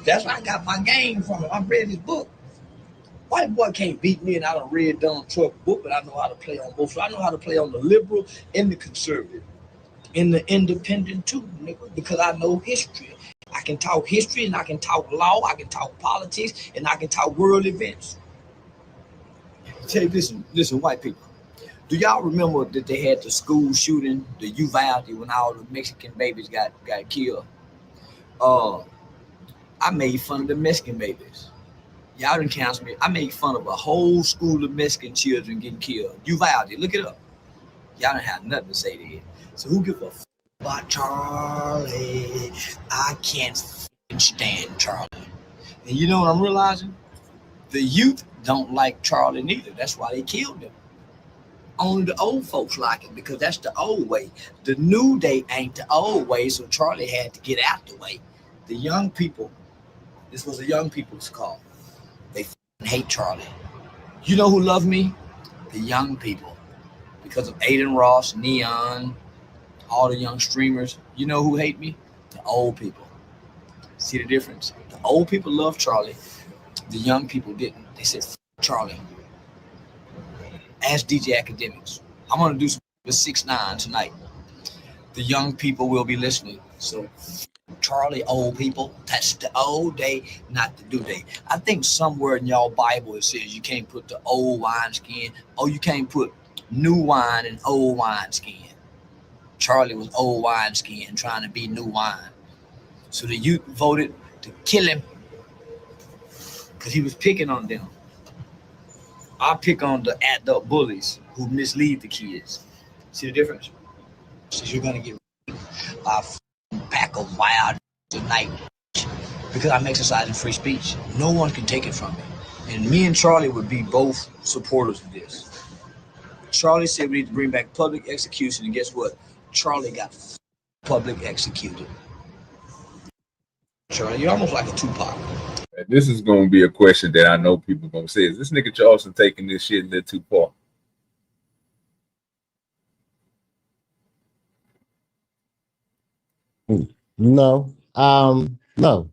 That's where I got my game from. I read his book. White boy can't beat me, and I done read Donald Trump's book, but I know how to play on both sides. I know how to play on the liberal and the conservative, and the independent too, nigga, because I know history. I can talk history, and I can talk law, I can talk politics, and I can talk world events. Tell you, listen, white people. Do y'all remember that they had the school shooting, the Uvalde, when all the Mexican babies got killed? Uh, I made fun of the Mexican babies. Y'all didn't cancel me. I made fun of a whole school of Mexican children getting killed. Uvalde, look it up. Y'all didn't have nothing to say to it. So who give a f about Charlie? I can't stand Charlie. And you know what I'm realizing? The youth don't like Charlie neither. That's why they killed him. Only the old folks like it because that's the old way. The new day ain't the old way, so Charlie had to get out the way. The young people, this was a young people's call. They hate Charlie. You know who love me? The young people. Because of Aiden Ross, Neon, all the young streamers. You know who hate me? The old people. See the difference? The old people love Charlie. The young people didn't. They said, Charlie. Ask DJ Academics. I'm going to do some 6ix9ine tonight. The young people will be listening. So, Charlie, old people, that's the old day, not the new day. I think somewhere in y'all Bible it says you can't put the old wineskin, or you can't put new wine in old wineskin. Charlie was old wineskin trying to be new wine. So the youth voted to kill him because he was picking on them. I pick on the adult bullies who mislead the kids. See the difference? So you're gonna get by a pack of wild tonight because I'm exercising free speech. No one can take it from me. And me and Charlie would be both supporters of this. Charlie said we need to bring back public execution, and guess what? Charlie got public executed. Charlie, you're almost like a Tupac. This is going to be a question that I know people are going to say. Is this nigga Charleston taking this shit a little too far? No. No.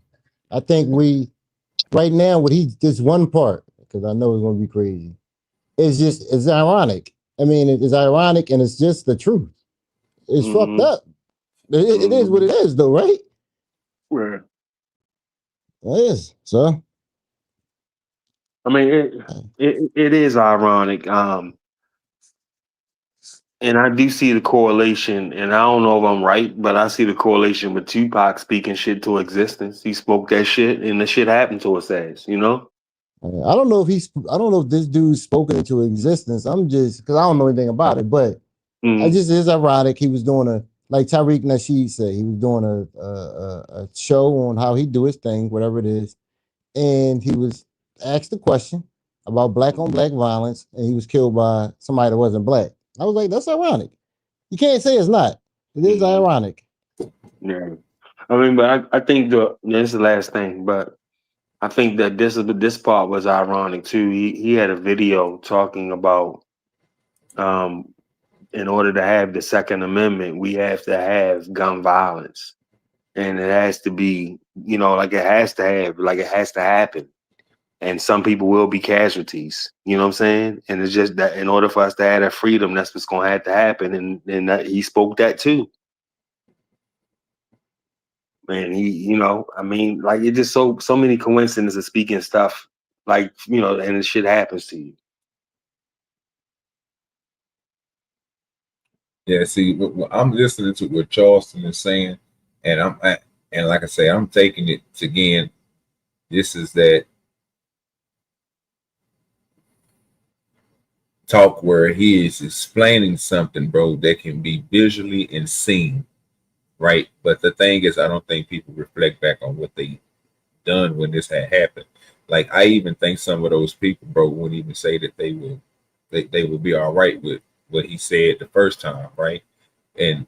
I think right now, what this one part, because I know it's going to be crazy, it's ironic. I mean, it's ironic and it's just the truth. It's fucked up. It is what it is, though, right? Where? It is. So, I mean, it is ironic. And I do see the correlation, and I don't know if I'm right, but I see the correlation with Tupac speaking shit to existence. He spoke that shit, and the shit happened to his ass, you know? I don't know if this dude's spoken into existence. I'm just, because I don't know anything about it, but it's ironic. He was doing like Tariq Nasheed said, he was doing a show on how he do his thing, whatever it is. And he was asked a question about black on black violence, and he was killed by somebody that wasn't black. I was like, that's ironic. You can't say it's not. It is ironic. Yeah. I mean, but I think this is the last thing, but I think that this part was ironic too. He had a video talking about in order to have the Second Amendment, we have to have gun violence. And it has to be, like it has to happen. And some people will be casualties, you know what I'm saying? And it's just that in order for us to have that freedom, that's what's going to have to happen. And that, he spoke that too. Man, I mean, like it just so many coincidences of speaking stuff, like, and the shit happens to you. Yeah, see, I'm listening to what Charleston is saying, and and like I say, I'm taking it again. This is that talk where he is explaining something, bro, that can be visually and seen, right? But the thing is, I don't think people reflect back on what they done when this had happened. Like, I even think some of those people, bro, wouldn't even say that they would be all right with what he said the first time, right? And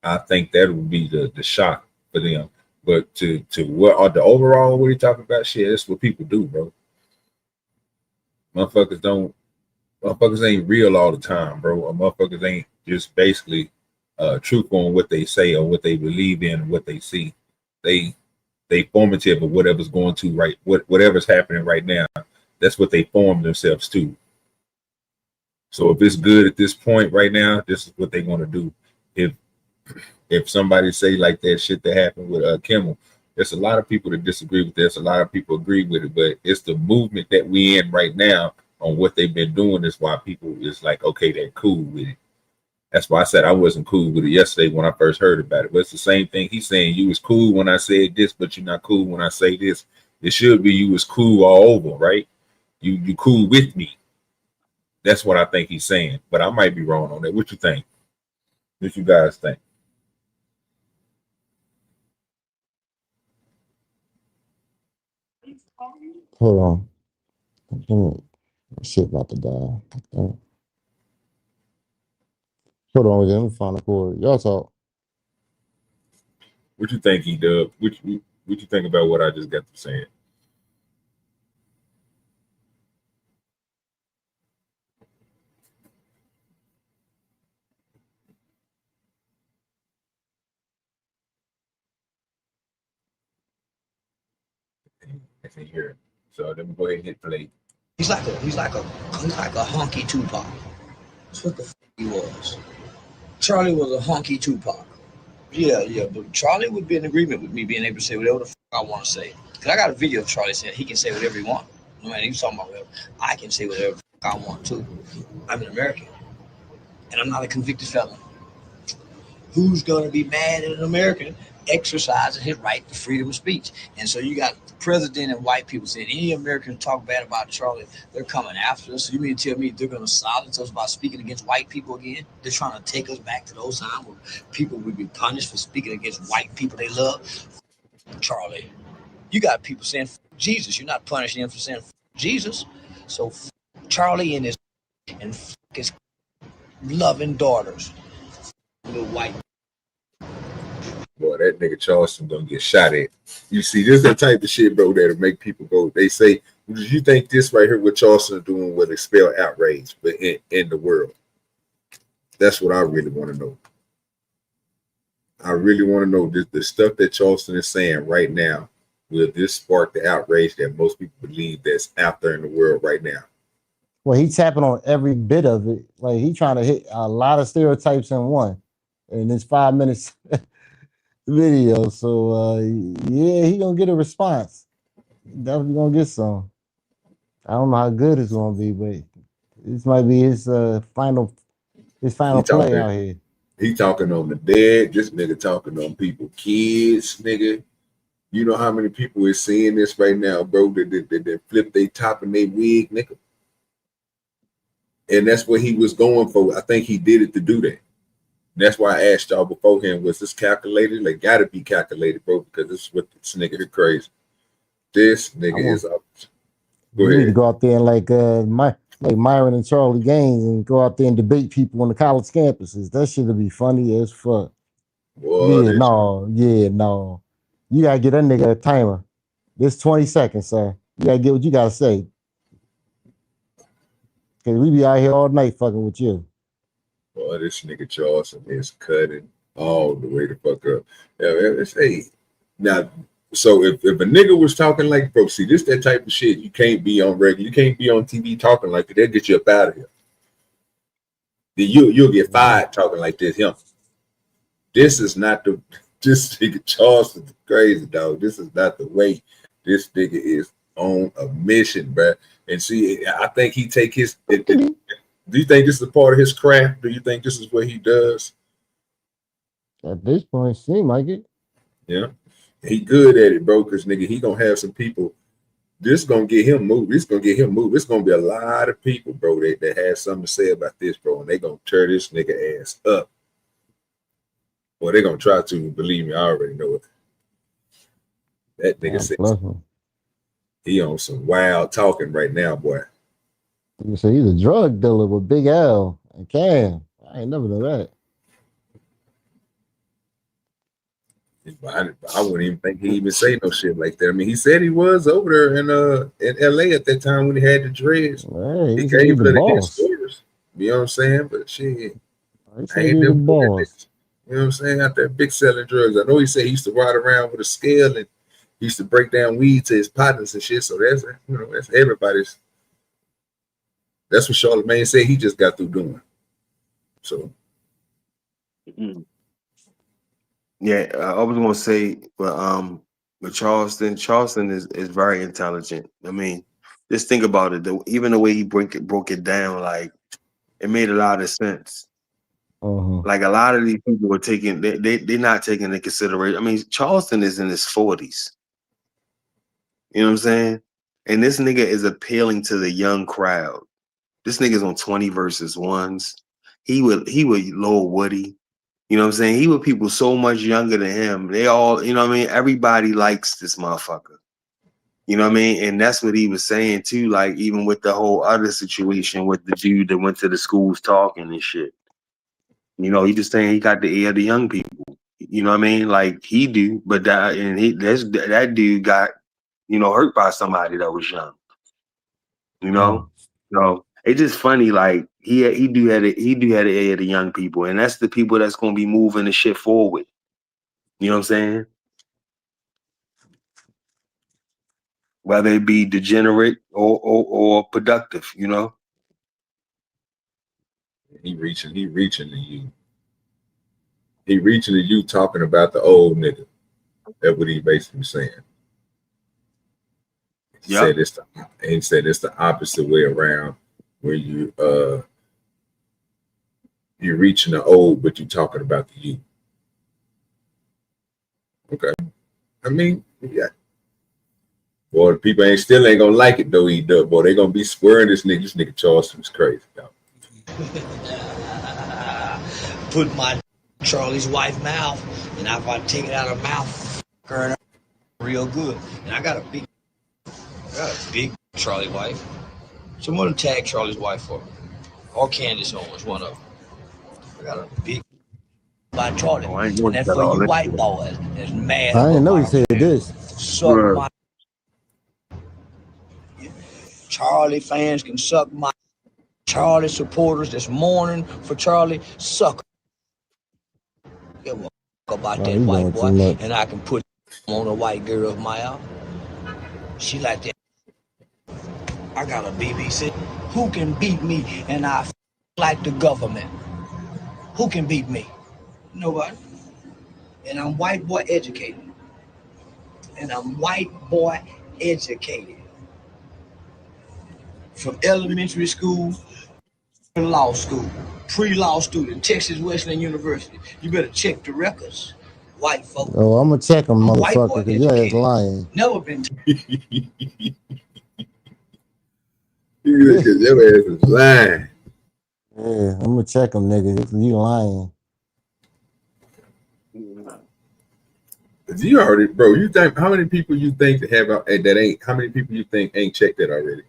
I think that would be the shock for them. But to what are the overall what he talking about? Shit, that's what people do, bro. Motherfuckers ain't real all the time, bro. Or motherfuckers ain't just basically truthful on what they say or what they believe in, what they see. They formative of whatever's going to right, whatever's happening right now. That's what they form themselves to. So if it's good at this point right now, this is what they're going to do. If somebody say like that shit that happened with Kimmel, there's a lot of people that disagree with this. A lot of people agree with it, but it's the movement that we in right now on what they've been doing is why people is like, okay, they're cool with it. That's why I said I wasn't cool with it yesterday when I first heard about it. But it's the same thing. He's saying you was cool when I said this, but you're not cool when I say this. It should be you was cool all over, right? You cool with me. That's what I think he's saying. But I might be wrong on that. What you think? What you guys think? Hold on. Shit about to die. Hold on, let me find the cord. Y'all talk. What you think, E-Dub? What you think about what I just got to saying? I can hear it. So let me go ahead and hit play. He's like a honky Tupac. That's what the f he was. Charlie was a honky Tupac. Yeah, but Charlie would be in agreement with me being able to say whatever the f I want to say. Cause I got a video of Charlie saying he can say whatever he wants. No man, he was talking about whatever. I can say whatever the f I want to. I'm an American, and I'm not a convicted felon. Who's gonna be mad at an American exercising his right to freedom of speech? And so you got the president and white people saying any American talk bad about Charlie, they're coming after us. So you mean to tell me they're gonna silence us by speaking against white people again? They're trying to take us back to those times where people would be punished for speaking against white people they love. Charlie, you got people saying Jesus. You're not punishing them for saying Jesus. So Charlie and his loving daughters, little white. Boy, that nigga Charleston gonna get shot at. You see, this is the type of shit, bro, that'll make people go. They say, "Do you think this right here, what Charleston is doing, will expel outrage, but in the world?" That's what I really want to know. I really want to know the stuff that Charleston is saying right now. Will this spark the outrage that most people believe that's out there in the world right now? Well, he's tapping on every bit of it. Like he trying to hit a lot of stereotypes in one, and it's 5 minutes video. So yeah, he gonna get a response. Definitely gonna get some. I don't know how good it's gonna be, but this might be his final play out here. He talking on the dead. This nigga talking on people, kids, nigga. You know how many people is seeing this right now, bro? That flip they top and they wig, nigga. And that's what he was going for. I think he did it to do that. That's why I asked y'all beforehand, was this calculated? Like, gotta be calculated, bro, because this is what this nigga is crazy. This nigga is up. Go ahead. Need to go out there and like Myron and Charlie Gaines and go out there and debate people on the college campuses. That shit'll be funny as fuck. Boy, no. You gotta get that nigga a timer. This 20 seconds, sir. You gotta get what you gotta say. Cause we be out here all night fucking with you. Boy, this nigga Charleston is cutting all the way the fuck up. Hey, now, so if a nigga was talking like, bro, see, this that type of shit, you can't be on regular, you can't be on TV talking like that. They'll get you up out of here. Then you'll get fired talking like this. This is not this nigga Charleston crazy, dog. This is not the way. This nigga is on a mission, bro. And see, I think he take his. Do you think this is a part of his craft? Do you think this is what he does? At this point, seem like it. Yeah, he good at it, bro. Because nigga, he gonna have some people. This gonna get him moved. This gonna get him moved. It's gonna be a lot of people, bro, that have something to say about this, bro, and they gonna tear this nigga ass up. Well, they gonna try to. Believe me, I already know it. That nigga says he on some wild talking right now, boy. You say he's a drug dealer with Big L and Cam. I ain't never know that. I wouldn't even think he even say no shit like that. I mean, he said he was over there in LA at that time when he had the dreads. Hey, he gave the boss. Stories, you know what I'm saying? But shit, I ain't never boss. You know what I'm saying? Out there big selling drugs. I know he said he used to ride around with a scale and he used to break down weed to his partners and shit. So that's that's everybody's. That's what Charlamagne said he just got through doing. So. Yeah, I was gonna say, but Charleston is very intelligent. I mean, Just think about it. Even the way he broke it down, like it made a lot of sense. Like a lot of these people were taking, they're not taking into consideration. I mean, Charleston is in his 40s. You know what I'm saying? And this nigga is appealing to the young crowd. This nigga's on 20 versus ones. He would Lil Woody. You know what I'm saying? He with people so much younger than him. They all, you know what I mean? Everybody likes this motherfucker. You know what I mean? And that's what he was saying too. Like even with the whole other situation with the dude that went to the schools talking and shit. You know, he just saying he got the ear of the young people. You know what I mean? Like he do, but that dude got, you know, hurt by somebody that was young. You know, so it's just funny. Like he do have the ear of the young people, and that's the people that's gonna be moving the shit forward. You know what I'm saying? Whether it be degenerate or productive, you know. He reaching to you. He reaching to you talking about the old nigga. That's what he basically saying. He said it's the opposite way around, where you're reaching the old, but you're talking about the youth. Okay. I mean, yeah. Boy, the people still ain't gonna like it though. Boy, they gonna be squaring this nigga. This nigga Charleston is crazy, dog. Put my Charlie's wife mouth, and if I take it out of her mouth, her real good. And I got a big Charlie wife. Someone tag Charlie's wife for me. Or Candace Owens, one of them. I got a big by Charlie. And that's for you white boys that's mad. I didn't know he said this. Suck my Charlie fans can suck my Charlie supporters that's mourning for Charlie, suck. Give a about that white boy, and I can put on a white girl of my own. She like that. I got a BBC. Who can beat me? And I like the government. Who can beat me? Nobody. And I'm white boy educated. From elementary school to law school, pre-law student, Texas Wesleyan University. You better check the records, white folks. Oh, I'm gonna check him, motherfucker, because your ass lying. Never been. Because your ass is lying. Yeah, I'm gonna check him, nigga. You lying. You already, bro. You think how many people you think that have that ain't? How many people you think ain't checked that already?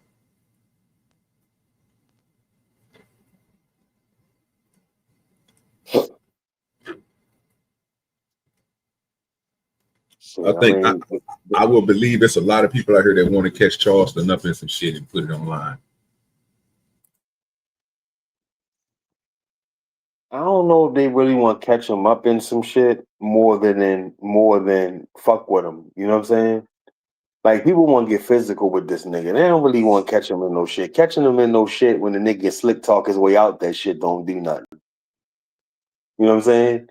I think I will believe it's a lot of people out here that want to catch Charleston up in some shit and put it online. I don't know if they really want to catch him up in some shit more than fuck with him. You know what I'm saying? Like people want to get physical with this nigga. They don't really want to catch him in no shit. Catching him in no shit when the nigga slick talk his way out that shit don't do nothing. You know what I'm saying?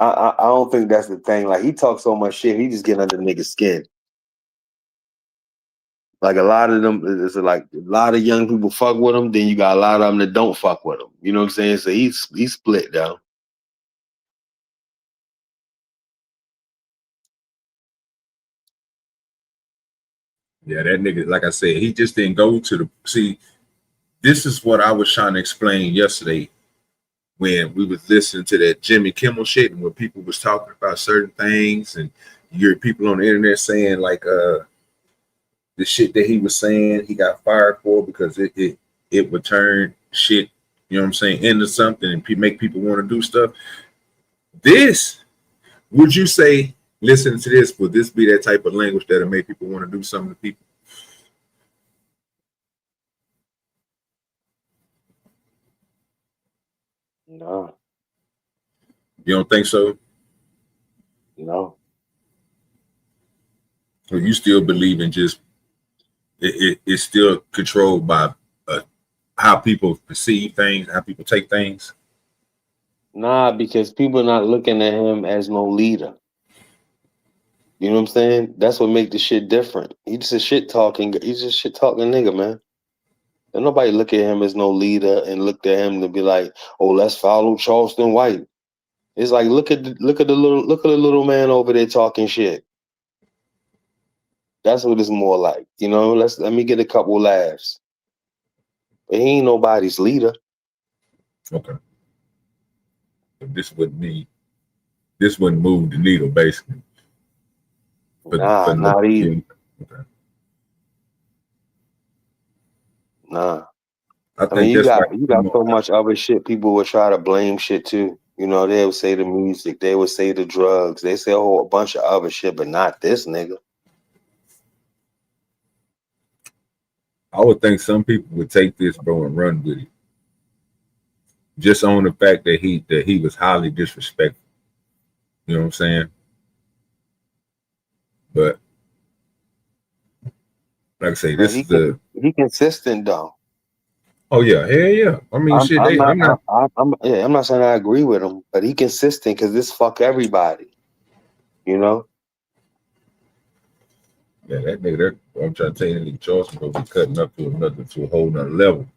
I don't think that's the thing. Like he talks so much shit, he just get under the nigga's skin. Like a lot of them, it's like a lot of young people fuck with him. Then you got a lot of them that don't fuck with him. You know what I'm saying? So he's split down. Yeah, that nigga, like I said, he just didn't go to the see. This is what I was trying to explain yesterday when we was listening to that Jimmy Kimmel shit and when people was talking about certain things and you hear people on the internet saying like the shit that he was saying he got fired for because it would turn shit, you know what I'm saying, into something and make people want to do stuff. This, would you say, listening to this, would this be that type of language that'll make people want to do something to people? No. You don't think so? No. So you still believe in just it's still controlled by how people perceive things, how people take things? Nah, because people are not looking at him as no leader. You know what I'm saying? That's what make the shit different. He's just a shit talking nigga, man. And nobody look at him as no leader and look at him to be like, oh, let's follow Charleston White. It's like look at the little man over there talking shit. That's what it's more like. You know, let me get a couple laughs. But he ain't nobody's leader. Okay. This wouldn't move the needle, basically. Not either. Okay. Nah. I mean, think you got so much other shit people would try to blame shit too. You know, they would say the music, they would say the drugs, they say a whole bunch of other shit, but not this nigga. I would think some people would take this, bro, and run with it. Just on the fact that he was highly disrespectful. You know what I'm saying? But like I say, he consistent though. Oh yeah, hell yeah. I mean, I'm not saying I agree with him, but he consistent because this fuck everybody. You know? Yeah, that nigga, I'm trying to tell you, that nigga Charleston gonna be cutting up to a whole nother level.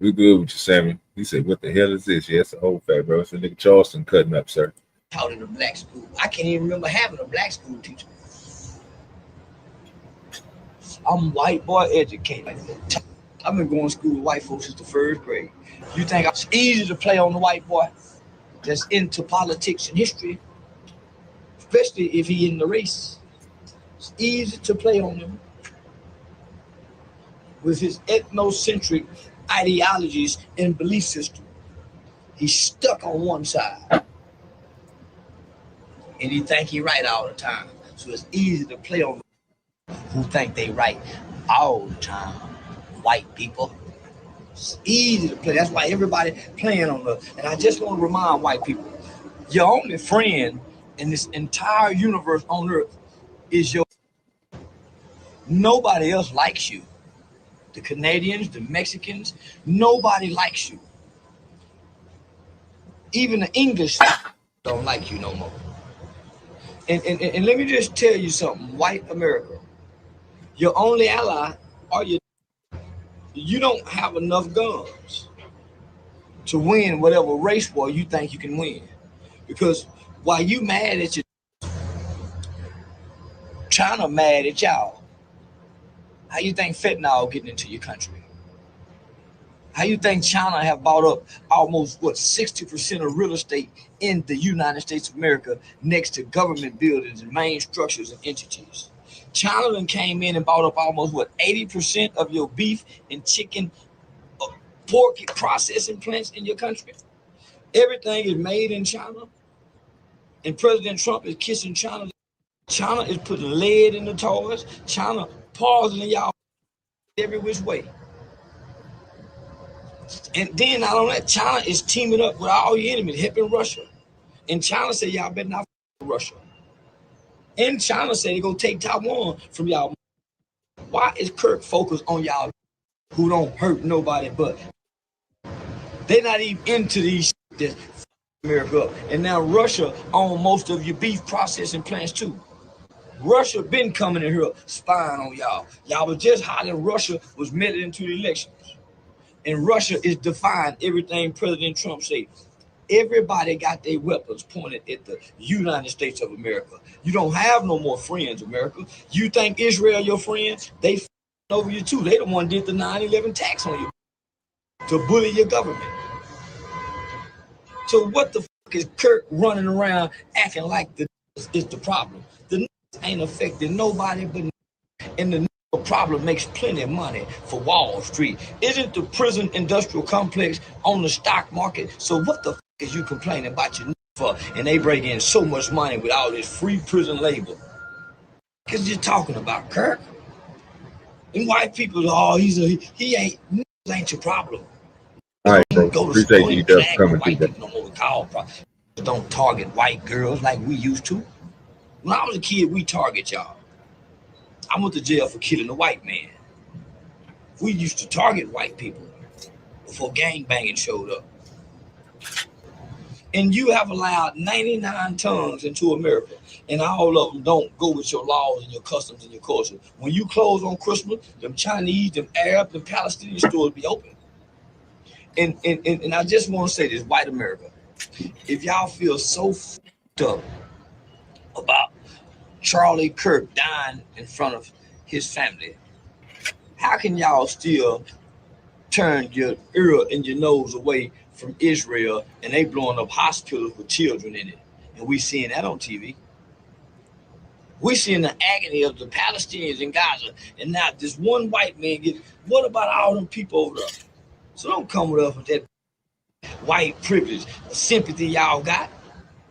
We good with you, Sammy. He said, what the hell is this? Yeah, it's a whole fat, bro. It's a nigga Charleston cutting up, sir. Taught in a black school. I can't even remember having a black school teacher. I'm white boy educated. I've been going to school with white folks since the first grade. You think it's easy to play on the white boy that's into politics and history, especially if he in the race? It's easy to play on him with his ethnocentric ideologies and belief system. He's stuck on one side, and he think he right all the time. So it's easy to play on who think they right all the time. White people. It's easy to play. That's why everybody playing on the. And I just want to remind white people, your only friend in this entire universe on earth is your. Nobody else likes you. The Canadians, the Mexicans, nobody likes you. Even the English don't like you no more. And let me just tell you something, white America, your only ally are you don't have enough guns to win whatever race war you think you can win. Because while you mad at China mad at y'all, how you think fentanyl getting into your country? How you think China have bought up almost 60% of real estate in the United States of America next to government buildings and main structures and entities? China then came in and bought up almost 80% of your beef and chicken, pork processing plants in your country. Everything is made in China, and President Trump is kissing China. China is putting lead in the toys. China poisoning y'all every which way. And then not only that, China is teaming up with all your enemies, helping Russia. And China said y'all better not with Russia. And China said they're gonna take Taiwan from y'all. Why is Kirk focused on y'all who don't hurt nobody but? They're not even into these that America up. And now Russia owns most of your beef processing plants too. Russia been coming in here spying on y'all. Y'all was just hollering Russia was meddling into the elections. And Russia is defying everything President Trump said. Everybody got their weapons pointed at the United States of America. You don't have no more friends, America. You think Israel your friend? They over you too. They the one did the 9/11 tax on you to bully your government. So what the fuck is Kirk running around acting like is the problem? The ain't affecting nobody but and the problem makes plenty of money for Wall Street. Isn't the prison industrial complex on the stock market? So what the fuck is you complaining about your for? And they bring in so much money with all this free prison labor. Because you're talking about Kirk. And white people, he ain't your problem. All right, bro. Appreciate you coming white people no more call don't target white girls like we used to. When I was a kid, we target y'all. I went to jail for killing a white man. We used to target white people before gangbanging showed up. And you have allowed 99 tongues into America, and all of them don't go with your laws and your customs and your culture. When you close on Christmas, them Chinese, them Arab, them Palestinian stores be open. And I just want to say this, white America, if y'all feel so up about Charlie Kirk dying in front of his family, how can y'all still turn your ear and your nose away from Israel and they blowing up hospitals with children in it? And we seeing that on TV. We seeing the agony of the Palestinians in Gaza, and now this one white man get. What about all them people over there? So don't come with us with that white privilege, the sympathy y'all got,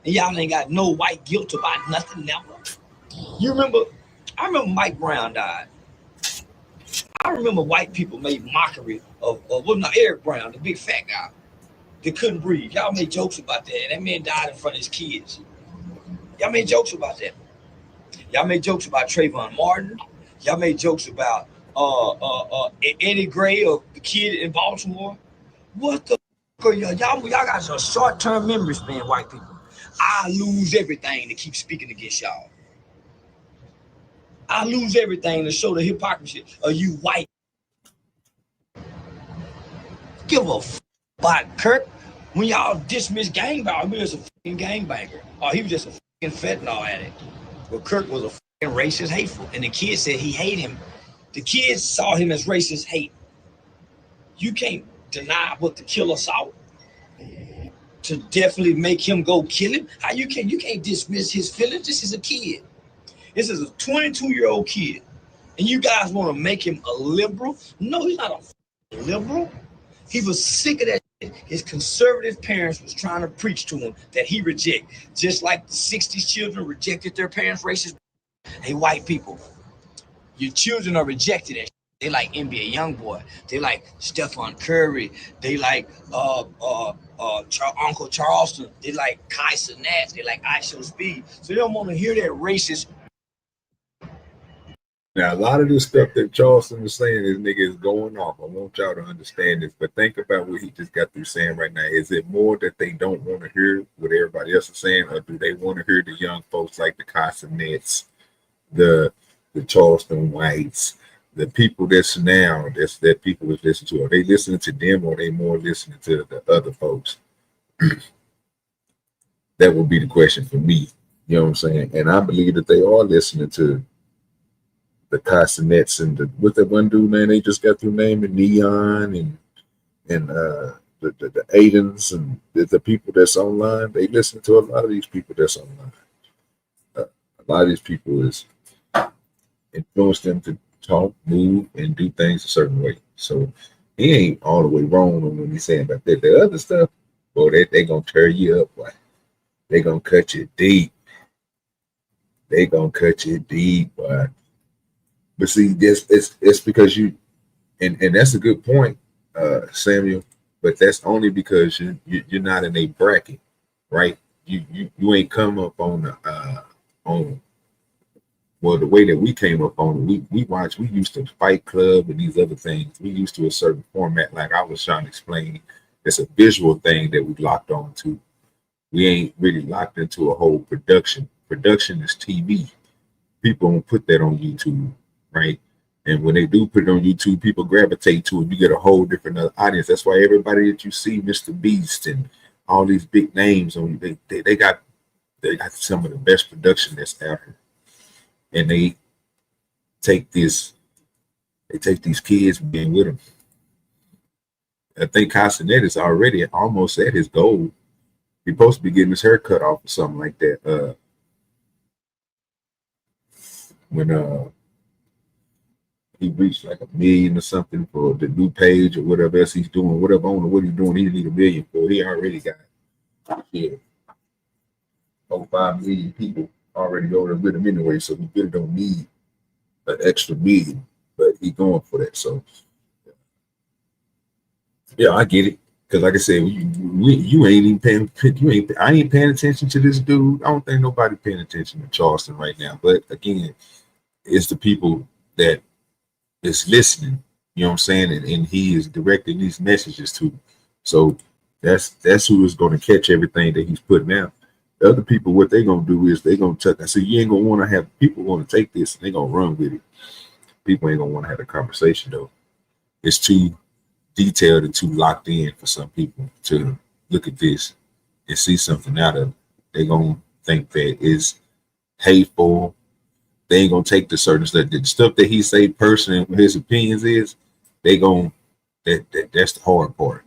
and y'all ain't got no white guilt about nothing. Never. You remember? I remember Mike Brown died. I remember white people made mockery of well, not Eric Brown, the big fat guy that couldn't breathe. Y'all made jokes about that. That man died in front of his kids. Y'all made jokes about that. Y'all made jokes about Trayvon Martin. Y'all made jokes about Eddie Gray or the kid in Baltimore. What the fuck are y'all? Y'all got a short-term memory span, white people. I lose everything to keep speaking against y'all. I lose everything to show the hypocrisy of you white. Give a fuck about Kirk. When y'all dismiss gangbanger, he was a fucking gangbanger. Or he was just a fucking fentanyl addict. But Kirk was a fucking racist, hateful. And the kids said he hated him. The kids saw him as racist hate. You can't deny what the killer saw to definitely make him go kill him. How you can't dismiss his feelings. This is a kid. This is a 22-year-old kid. And you guys want to make him a liberal? No, he's not a liberal. He was sick of that shit. His conservative parents was trying to preach to him that he reject. Just like the 60s children rejected their parents' racist. Hey, white people, your children are rejected. That they like NBA Youngboy. They like Stephen Curry. They like Uncle Charleston. They like Kai Cenat. They like ISO Speed. So they don't want to hear that racist. Now, a lot of this stuff that Charleston was saying, this nigga is going off. I want y'all to understand this, but think about what he just got through saying right now. Is it more that they don't want to hear what everybody else is saying, or do they want to hear the young folks like the Casanets, the Charleston Whites, the people that people is listening to? Are they listening to them, or are they more listening to the other folks? That would be the question for me. You know what I'm saying? And I believe that they are listening to the Casanets and what's that one dude, man? They just got through naming Neon and the Aidens and the people that's online. They listen to a lot of these people that's online. A lot of these people is influence them to talk, move, and do things a certain way. So he ain't all the way wrong on what he's saying about that. The other stuff, boy, they gonna tear you up, boy. They gonna cut you deep. They gonna cut you deep, boy. But see, it's because you, and that's a good point, Samuel. But that's only because you're not in a bracket, right? You ain't come up on the well, the way that we came up on it. We used to Fight Club and these other things. We used to a certain format, like I was trying to explain. It's a visual thing that we locked on to. We ain't really locked into a whole production. Production is TV. People don't put that on YouTube. Right, and when they do put it on YouTube, people gravitate to it. You get a whole different audience. That's why everybody that you see, Mr. Beast and all these big names on you, they got some of the best production that's out here, and they take these kids being with them. I think Castanet is already almost at his goal. He's supposed to be getting his hair cut off or something like that. When he reached like 1 million or something for the new page or whatever else he's doing, whatever, I don't know what he's doing. He need 1 million for. He already got 5 million people already over with him anyway, so he really don't need an extra million, but he going for that. So yeah, I get it. Because like I said, you ain't even paying. I ain't paying attention to this dude. I don't think nobody paying attention to Charleston right now. But again, it's the people that is listening, you know what I'm saying, and he is directing these messages to. So That's who is going to catch everything that he's putting out. The other people, what they're going to do is they're going to take. I said, you ain't going to want to have people want to take this and they're going to run with it. People ain't going to want to have a conversation though. It's too detailed and too locked in for some people to look at this and see something out of it. They're going to think that it's hateful. They ain't going to take the certain stuff. The stuff that he say personally, what his opinions is, they going that's the hard part.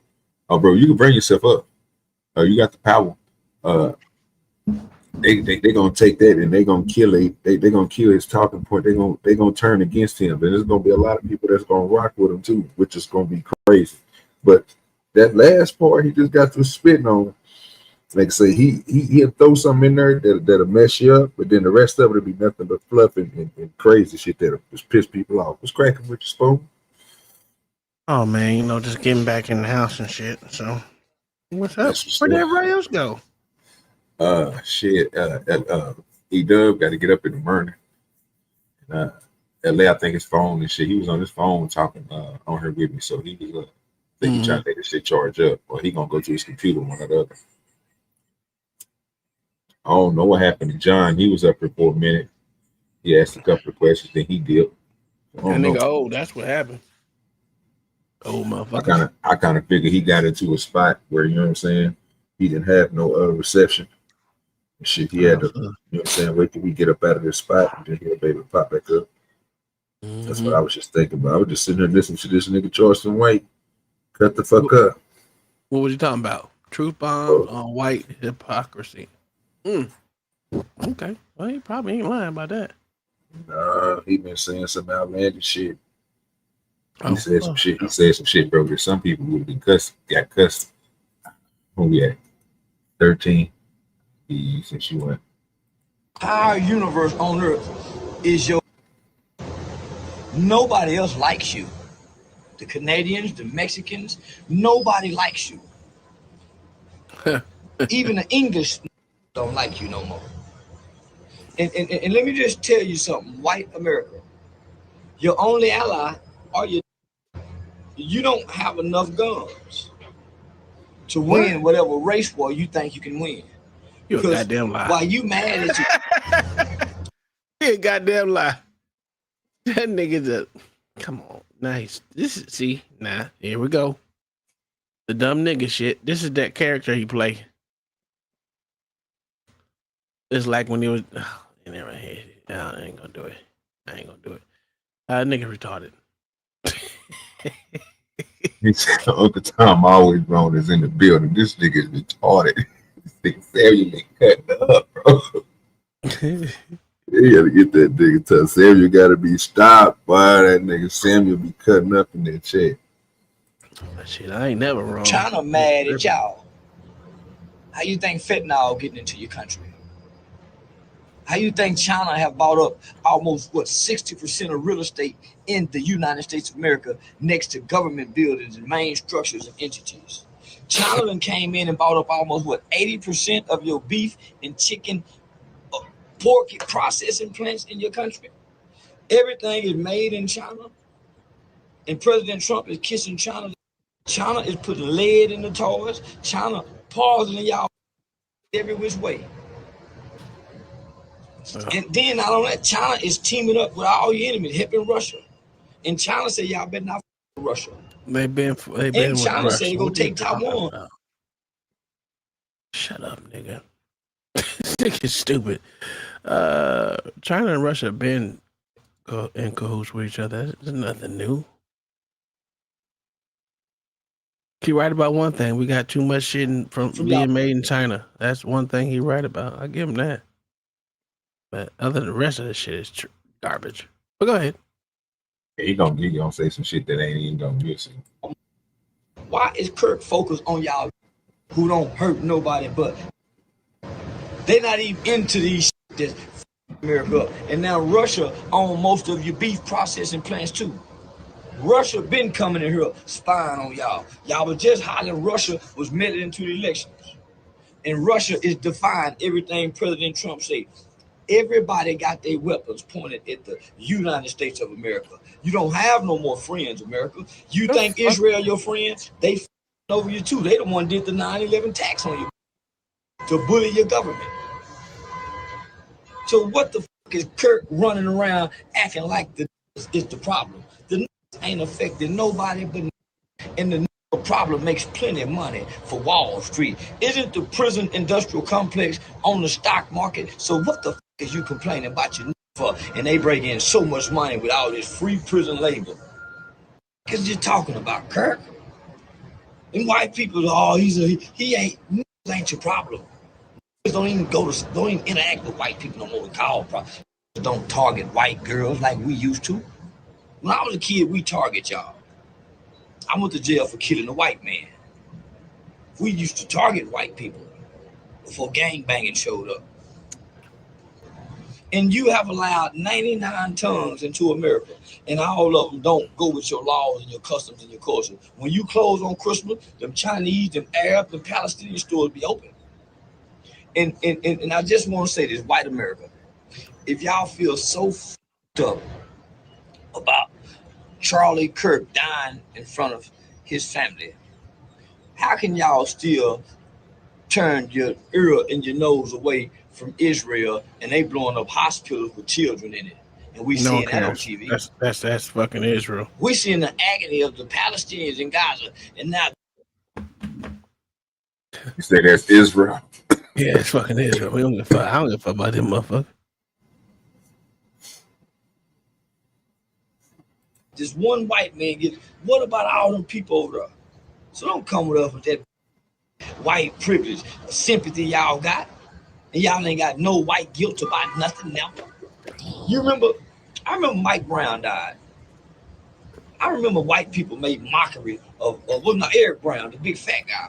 Oh, bro, you can bring yourself up. You got the power. They gonna take that and they gonna kill it. They gonna kill his talking point. They gonna turn against him. And there's gonna be a lot of people that's gonna rock with him too, which is gonna be crazy. But that last part, he just got to spitting on. Like I say, he'll throw something in there that'll mess you up, but then the rest of it'll be nothing but fluff and crazy shit that'll just piss people off. What's cracking with your spoon? Oh man, just getting back in the house and shit. So what's up? Where'd everybody else go? Shit. E-Dub got to get up in the morning. LA, I think his phone and shit. He was on his phone talking on her with me, so he was trying to make this shit charge up, or he gonna go to his computer, one or the other. I don't know what happened to John. He was up here for a minute. He asked a couple of questions, then he dipped. That nigga old. That's what happened. Old motherfucker. I kind of figured he got into a spot where, you know what I'm saying, he didn't have no reception. And shit, he had to, you know what I'm saying, wait till we get up out of this spot and then he'll be able to pop back up. That's what I was just thinking about. I was just sitting there listening to this nigga Charleston White cut the fuck up. What was you talking about? Truth bombs on white hypocrisy. Okay. Well, he probably ain't lying about that. Nah, he been saying some outlandish shit. He said some shit. He said some shit, bro. That some people would have been got cussed. When we at 13, since she went. Our universe on Earth is your. Nobody else likes you. The Canadians, the Mexicans, nobody likes you. Even the English don't like you no more. And let me just tell you something, white America, your only ally are you don't have enough guns to win whatever race war you think you can win. You a goddamn lie. Why you mad at you? You a goddamn lie. That nigga's come on. Nice. Here we go. The dumb nigga shit. This is that character he play. It's like when he was I ain't gonna do it. Nigga retarded. He said Uncle Tom always wrong is in the building. This nigga is retarded. This nigga Samuel been cutting up, bro. You gotta get that nigga to Samuel gotta be stopped. Why that nigga Samuel be cutting up in that chat? Shit, I ain't never wrong. China mad at y'all. How you think fentanyl getting into your country? How you think China have bought up almost 60% of real estate in the United States of America next to government buildings and main structures and entities? China then came in and bought up almost 80% of your beef and chicken, pork processing plants in your country. Everything is made in China, and President Trump is kissing China. China is putting lead in the toys. China poisoning y'all every which way. And then not only that, China is teaming up with all your enemies, helping Russia. And China said, y'all better not f Russia. They've been and China said, go take Taiwan. Shut up, nigga. This nigga's stupid. China and Russia have been in cahoots with each other. There's nothing new. He right about one thing. We got too much shit from being made in China. That's one thing he right about. I give him that. But other than the rest of the shit is garbage. But go ahead. Yeah, he gonna say some shit that ain't even gonna miss him. Why is Kirk focused on y'all who don't hurt nobody, but they're not even into these shit that's America up. And now Russia own most of your beef processing plants too. Russia been coming in here spying on y'all. Y'all was just hollering Russia was meddling into the elections. And Russia is defying everything President Trump said. Everybody got their weapons pointed at the United States of America. You don't have no more friends, America. You think Israel your friend? They over you too. They the one did the 9/11 tax on you to bully your government. So what the fuck is Kirk running around acting like the is the problem? The ain't affecting nobody but, and the problem makes plenty of money for Wall Street. Isn't the prison industrial complex on the stock market? So what the fuck is you complaining about your for? And they bring in so much money with all this free prison labor. Because you're talking about Kirk. And white people, oh, he ain't your problem. Don't even interact with white people no more. Call problems. Don't target white girls like we used to. When I was a kid, we target y'all. I went to jail for killing a white man. We used to target white people before gangbanging showed up. And you have allowed 99 tongues into America, and all of them don't go with your laws and your customs and your culture. When you close on Christmas, them Chinese, them Arab, them Palestinian stores be open. And I just want to say this, white America, if y'all feel so f***ed up about Charlie Kirk dying in front of his family, how can y'all still turn your ear and your nose away from Israel and they blowing up hospitals with children in it? And we seeing that on TV. That's fucking Israel. We seeing the agony of the Palestinians in Gaza, and now you say that's Israel. Yeah, it's fucking Israel. We don't give a fuck. I don't give a fuck about them motherfuckers. just one white man gets. What about all them people over there? So don't come with us with that white privilege, sympathy y'all got, and y'all ain't got no white guilt about nothing now. You remember? I remember Mike Brown died. I remember white people made mockery of Eric Brown, the big fat guy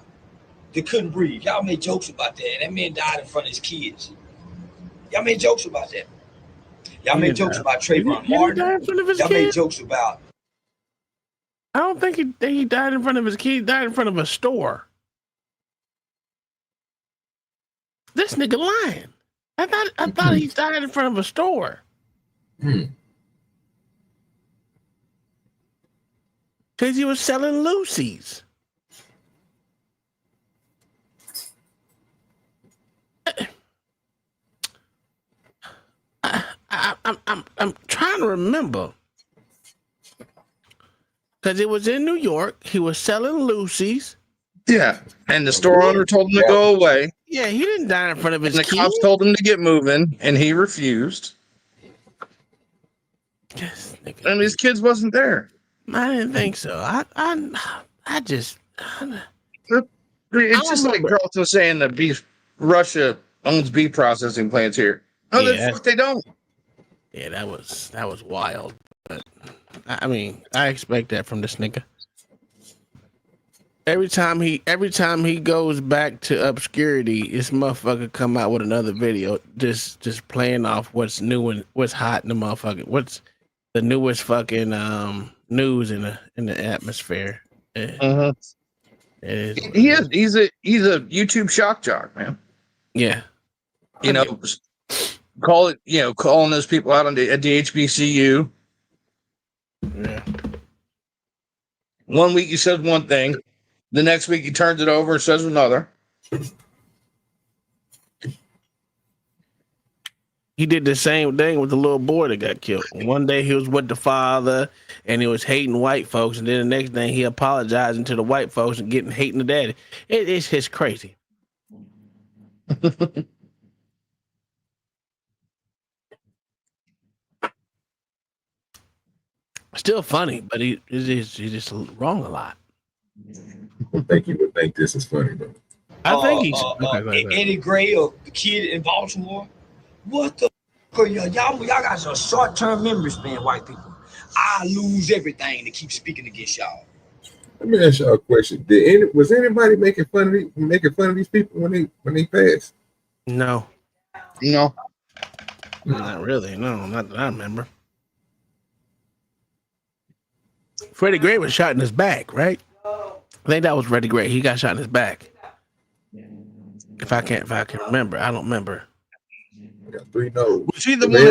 that couldn't breathe. Y'all made jokes about that. That man died in front of his kids. Y'all made jokes about that. Y'all made jokes about Trayvon Martin. Y'all made jokes about. I don't think he died in front of his kid. He died in front of a store. This nigga lying. I thought he died in front of a store. Because he was selling Lucy's. I'm trying to remember. Because it was in New York. He was selling Lucy's. Yeah. And the store owner told him to go away. Yeah, he didn't die in front of his kid. And the cops told him to get moving, and he refused. Yes, nigga. And his kids wasn't there. I didn't think so. It's just like girls was saying that Russia owns beef processing plants here. No, the fuck they don't. Yeah, that was wild. But I mean, I expect that from this nigga. Every time he goes back to obscurity, this motherfucker come out with another video, just playing off what's new and what's hot in the motherfucker. What's the newest fucking news in the atmosphere. Uh-huh. He's a YouTube shock jock, man. Yeah. You know, calling those people out at the HBCU. Yeah. One week he says one thing, the next week he turns it over and says another. He did the same thing with the little boy that got killed. One day he was with the father and he was hating white folks, and then the next day he apologizing to the white folks and hating the daddy. It's just crazy. Still funny, but he's just wrong a lot. I think you would think this is funny, though. I think he's Eddie Gray, or the kid in Baltimore. What the fuck are y'all got a short-term memory span, white people. I lose everything to keep speaking against y'all. Let me ask y'all a question. Was anybody making fun of these people when they passed? No. No. Not really. No, not that I remember. Freddie Gray was shot in his back, right? I think that was Freddie Gray. He got shot in his back. If I can remember, I don't remember. I got 3 no's. Was he the one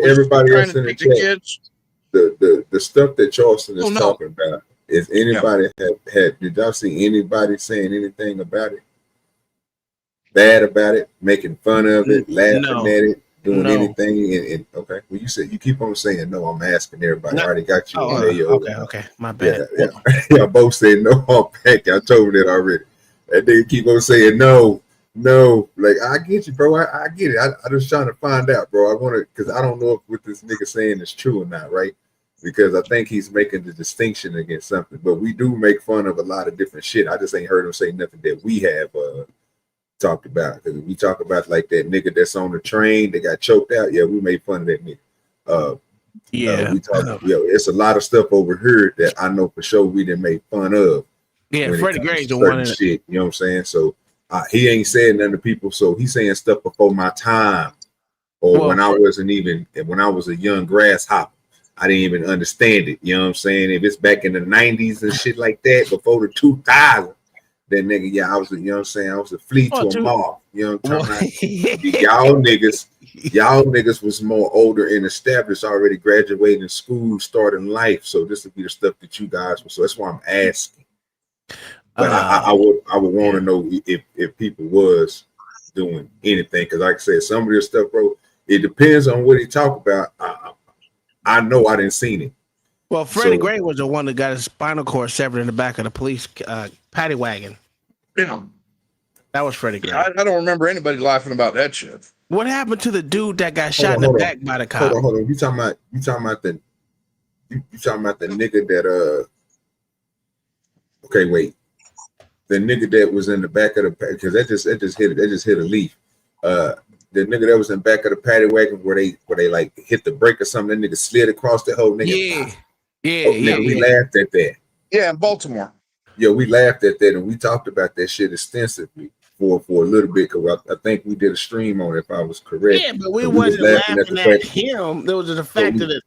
everybody else in the chat? the stuff that Charleston is talking about Is anybody had did y'all see anybody saying anything about it? Bad about it, making fun of it, laughing No. at it, doing No. anything? And okay, well, you said you keep on saying no. I'm asking everybody. No. I already got you. Okay. My bad. Y'all both said no. I'm back. I told me that already. And they keep on saying no. Like I get you, bro. I get it. I just trying to find out, bro. I want to because I don't know if what this nigga saying is true or not, right? Because I think he's making the distinction against something. But we do make fun of a lot of different shit. I just ain't heard him say nothing that we have talked about. Because we talk about like that nigga that's on the train that got choked out. Yeah, we made fun of that nigga. We talk. It's a lot of stuff over here that I know for sure we didn't make fun of. Yeah, when Freddie it comes Gray's to the certain one. Shit, you know what I'm saying? So he ain't saying nothing to people. So he's saying stuff before my time, or when I wasn't even when I was a young grasshopper. I didn't even understand it. You know what I'm saying? If it's back in the 90s and shit like that, before the 2000, then nigga, yeah, I was, you know what I'm saying? I was a flea to a moth. You know what I'm talking about? Y'all niggas was more older and established, already graduating school, starting life. So this would be the stuff that you guys were. So that's why I'm asking. But I would want to know if people was doing anything. Because like I said, some of this stuff, bro, it depends on what he talk about. I know I didn't seen it. Well, Freddie Gray was the one that got his spinal cord severed in the back of the police paddy wagon. Yeah. That was Freddie Gray. I don't remember anybody laughing about that shit. What happened to the dude that got shot in the back by the cop? Hold on. You talking about the nigga that okay, wait. The nigga that was in the back of the because that just hit a leaf. The nigga that was in the back of the paddy wagon where they like hit the brake or something, that nigga slid across the whole nigga. We laughed at that. Yeah, in Baltimore. Yeah, we laughed at that and we talked about that shit extensively for a little bit because I think we did a stream on it if I was correct. Yeah, but we wasn't laughing at him. There was the fact that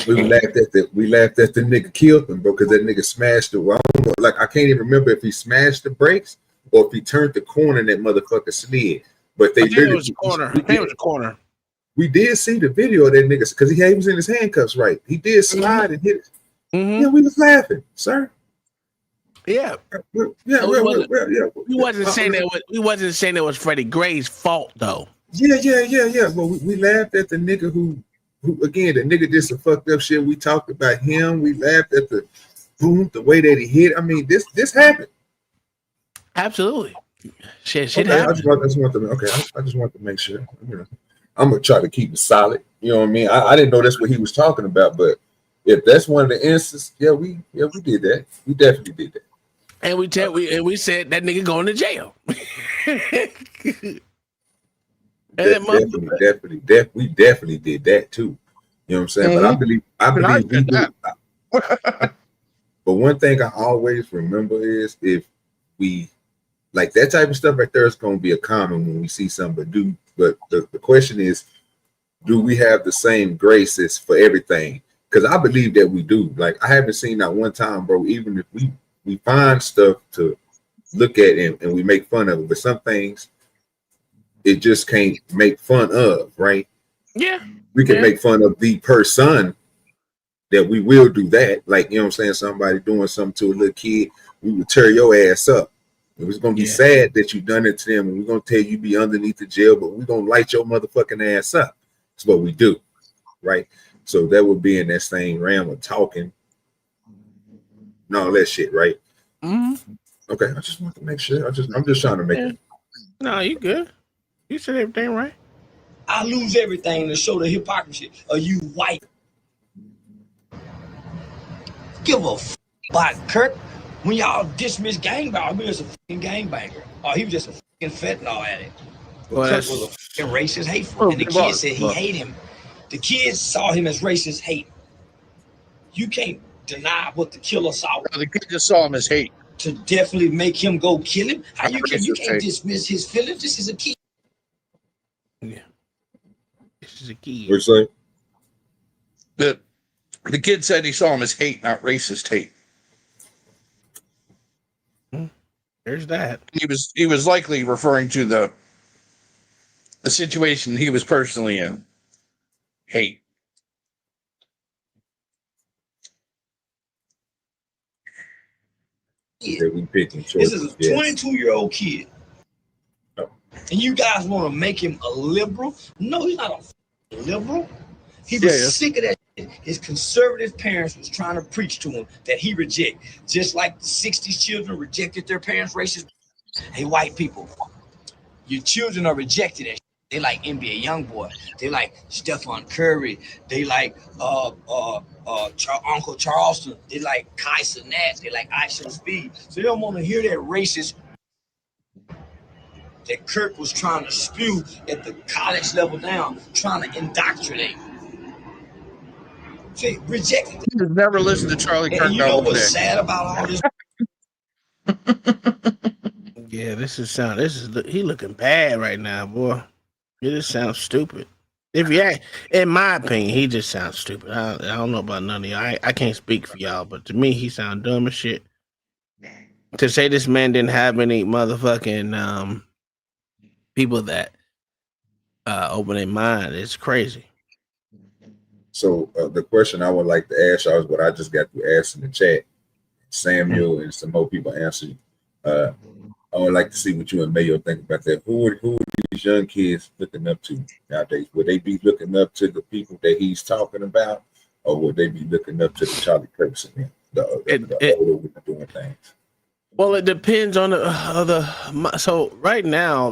we laughed at the nigga killed him, bro, because that nigga smashed the. Well, I don't know, like I can't even remember if he smashed the brakes or if he turned the corner and that motherfucker slid. But they it was a corner. It was a corner. We did see the video of that nigga because he was in his handcuffs, right? He did slide and hit it. Yeah, we was laughing, sir. Yeah. We wasn't saying it was Freddie Gray's fault though. Yeah. Well, we laughed at the nigga who again, the nigga did some fucked up shit. We talked about him. We laughed at the way that he hit. I mean, this happened. Absolutely. Shit Okay, happened. I just want to make sure. I'm gonna try to keep it solid. You know what I mean? I didn't know that's what he was talking about, but if that's one of the instances, we did that. We definitely did that. And we said that nigga going to jail. We definitely did that too. You know what I'm saying? Mm-hmm. But I believe we do. But one thing I always remember is if we like that type of stuff right there is going to be a common when we see somebody. But the question is, do we have the same graces for everything? Because I believe that we do. Like I haven't seen that one time, bro. Even if we find stuff to look at and we make fun of it, but some things it just can't make fun of, right? Yeah. We can make fun of the person that we will do that. Like, you know what I'm saying? Somebody doing something to a little kid, we would tear your ass up. It was going to be sad that you done it to them, and we're going to tell you be underneath the jail, but we're going to light your motherfucking ass up. That's what we do, right? So that would be in that same realm of talking and all that shit, right? Mm-hmm. Okay, I just want to make sure. I'm just trying to make it. No, you good. You said everything right. I lose everything to show the hypocrisy of you white. Give a f about Kirk. When y'all dismiss gangbanger, he was a fucking gangbanger. Or he was just a fucking fentanyl addict. But Kirk was a fucking racist, hateful. And the kids said he hated him. The kids saw him as racist hate. You can't deny what the killer saw. No, the kid just saw him as hate. To definitely make him go kill him. How you can't dismiss his feelings. This is a kid. Yeah. This is a kid. What'd you say? The kid said he saw him as hate, not racist hate. There's that. He was likely referring to the situation he was personally in. Hate. kid. that we picking This choices. is a 22-year-old kid. No. And you guys want to make him a liberal? No, he's not a liberal. He was sick of that shit. His conservative parents was trying to preach to him that he reject. Just like the 60s children rejected their parents' racist. Hey, white people, your children are rejected that shit. They like NBA Youngboy. They like Stephen Curry. They like Uncle Charleston. They like Kai Cenat. They like Aisha Speed. So they don't want to hear that racist that Kirk was trying to spew at the college level down, trying to indoctrinate. See, rejected. Never listened to Charlie Kirk. And you know what's sad about all this? Yeah, he looking bad right now, boy. It just sounds stupid. In my opinion, he just sounds stupid. I don't know about none of y'all. I can't speak for y'all, but to me, he sounds dumb as shit. To say this man didn't have any motherfucking people that open their mind is crazy. So the question I would like to ask y'all is what I just got to ask in the chat. Samuel and some more people answered. I would like to see what you and Mayo think about that. Who are these young kids looking up to nowadays? Would they be looking up to the people that he's talking about, or would they be looking up to the Charlie Kirks and the older women doing things? Well, it depends on so right now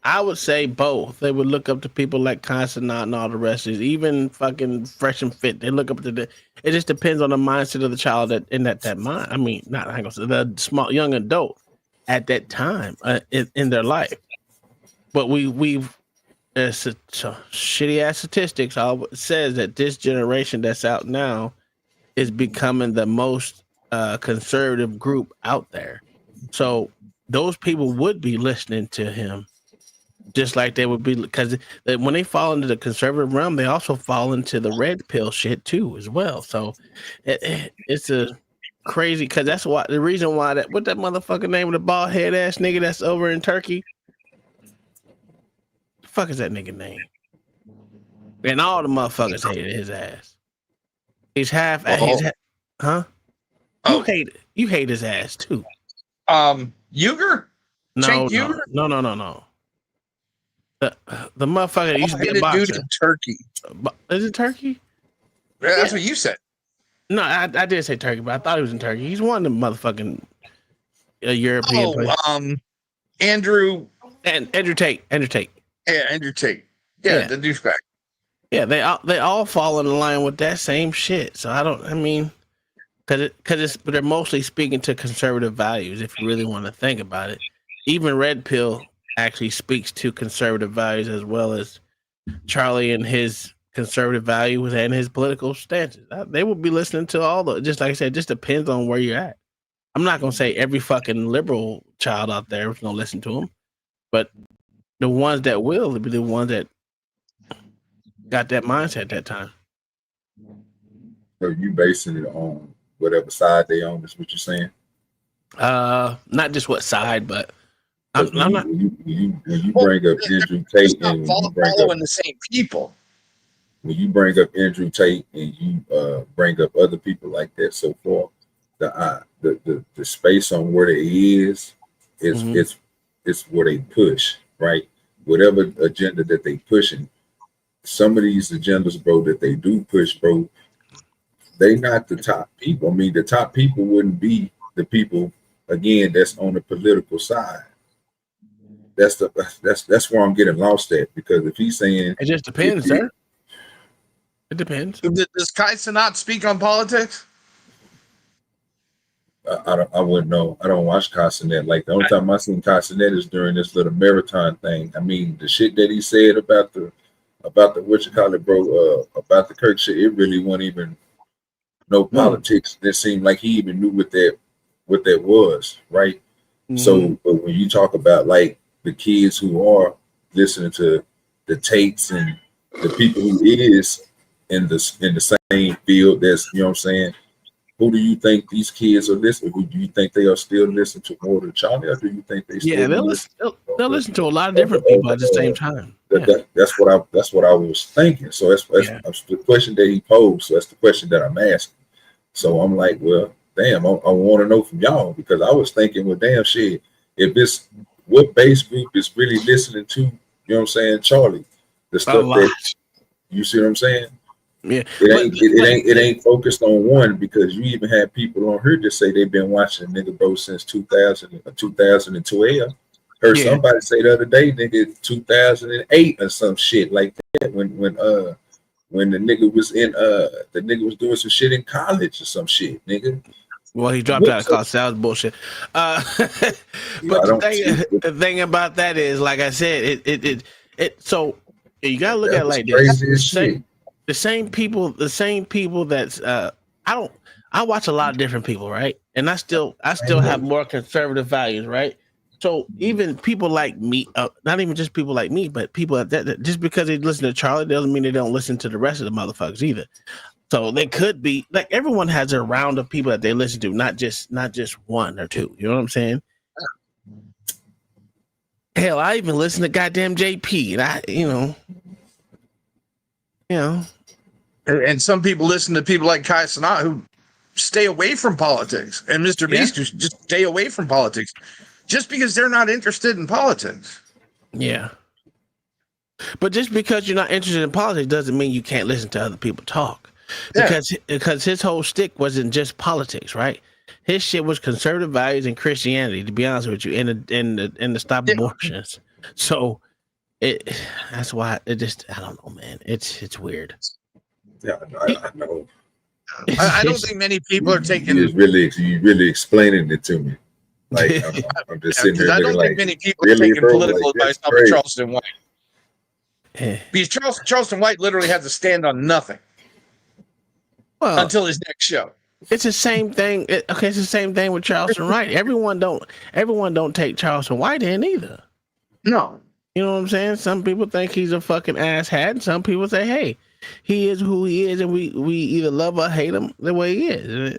I would say both. They would look up to people like Constantine and all the rest. Even fucking Fresh and Fit. They look up to it just depends on the mindset of the child that mind. I mean, not I say the small young adult at that time in their life. But we've shitty ass statistics says that this generation that's out now is becoming the most conservative group out there. So those people would be listening to him. Just like they would be, because when they fall into the conservative realm, they also fall into the red pill shit too, as well. So it's a crazy, because that's why the reason why what that motherfucker name of the bald head ass nigga that's over in Turkey. The fuck is that nigga name? And all the motherfuckers hated his ass. He's half. Huh? Oh. You hate his ass too. Uger? No. The motherfucker that used to be a boxer. Dude in Turkey. Is it Turkey? Yeah, that's what you said. No, I did say Turkey, but I thought he was in Turkey. He's one of the motherfucking European players. Andrew Tate. Yeah, Andrew Tate. Yeah, the douchebag. Yeah, they all fall in line with that same shit. So because they're mostly speaking to conservative values. If you really want to think about it, even Red Pill actually speaks to conservative values as well as Charlie and his conservative values and his political stances. They will be listening to all just like I said, it just depends on where you're at. I'm not going to say every fucking liberal child out there is going to listen to him, but the ones that will be the ones that got that mindset at that time. So you basing it on whatever side they on, is what you're saying? Not just what side, but when you bring up Andrew Tate and following the same people. When you bring up Andrew Tate and you bring up other people like that, so far, the space on where they is it's where they push, right? Whatever agenda that they pushing, some of these agendas, bro, that they do push, bro, they not the top people. I mean, the top people wouldn't be the people, again, that's on the political side. That's where I'm getting lost at, because if he's saying it just depends, sir. It depends. Does Kai Cenat speak on politics? I wouldn't know. I don't watch Kai Cenat. Like, the only time I seen Kai Cenat is during this little marathon thing. I mean, the shit that he said about the what you call it, bro, about the Kirk shit, it really wasn't even no politics. It seemed like he even knew what that was, right? So, but when you talk about like the kids who are listening to the Tates and the people who is in the same field, that's, you know what I'm saying, who do you think these kids are listening? Who do you think they are still listening to more than Charlie, or do you think they still they'll listen to a lot of different people at the same time? That's what I was thinking. So that's the question that he posed. So that's the question that I'm asking. So I'm like, well, damn, I want to know from y'all, because I was thinking, well, damn shit, if it's what base group is really listening to, you know what I'm saying, Charlie, the stuff that you see what I'm saying. Yeah, it ain't focused on one, because you even had people on here that say they've been watching Nigga Bro since 2012. Heard somebody say the other day, nigga, 2008 or some shit like that. When the nigga was doing some shit in college or some shit, nigga. Well, he dropped out of college. That was bullshit. But the thing about that is, like I said, it. So you gotta look at it like this. The same people that's I watch a lot of different people, right? And I still have more conservative values, right? So even people like me, not even just people like me, but people that just because they listen to Charlie doesn't mean they don't listen to the rest of the motherfuckers either. So they could be like, everyone has a round of people that they listen to, not just one or two. You know what I'm saying? Hell, I even listen to goddamn JP, and And some people listen to people like Kai Cenat who stay away from politics, and Mr. Beast who just stay away from politics just because they're not interested in politics. Yeah. But just because you're not interested in politics doesn't mean you can't listen to other people talk. Because his whole shtick wasn't just politics, right? His shit was conservative values and Christianity, to be honest with you, and the stop abortions. So that's why I don't know, man. It's weird. Yeah, I know. I don't think many people are taking. You really explaining it to me. Like I'm just sitting here. I don't think many people are taking political advice off of Charleston White. Because Charleston White literally had to stand on nothing until his next show. It's the same thing. It's the same thing with Charleston White. Everyone don't take Charleston White in either. No. You know what I'm saying? Some people think he's a fucking asshat, and some people say, hey, he is who he is, and we either love or hate him the way he is.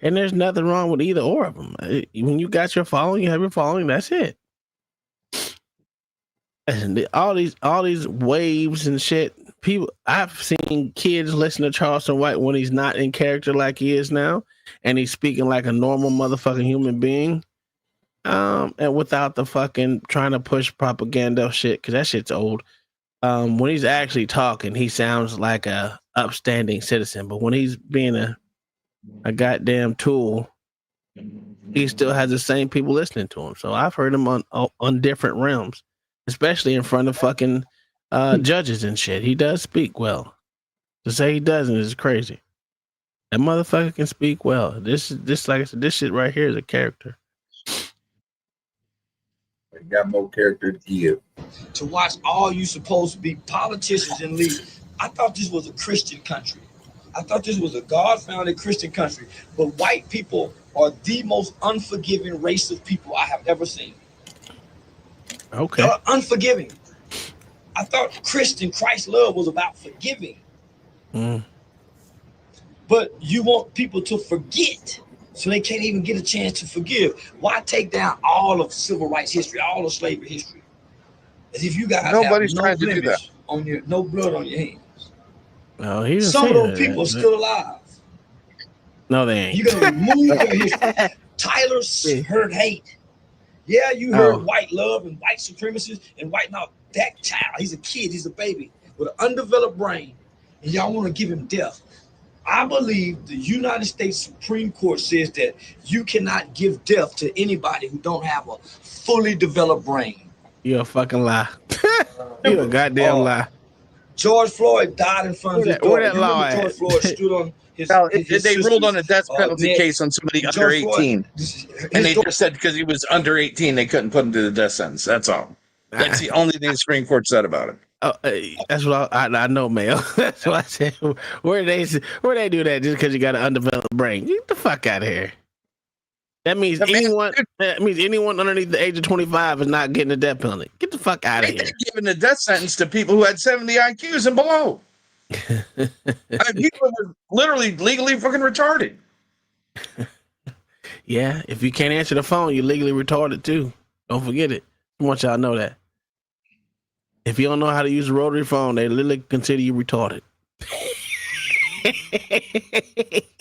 And there's nothing wrong with either or of them. When you got your following, you have your following, that's it. And all these waves and shit, people, I've seen kids listen to Charleston White when he's not in character like he is now, and he's speaking like a normal motherfucking human being, and without the fucking trying to push propaganda shit, because that shit's old. When he's actually talking, he sounds like a upstanding citizen, but when he's being a goddamn tool, he still has the same people listening to him. So I've heard him on different realms, especially in front of fucking judges and shit. He does speak well. To say he doesn't is crazy. That motherfucker can speak well. This like I said, this shit right here is a character. Got more character to give. To watch all you supposed to be politicians and leaders. I thought this was a Christian country. I thought this was a God-founded Christian country. But white people are the most unforgiving race of people I have ever seen. Okay. They're unforgiving. I thought Christ love was about forgiving. But you want people to forget, so they can't even get a chance to forgive. Why take down all of civil rights history, all of slavery history? As if you guys nobody's have trying to do that. No blood on your hands. No, he Some of those people are still alive. No, they ain't. You're gonna remove their history. Tyler heard hate. Yeah, you heard white love and white supremacists and white. Now that child, he's a kid, he's a baby with an undeveloped brain, and y'all want to give him death. I believe the United States Supreme Court says that you cannot give death to anybody who don't have a fully developed brain. You're a fucking lie. You're a goddamn lie. George Floyd died in front of his daughter. You remember George Floyd stood on his they ruled on a death penalty case on somebody under 18. And they just said because he was under 18, they couldn't put him to the death sentence. That's all. That's the only thing the Supreme Court said about it. Oh, that's what I know, Mayo. That's what I said. Where they do that just because you got an undeveloped brain? Get the fuck out of here. That means anyone underneath the age of 25 is not getting a death penalty. Get the fuck out of here. They're giving the death sentence to people who had 70 IQs and below. People were literally legally fucking retarded. Yeah, if you can't answer the phone, you're legally retarded too. Don't forget it. I want y'all to know that. If you don't know how to use a rotary phone, they literally consider you retarded.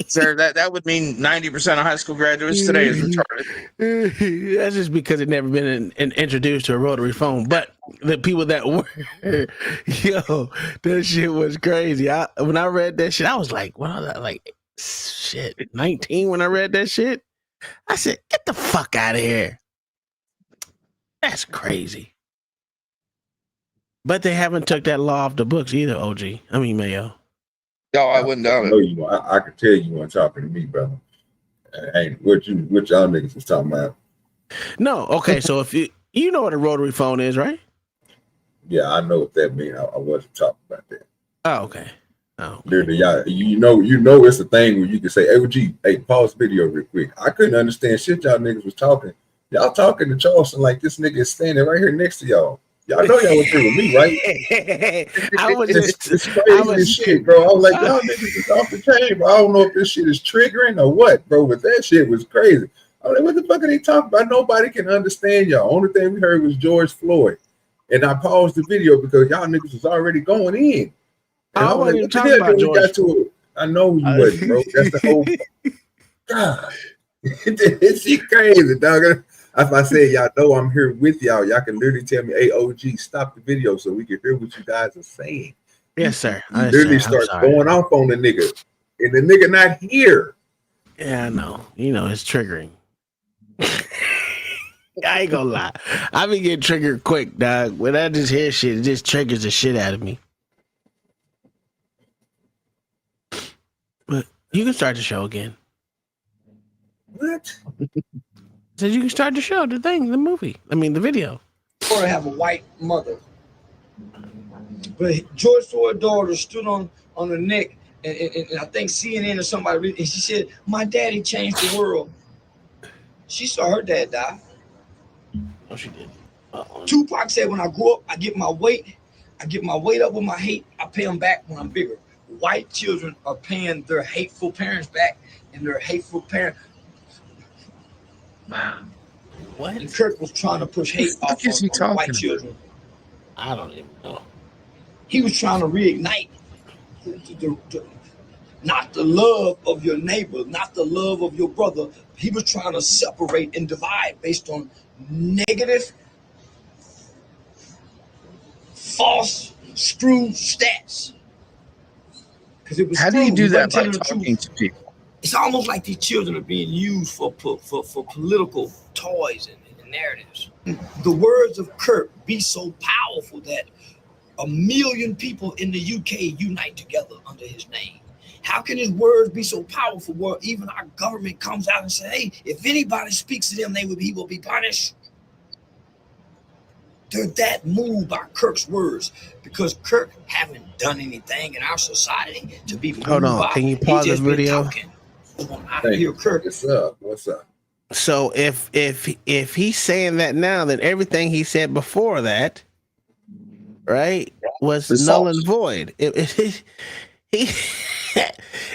Sir, that would mean 90% of high school graduates today is retarded. That's just because they've never been introduced to a rotary phone. But the people that were, yo, that shit was crazy. When I read that shit, I was like, what was that? Like, shit, 19 when I read that shit? I said, get the fuck out of here. That's crazy. But they haven't took that law off the books either, OG. I mean, Mayo. No, I wouldn't doubt it. I can tell you weren't talking to me, brother. Ain't what y'all niggas was talking about. No, okay, so if you know what a rotary phone is, right? Yeah, I know what that means. I wasn't talking about that. Oh, okay. Oh, literally, y'all, you know it's a thing where you can say, hey, pause the video real quick. I couldn't understand shit y'all niggas was talking. Y'all talking to Charleston like this nigga is standing right here next to y'all. Y'all know y'all was here with me, right? It's crazy as shit, bro. I was like, y'all niggas is off the chain, bro. I don't know if this shit is triggering or what, bro, but that shit was crazy. I was like, what the fuck are they talking about? Nobody can understand y'all. Only thing we heard was George Floyd. And I paused the video because y'all niggas was already going in. And I was like, what the hell did we got to it? I know you wasn't, bro. That's the whole God. It's shit crazy, dog. If I said y'all know I'm here with y'all, y'all can literally tell me, hey, OG, stop the video so we can hear what you guys are saying. Yes, sir. You literally start going off on the nigga, and the nigga not here. Yeah, I know. You know, it's triggering. I ain't gonna lie. I be getting triggered quick, dog. When I just hear shit, it just triggers the shit out of me. But you can start the show again. What? Says you can start the show, the video. Or have a white mother. But George Floyd's daughter stood on the neck, and I think CNN or somebody, and she said, "My daddy changed the world." She saw her dad die. Oh, she did. Tupac said, "When I grow up, I get my weight up with my hate. I pay them back when I'm bigger." White children are paying their hateful parents back, and their hateful parent. What? And Kirk was trying to push hate off on white children. I don't even know. He was trying to reignite not the love of your neighbor, not the love of your brother. He was trying to separate and divide based on negative, false, screw stats. Because it was. How do you do that by talking to people? It's almost like these children are being used for political toys and narratives. The words of Kirk be so powerful that 1 million people in the UK unite together under his name. How can his words be so powerful where even our government comes out and says, hey, if anybody speaks to them, he will be punished? They're that moved by Kirk's words because Kirk haven't done anything in our society to be moved. Hold on, can you pause this video? Hey, what's up? So if he's saying that now, then everything he said before that, right, was null and void.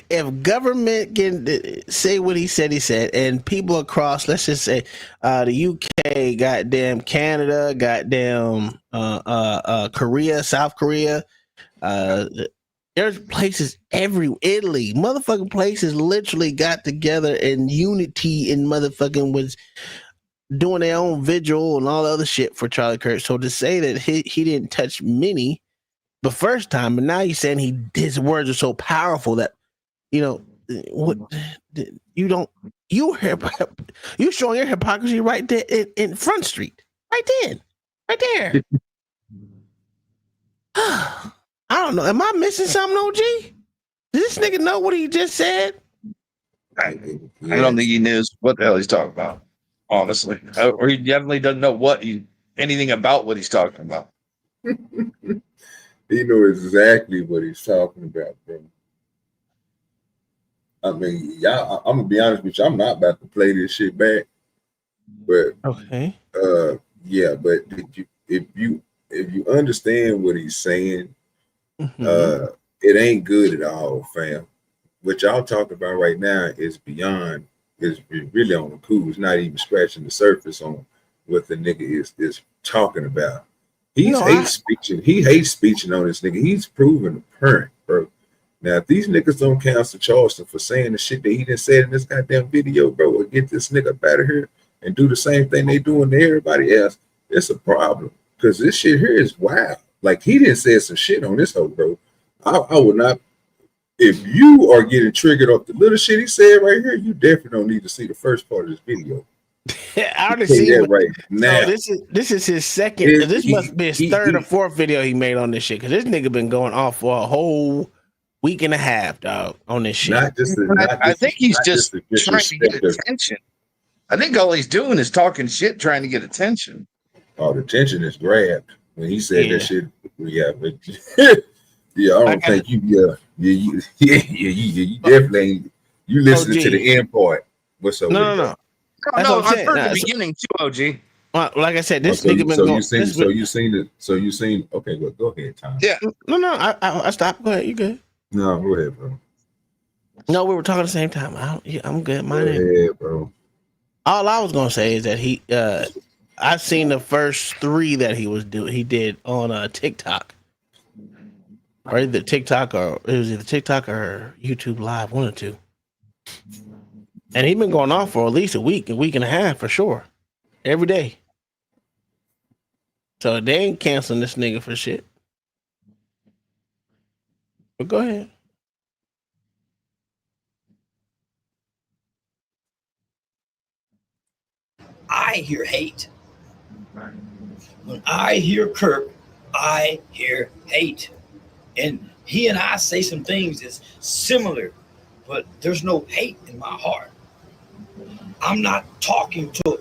If government can say what he said, and people across, let's just say, the UK, goddamn Canada, goddamn Korea, South Korea, there's places Italy, motherfucking places literally got together in unity and motherfucking was doing their own vigil and all the other shit for Charlie Kirk. So to say that he didn't touch many the first time, but now he's saying his words are so powerful that, you know, what you showing your hypocrisy right there in Front Street, right there. I don't know. Am I missing something, OG? Does this nigga know what he just said? I don't think he knows what the hell he's talking about, honestly. Or he definitely doesn't know anything about what he's talking about. He knows exactly what he's talking about, bro. I mean, y'all, I'm gonna be honest with you. I'm not about to play this shit back, but okay, yeah. But if you understand what he's saying, it ain't good at all, fam. What y'all talking about right now is beyond. Is really on the cool. It's not even scratching the surface on what the nigga is talking about. He hates speeching on this nigga. He's proven a parent, bro. Now, if these niggas don't cancel Charleston for saying the shit that he done said in this goddamn video, bro, or get this nigga up out of here and do the same thing they doing to everybody else, it's a problem. Because this shit here is wild. Like, he didn't say some shit on this hoe, bro. I would not. If you are getting triggered off the little shit he said right here, you definitely don't need to see the first part of this video. I already see that right now. So this is his second. This must be his third or fourth video he made on this shit. Because this nigga been going off for a whole week and a half, dog, on this shit. I think he's just trying to get attention. I think all he's doing is talking shit, trying to get attention. Oh, the attention is grabbed when he said that shit. Yeah, but yeah, I don't think you. You definitely ain't. You listening to the end part. What's up? No. I heard the beginning too, OG. Well, like I said, this nigga been going. So you seen it. So you seen. Okay, well, go ahead, Tom. Yeah. No. I stopped. Go ahead. You good? No, go ahead, bro. No, we were talking at the same time. I'm good. Go ahead, bro. All I was gonna say is that I've seen the first 3 that he did on TikTok. Or either TikTok or it was either TikTok or YouTube Live, one or two. And he's been going off for at least a week and a half for sure. Every day. So they ain't canceling this nigga for shit. But go ahead. I hear hate. When I hear Kirk, I hear hate. And he and I say some things that's similar, but there's no hate in my heart. I'm not talking to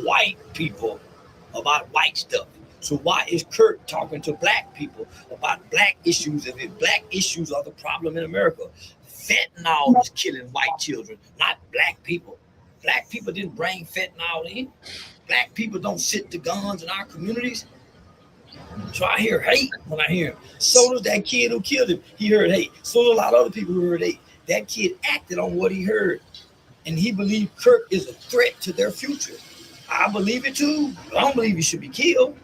white people about white stuff. So why is Kirk talking to black people about black issues if black issues are the problem in America? Fentanyl is killing white children, not black people. Black people didn't bring fentanyl in. Black people don't sit the guns in our communities. So I hear hate when I hear him. So does that kid who killed him. He heard hate. So do a lot of other people who heard hate. That kid acted on what he heard. And he believed Kirk is a threat to their future. I believe it too. I don't believe he should be killed.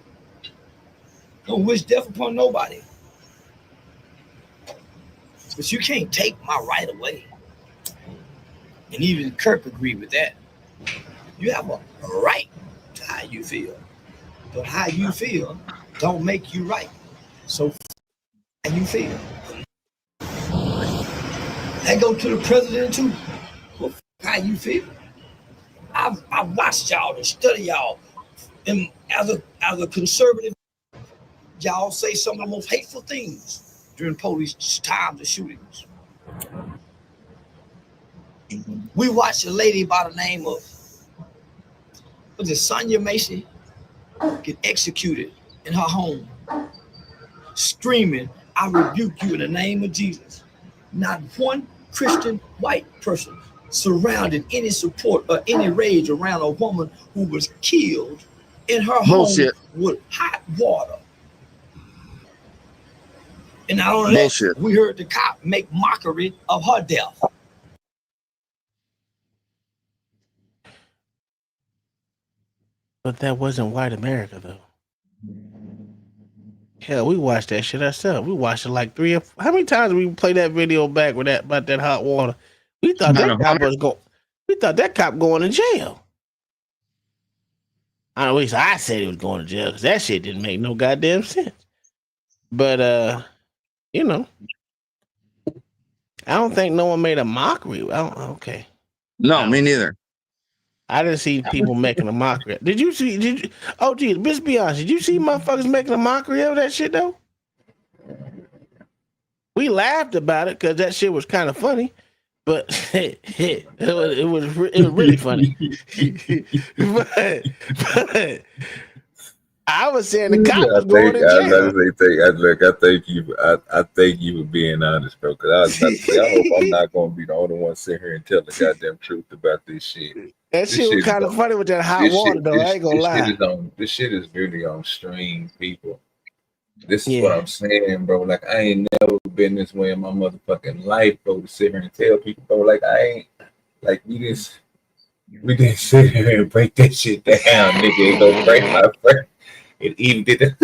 Don't wish death upon nobody. But you can't take my right away. And even Kirk agreed with that. You have a right to how you feel. But how you feel don't make you right. So how you feel. That go to the president too. Well, how you feel. I watched y'all and study y'all. And as a conservative, y'all say some of the most hateful things during police times of shootings. We watched a lady by the name of, was it Sonia Macy, get executed in her home, screaming, "I rebuke you in the name of Jesus." Not one Christian white person surrounded any support or any rage around a woman who was killed in her home with hot water. And not only that, we heard the cop make mockery of her death. But that wasn't white America, though. Hell, we watched that shit ourselves. We watched it like 3 or 4. How many times did we play that video back with that about that hot water? We thought that cop was going. We thought that cop going to jail. At least I said he was going to jail because that shit didn't make no goddamn sense. But you know, I don't think no one made a mockery. Okay. No, me neither. I didn't see people making a mockery. Did you see? Oh, geez, let's be honest. Did you see motherfuckers making a mockery of that shit though? We laughed about it because that shit was kind of funny, but it was really funny. but I was saying the cop was going to jail. I thank you for being honest, bro. Because I was about to say, I hope I'm not going to be the only one sitting here and tell the goddamn truth about this shit. That shit was kind of funny with that hot water, though. I ain't gonna lie. This shit is really on stream, people. This is what I'm saying, bro. Like, I ain't never been this way in my motherfucking life, bro, to sit here and tell people, bro, like, I ain't, like, we didn't sit here and break that shit down, nigga. It don't break my friend. It even did the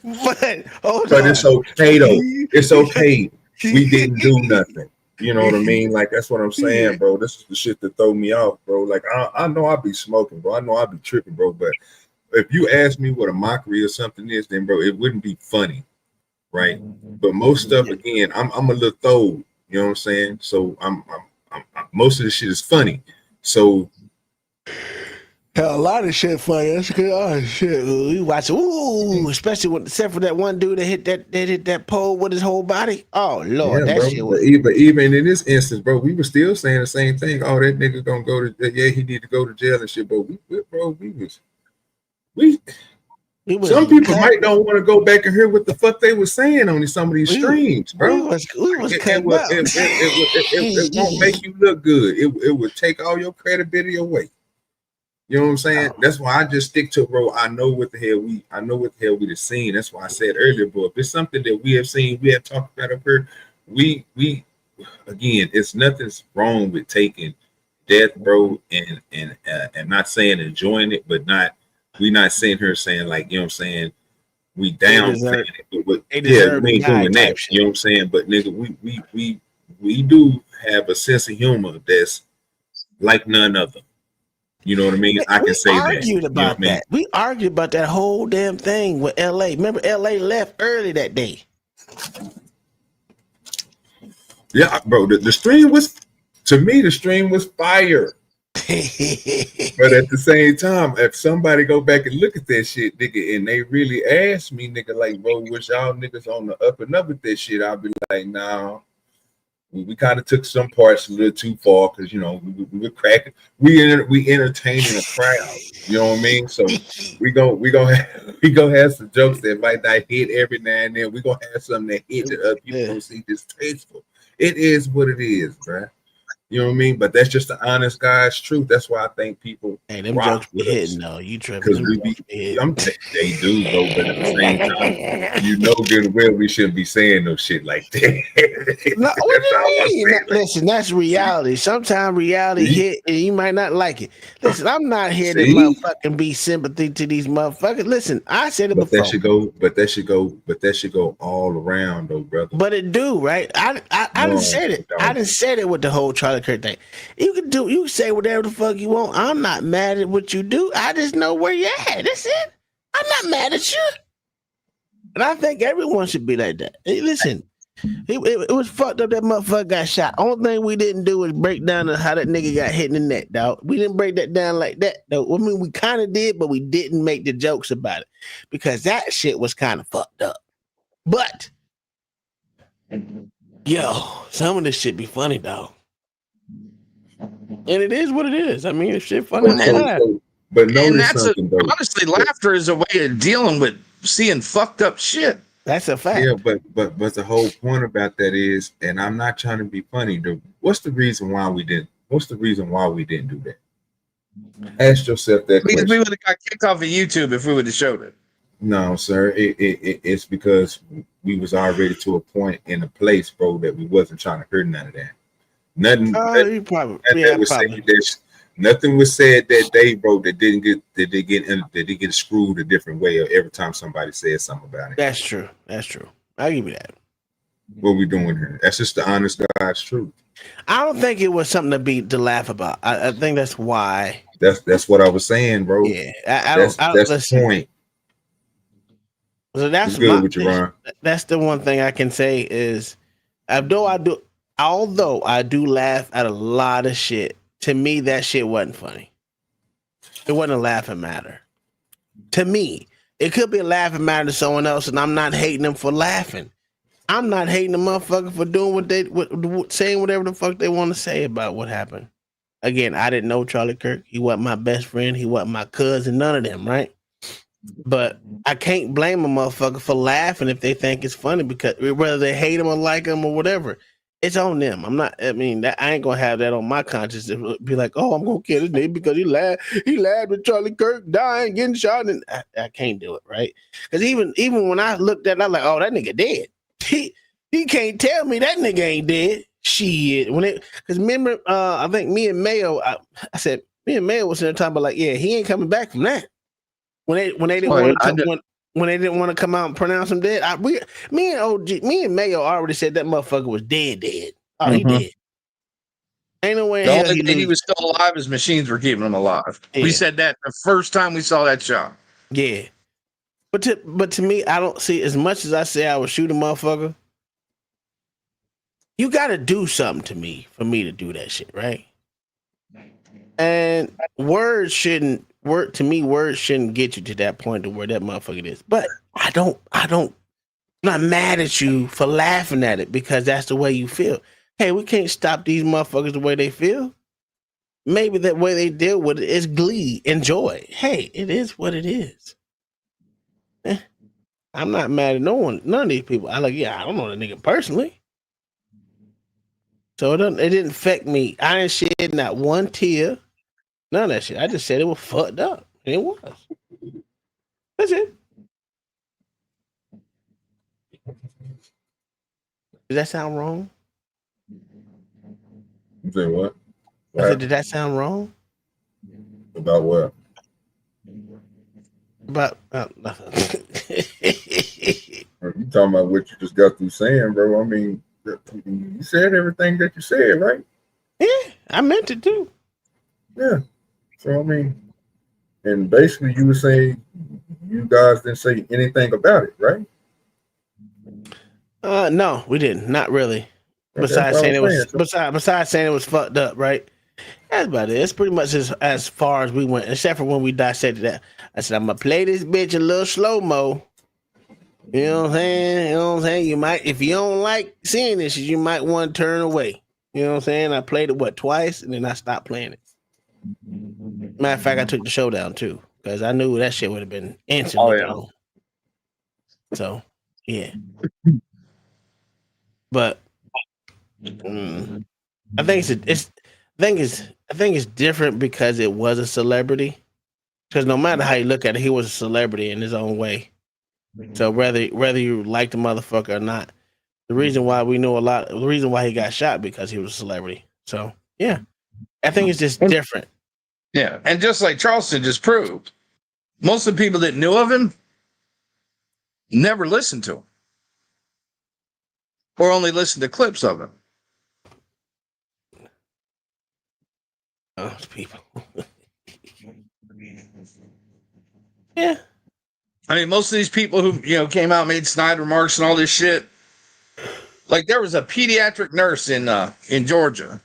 But hold But on. it's okay though. It's okay. We didn't do nothing. You know what I mean? Like that's what I'm saying, bro. This is the shit that throw me off, bro. Like I know I be smoking, bro. I know I be tripping, bro. But if you ask me what a mockery or something is, then bro, it wouldn't be funny, right? But most stuff, again, I'm a little throwed. You know what I'm saying? So I'm most of the shit is funny. So hell, a lot of shit funny. That's good. Oh shit, we watch. Ooh, especially when, except for that one dude that hit that pole with his whole body. Oh lord, yeah, that bro. shit But was. even in this instance, bro, we were still saying the same thing. Oh, that nigga gonna go to he need to go to jail and shit. But we some people might don't want to go back and hear what the fuck they were saying on some of these streams, bro. We was cutting up. It won't make you look good. It would take all your credibility away. You know what I'm saying? That's why I just stick to, bro. I know what the hell we have seen. That's why I said earlier, bro. If it's something that we have seen, we have talked about up here, we again, it's nothing's wrong with taking death, bro, and not saying enjoying it, but we not sitting here saying like, you know what I'm saying, we down saying it, but yeah, we ain't doing that. Shit. You know what I'm saying? But nigga, we do have a sense of humor that's like none other. You know what I mean? I can say that. Argued about that. We argued about that whole damn thing with LA. Remember, LA left early that day. Yeah, bro. The stream was, to me, the stream was fire. But at the same time, if somebody go back and look at that shit, nigga, and they really ask me, nigga, like, bro, wish y'all niggas on the up and up with that shit, I'll be like, nah. We kind of took some parts a little too far because, you know, we were cracking. We entertaining a crowd. You know what I mean? So we gonna have some jokes that might not hit every now and then. We gonna have something that hit that other people don't see distasteful. It is what it is, bruh. You know what I mean? But that's just the honest guy's truth. That's why I think people them jokes be hitting though. You tripping? Because they do, bro. But at the same time, you know good and well we shouldn't be saying no shit like that. No, what do you mean? Listen, that's reality. Sometimes reality hit and you might not like it. Listen, I'm not here to motherfucking be sympathy to these motherfuckers. Listen, I said it before. That should go all around though, brother. But it do, right? I didn't say it. I didn't say it with the whole Charlie Kirk thing. You can say whatever the fuck you want. I'm not mad at what you do. I just know where you're at. That's it. I'm not mad at you. And I think everyone should be like that. Hey, listen, it was fucked up that motherfucker got shot. Only thing we didn't do was break down how that nigga got hit in the neck, dog. We didn't break that down like that, though. I mean, we kind of did, but we didn't make the jokes about it because that shit was kind of fucked up. But, yo, some of this shit be funny, dog. And it is what it is. I mean, it's shit funny. But notice something, though. Honestly, laughter is a way of dealing with seeing fucked up shit. That's a fact. Yeah, but the whole point about that is, and I'm not trying to be funny, dude. What's the reason why we didn't do that? Ask yourself that question. We would have got kicked off of YouTube if we would have showed it. No, sir. It's because we was already to a point in a place, bro, that we wasn't trying to hurt none of that. Nothing was said that day, bro, that didn't get screwed a different way every time somebody said something about it. That's true. I'll give you that. What we doing here? That's just the honest God's truth. I don't think it was something to laugh about. I think that's why. That's what I was saying, bro. Yeah, that's the point. So that's good with you, Ron. That's the one thing I can say is, although I do laugh at a lot of shit, to me that shit wasn't funny. It wasn't a laughing matter. To me, it could be a laughing matter to someone else, and I'm not hating them for laughing. I'm not hating the motherfucker for doing saying whatever the fuck they want to say about what happened. Again, I didn't know Charlie Kirk. He wasn't my best friend. He wasn't my cousin. None of them, right? But I can't blame a motherfucker for laughing if they think it's funny, because whether they hate him or like him or whatever, it's on them. I ain't gonna have that on my conscience. It would be like, oh, I'm gonna kill his nigga because he laughed at Charlie Kirk dying, getting shot, and I can't do it, right? Because even when I looked at it, I'm like, oh, that nigga dead. He can't tell me that nigga ain't dead. Shit. Because remember, I think me and Mayo, I said me and Mayo was in there talking about like, yeah, he ain't coming back from that. When they didn't want when they didn't want to come out and pronounce him dead. Me and Mayo already said that motherfucker was dead. Oh, he dead. Ain't no way in The hell only way he was still alive is machines were keeping him alive. Yeah. We said that the first time we saw that shot. Yeah. But to me, I don't see, as much as I say I would shoot a motherfucker, you got to do something to me for me to do that shit, right? And words shouldn't get you to that point to where that motherfucker is. But I'm not mad at you for laughing at it because that's the way you feel. Hey, we can't stop these motherfuckers the way they feel. Maybe that way they deal with it is glee and joy. Hey, it is what it is. I'm not mad at none of these people. I don't know the nigga personally. So it didn't affect me. I didn't shed not one tear. None of that shit. I just said it was fucked up. And it was. That's it. Does that sound wrong? You say what? I said, did that sound wrong? About what? About nothing. You talking about what you just got through saying, bro? I mean, you said everything that you said, right? Yeah, I meant it too. Yeah. So I mean, and basically you were saying you guys didn't say anything about it, right? No, we didn't. Not really. Besides saying it was fucked up, right? That's about it. It's pretty much as far as we went, except for when we dissected that. I said, I'm gonna play this bitch a little slow-mo. You know what I'm saying? You know what I'm saying? You might, if you don't like seeing this, you might want to turn away. You know what I'm saying? I played it twice and then I stopped playing it. Matter of fact, I took the show down too, because I knew that shit would have been instantly gone. So yeah. But I think it's different because it was a celebrity. Because no matter how you look at it, he was a celebrity in his own way. So whether you like the motherfucker or not, the reason why he got shot because he was a celebrity. So yeah, I think it's just different. Yeah, and just like Charleston just proved, most of the people that knew of him never listened to him or only listened to clips of him. Those people. Yeah. I mean, most of these people who, came out, made snide remarks and all this shit. Like there was a pediatric nurse in Georgia.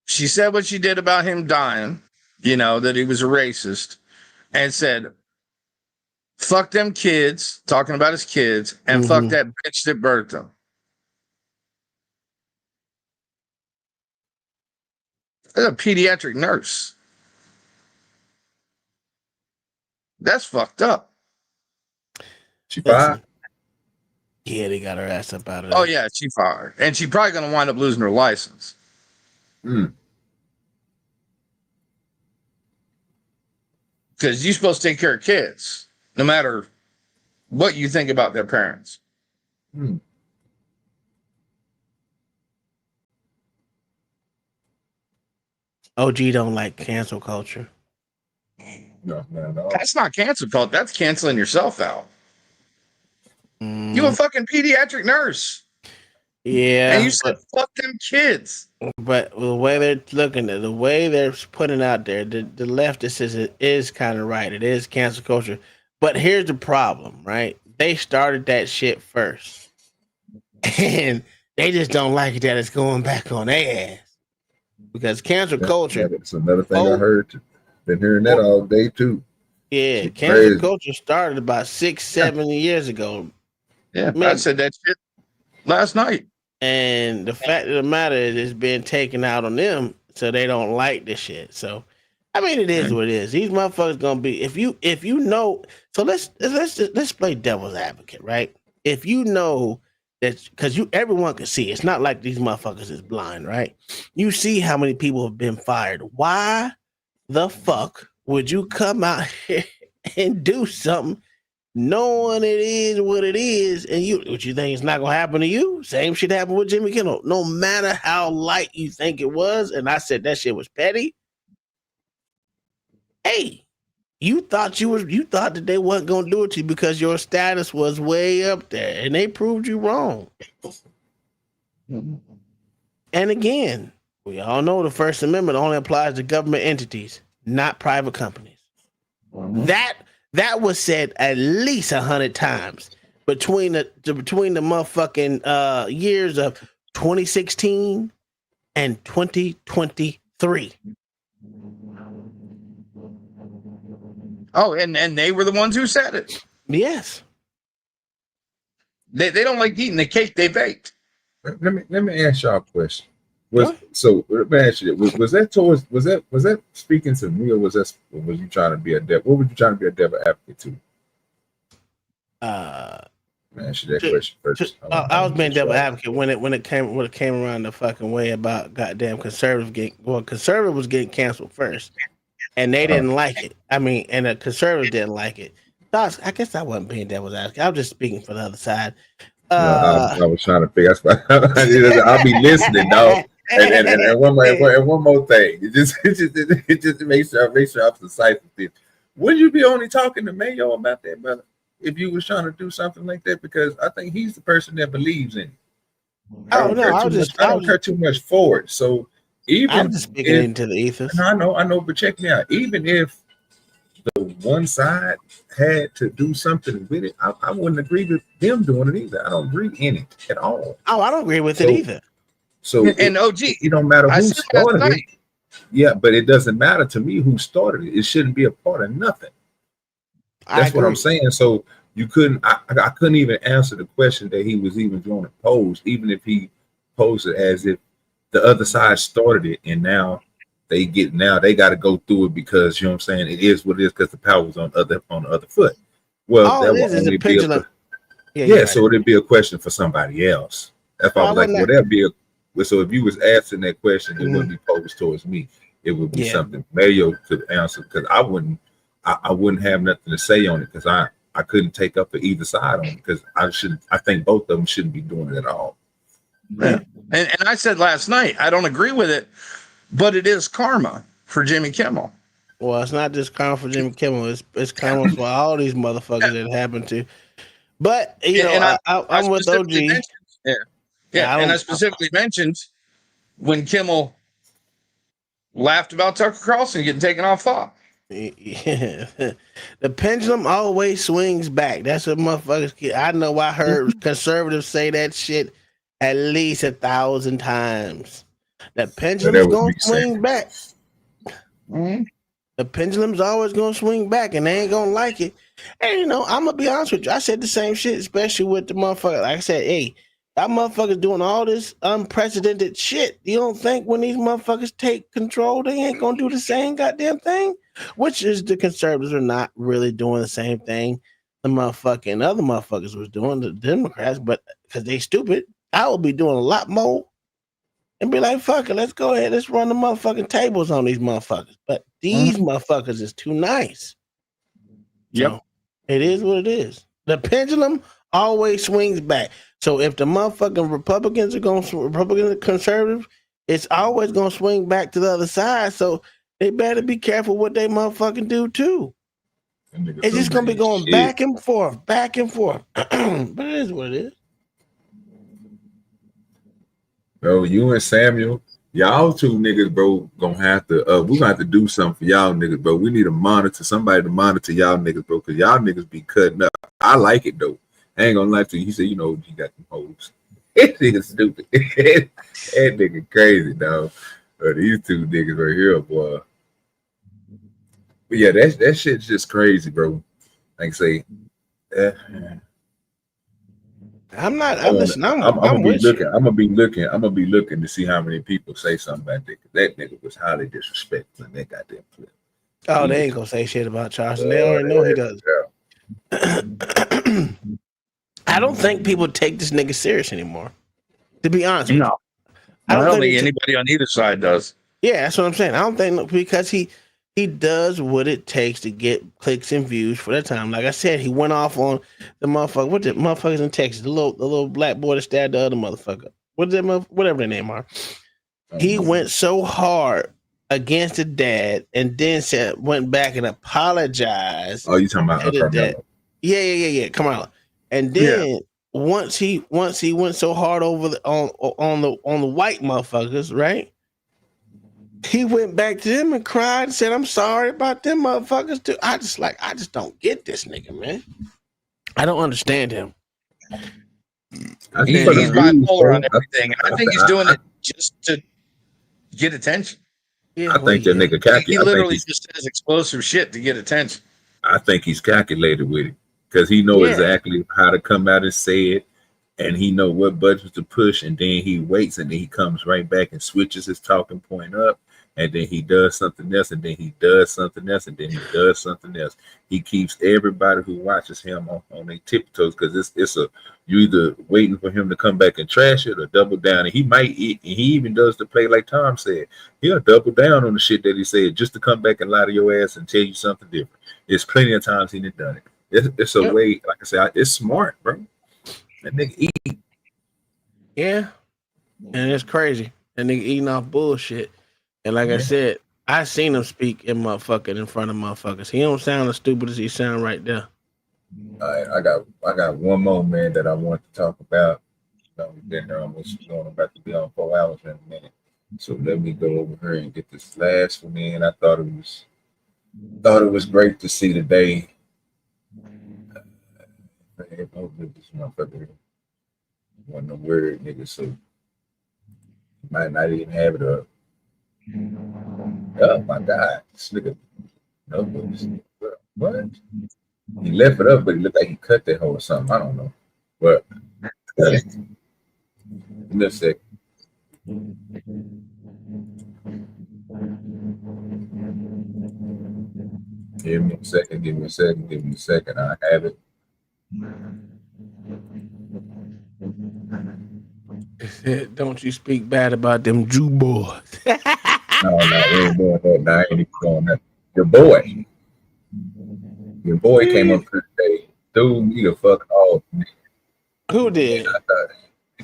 She said what she did about him dying, that he was a racist, and said, fuck them kids, talking about his kids, and fuck that bitch that birthed them. That's a pediatric nurse. That's fucked up. She fired? Yeah, they got her ass up out of there. Oh, yeah, she fired. And she's probably going to wind up losing her license. Because you're supposed to take care of kids, no matter what you think about their parents. OG don't like cancel culture. No. That's not cancel culture. That's canceling yourself out. You a fucking pediatric nurse. Yeah. And you said fuck them kids. But the way they're looking at the way they're putting it out there, the leftist is kind of right. It is cancel culture. But here's the problem, right? They started that shit first. And they just don't like it that it's going back on their ass. Because cancel culture. That's another thing I heard. Been hearing that all day too. Yeah, cancel culture started about 6-7 years ago. Yeah, I said that shit last night. And the fact of the matter is it's being taken out on them, so they don't like this shit. So I mean it is what it is. These motherfuckers gonna be if you know, so let's play devil's advocate, right? If you know that because everyone can see, it's not like these motherfuckers is blind, right? You see how many people have been fired. Why the fuck would you come out here and do something knowing it is what it is, and you think it's not gonna happen to you? Same shit happened with Jimmy Kimmel. No matter how light you think it was, and I said that shit was petty. Hey, You thought that they wasn't gonna do it to you because your status was way up there, and they proved you wrong. And again, we all know the First Amendment only applies to government entities, not private companies. That was said at least 100 times between the motherfucking years of 2016 and 2023. Oh, and they were the ones who said it. Yes. They don't like eating the cake they baked. Let me ask y'all a question. Let me ask you that. Was that speaking to me, or was you trying to be a devil? What were you trying to be a devil advocate to? Let me ask you that question first. I was being devil advocate when it came around the fucking way about goddamn conservative was getting canceled first, and they didn't like it. I mean, and the conservatives didn't like it. So I guess I wasn't being devil's advocate. I was just speaking for the other side. I was trying to figure. That's why I'll be listening, dog. And one more thing. It just makes sure I'm precise with this. Would you be only talking to Mayo about that, brother? If you was trying to do something like that, because I think he's the person that believes in it. I don't care too much for it. So even I'm just speaking into the ethos. I know, but check me out. Even if the one side had to do something with it, I wouldn't agree with them doing it either. I don't agree in it at all. Oh, I don't agree with it either. So OG, it don't matter who started it. Yeah, but it doesn't matter to me who started it. It shouldn't be a part of nothing. That's what I'm saying. So you couldn't. I couldn't even answer the question that he was even going to pose, even if he posed it as if the other side started it, and now they got to go through it because, you know what I'm saying, it is what it is because the power was on the other foot. Well, that would only be so it'd be a question for somebody else. That's why I was like, well, that'd be so if you was asking that question, it wouldn't be posed towards me. It would be something Mayo could answer, because I wouldn't have nothing to say on it, because I couldn't take up for either side on it, because I think both of them shouldn't be doing it at all. Yeah. And I said last night, I don't agree with it, but it is karma for Jimmy Kimmel. Well, it's not just karma for Jimmy Kimmel. It's karma for all these motherfuckers that happened to. But I'm with OG. I specifically mentioned when Kimmel laughed about Tucker Carlson getting taken off Fox. Yeah. The pendulum always swings back. That's what motherfuckers get. I know I heard conservatives say that shit at least 1,000 times. The pendulum's gonna swing back. Mm-hmm. The pendulum's always gonna swing back, and they ain't gonna like it. And I'm gonna be honest with you. I said the same shit, especially with the motherfucker. Like I said, hey, that motherfuckers doing all this unprecedented shit. You don't think when these motherfuckers take control, they ain't gonna do the same goddamn thing? Which is, the conservatives are not really doing the same thing the motherfucking other motherfuckers was doing, the Democrats, but because they stupid, I will be doing a lot more and be like, fuck it, let's go ahead, let's run the motherfucking tables on these motherfuckers. But these motherfuckers is too nice. Yep. So it is what it is. The pendulum always swings back. So if the motherfucking Republicans and conservatives, it's always gonna swing back to the other side. So they better be careful what they motherfucking do too. It's just gonna be going back and forth. But it is what it is. Bro, you and Samuel, y'all two niggas, bro, gonna have to we're gonna have to do something for y'all niggas, bro. We need somebody to monitor y'all niggas, bro, because y'all niggas be cutting up. I like it though. I ain't gonna lie to you. He said, you got them hoes. That nigga stupid. That nigga crazy, dog. These two niggas right here, boy. But yeah, that shit's just crazy, bro. Like I say, I'm not. I'm gonna be looking to see how many people say something about that. That nigga was highly disrespectful in that goddamn clip. Oh, they ain't gonna say shit about Charleston. They already know he does. I don't think people take this nigga serious anymore. To be honest, no, I don't think anybody on either side does. Yeah, that's what I'm saying. I don't think, because he does what it takes to get clicks and views for that time. Like I said, he went off on the motherfucker. What the motherfuckers in Texas? The little black boy that stabbed the other motherfucker. Whatever their name are. He went so hard against the dad, and then went back and apologized. Oh, you talking about to the dad. Carmelo? Yeah. Come on. And then once he went so hard over on the white motherfuckers, right? He went back to them and cried and said, "I'm sorry about them motherfuckers too." I just don't get this nigga, man. I don't understand him. He's bipolar on everything. I think he's doing it just to get attention. Yeah, I think that nigga calculated. He literally just says explosive shit to get attention. I think he's calculated with it because he knows exactly how to come out and say it, and he know what buttons to push, and then he waits, and then he comes right back and switches his talking point up, and then he does something else, and then he does something else, and then he does something else. He keeps everybody who watches him on their tiptoes because you either waiting for him to come back and trash it or double down, and he even does the play like Tom said. He'll double down on the shit that he said just to come back and lie to your ass and tell you something different. There's plenty of times he done it. It's a way, like I said, it's smart, bro. That nigga eat. Yeah, and it's crazy. That nigga eating off bullshit. And like I said, I seen him speak in front of motherfuckers. He don't sound as stupid as he sound right there. All right, I got one more, man, that I want to talk about. We've been there almost about to be on 4 hours in a minute. So let me go over here and get this last one in. I thought it was great to see today. This motherfucker wasn't a word, nigga, so he might not even have it up. Oh my God, this nigga, no, what? He left it up, but it looked like he cut that hole or something. I don't know, but let's see. Give me a second. I have it. Don't you speak bad about them Jew boys. No, we ain't doing that. No, I ain't even doing that. Your boy came up here today. Dude, you the fuck off. Who did? I thought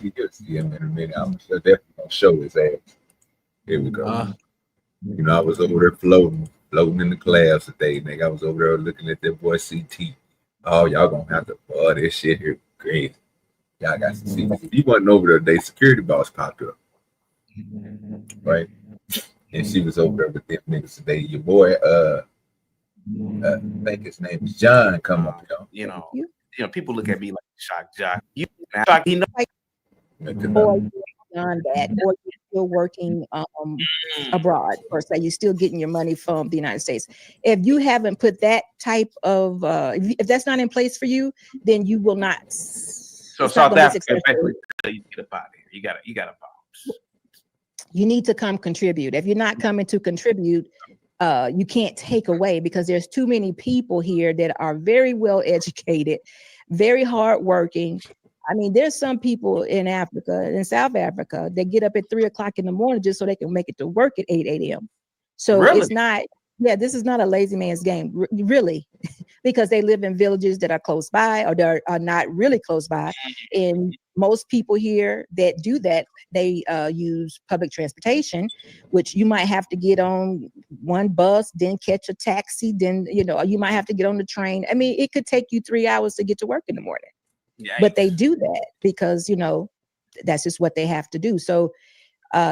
you could see him in a minute. I'm definitely gonna show his ass. Here we go. I was over there floating in the clouds today, nigga. I was over there looking at that boy CT. Oh, y'all gonna have to this shit here crazy. Y'all got to see. If he wasn't over there today, security boss popped up. Right? And she was over there with them niggas today. Your boy, I think his name is John, come up here. You know, people look at me like shock jock. Or you've done that, or you're still working abroad, or say you're still getting your money from the United States. If you haven't put that type of, if that's not in place for you, then you will not. So South Africa, you get up out of here. You gotta bounce. You need to come contribute. If you're not coming to contribute, you can't take away, because there's too many people here that are very well educated, very hardworking. I mean, there's some people in Africa, in South Africa, that get up at 3 o'clock in the morning just so they can make it to work at 8 a.m. So It's not, this is not a lazy man's game, really, because they live in villages that are close by or that are not really close by. And most people here that do that, they use public transportation, which you might have to get on one bus, then catch a taxi, then, you might have to get on the train. I mean, it could take you 3 hours to get to work in the morning. Yikes. But they do that because, that's just what they have to do. So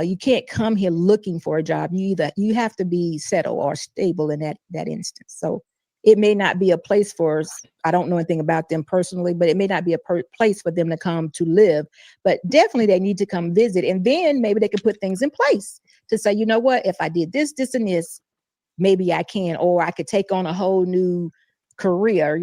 you can't come here looking for a job. You have to be settled or stable in that instance. So it may not be a place for us. I don't know anything about them personally, but it may not be a place for them to come to live. But definitely they need to come visit. And then maybe they can put things in place to say, you know what, if I did this, this, and this, maybe I can, or I could take on a whole new career,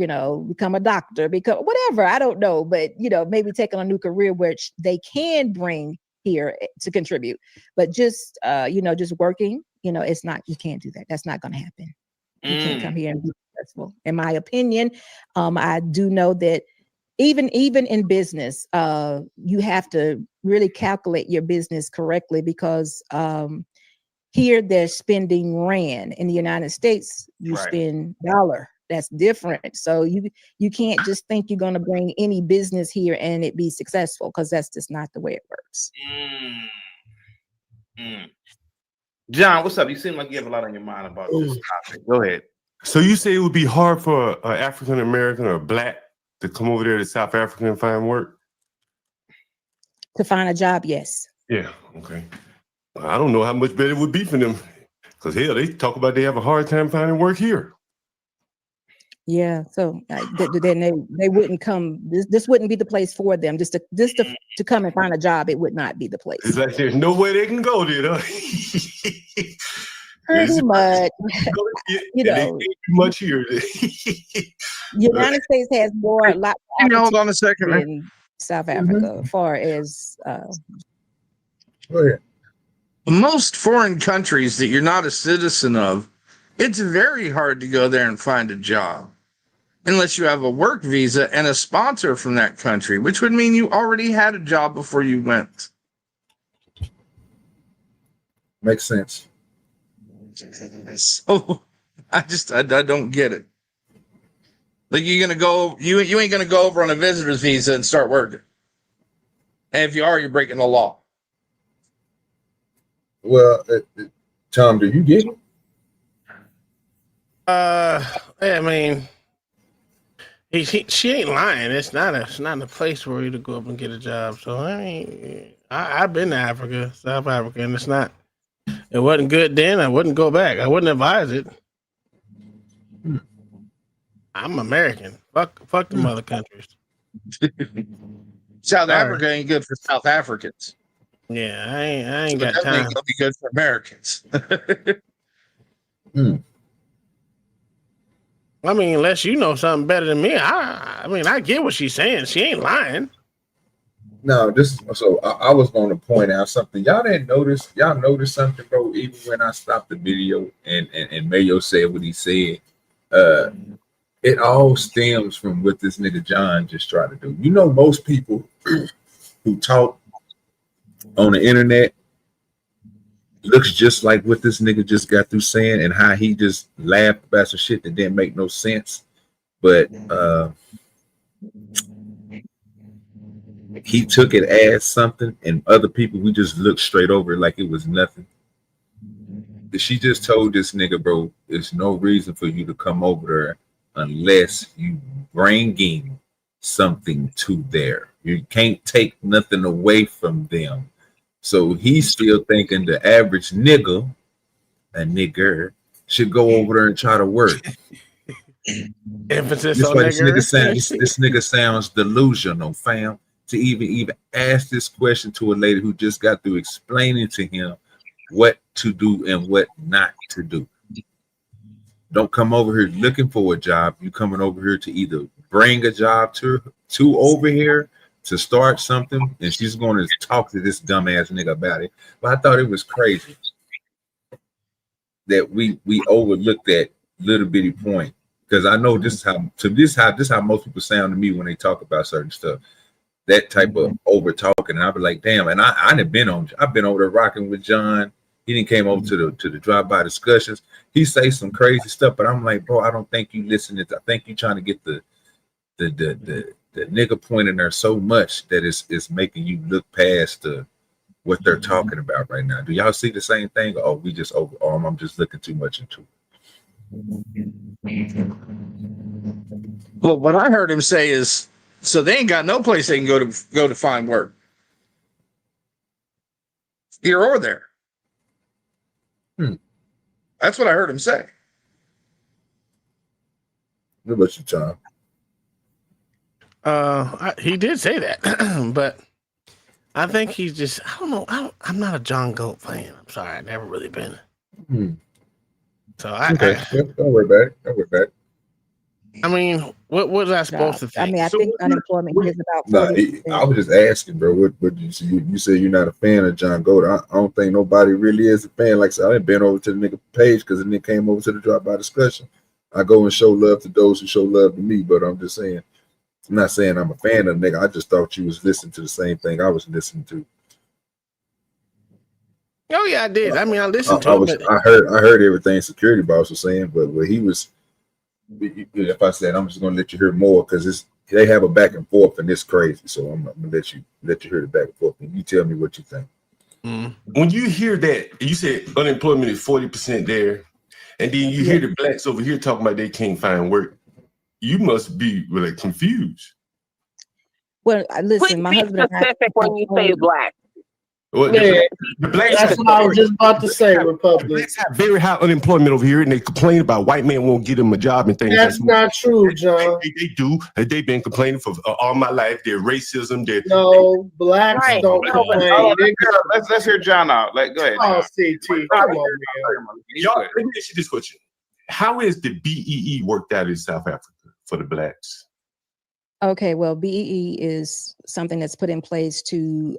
become a doctor, become whatever, I don't know, but maybe take on a new career which they can bring here to contribute. But just just working, it's not, you can't do that. That's not going to happen. You can't come here and be successful, in my opinion. I do know that even in business, you have to really calculate your business correctly, because here they're spending rand. In the United States, you spend dollar. That's different. So you can't just think you're going to bring any business here and it be successful, because that's just not the way it works. John, what's up? You seem like you have a lot on your mind about this topic. Go ahead. So you say it would be hard for an African American or a black to come over there to South Africa and find work? To find a job, yes. Yeah, okay. I don't know how much better it would be for them. Because hell, they talk about they have a hard time finding work here. Yeah, so then they wouldn't come. This wouldn't be the place for them. Just to come and find a job, it would not be the place. It's like there's no way they can go there, huh? Pretty much, you know, too much here. United States has a lot. Hold on a second, man. In South Africa, as far as Go ahead. Most foreign countries that you're not a citizen of, it's very hard to go there and find a job unless you have a work visa and a sponsor from that country, which would mean you already had a job before you went. Makes sense. So I don't get it. Like you ain't gonna go over on a visitor's visa and start working. And if you are, you're breaking the law. Well, Tom, do you get it? I mean, she ain't lying. It's not a place for you to go up and get a job. So I mean, I've been to Africa, South Africa, and it wasn't good then. I wouldn't go back. I wouldn't advise it. I'm American. Fuck them other countries. South Africa ain't good for South Africans. Yeah, I ain't got time. It'll be good for Americans. I mean, unless you know something better than me, I mean, I get what she's saying. She ain't lying. No, I was going to point out something. Y'all didn't notice. Y'all noticed something, bro. Even when I stopped the video and Mayo said what he said, it all stems from what this nigga John just tried to do. You know, most people who talk on the internet looks just like what this nigga just got through saying, and how he just laughed about some shit that didn't make no sense. But he took it as something, and other people, we just looked straight over it like it was nothing. She just told this nigga, bro, there's no reason for you to come over there unless you bringing something to there. You can't take nothing away from them. So he's still thinking the average nigger should go over there and try to work. Emphasis on nigger. This nigga sounds delusional, fam. To even ask this question to a lady who just got through explaining to him what to do and what not to do. Don't come over here looking for a job. You coming over here to either bring a job to over here to start something, and she's going to talk to this dumbass nigga about it. But I thought it was crazy that we overlooked that little bitty point, because I know this is how most people sound to me when they talk about certain stuff. That type of over talking, and I'll be like, damn. And I've been over there rocking with John. He didn't came over to the drive-by discussions. He say some crazy stuff, but I'm like, bro, I don't think you listening. I think you trying to get the nigga point in there so much that it's making you look past what they're talking about right now. Do y'all see the same thing? Or we just I'm just looking too much into it. Well, what I heard him say is, so they ain't got no place they can go to find work. Here or there. That's what I heard him say. What about you, Tom? He did say that, but I think he's just, I don't know. I'm not a John Goat fan. I'm sorry. I've never really been. So don't worry about it. Don't worry about it. I mean, what was I supposed to think? I mean, I think unemployment is about 40%. I was just asking, bro. What you say you're not a fan of John Gold. I don't think nobody really is a fan. Like I said, I didn't been over to the nigga page because the nigga came over to the drop by discussion. I go and show love to those who show love to me, but I'm just saying, I'm not saying I'm a fan of the nigga. I just thought you was listening to the same thing I was listening to. Oh yeah, I did. I mean, I listened to it. I heard everything Security Boss was saying, but what he was, if I said, I'm just gonna let you hear more because they have a back and forth and it's crazy. So I'm gonna let you hear the back and forth and you tell me what you think. When you hear that, you said unemployment is 40% there, and then you hear the blacks over here talking about they can't find work. You must be really confused. Well, listen, my husband and I. Specific when you say black. Well, Yeah, the blacks that's what I was just about to say, Republic. The blacks have very high unemployment over here, and they complain about white men won't get them a job and things. That's not true, John. They do. They've been complaining for all my life. Their racism. No, blacks don't complain. Let's hear John out. Go ahead. Oh, CT, come on, man. Y'all, let me ask you this question: how is the BEE worked out in South Africa for the blacks? Okay, well, BEE is something that's put in place to,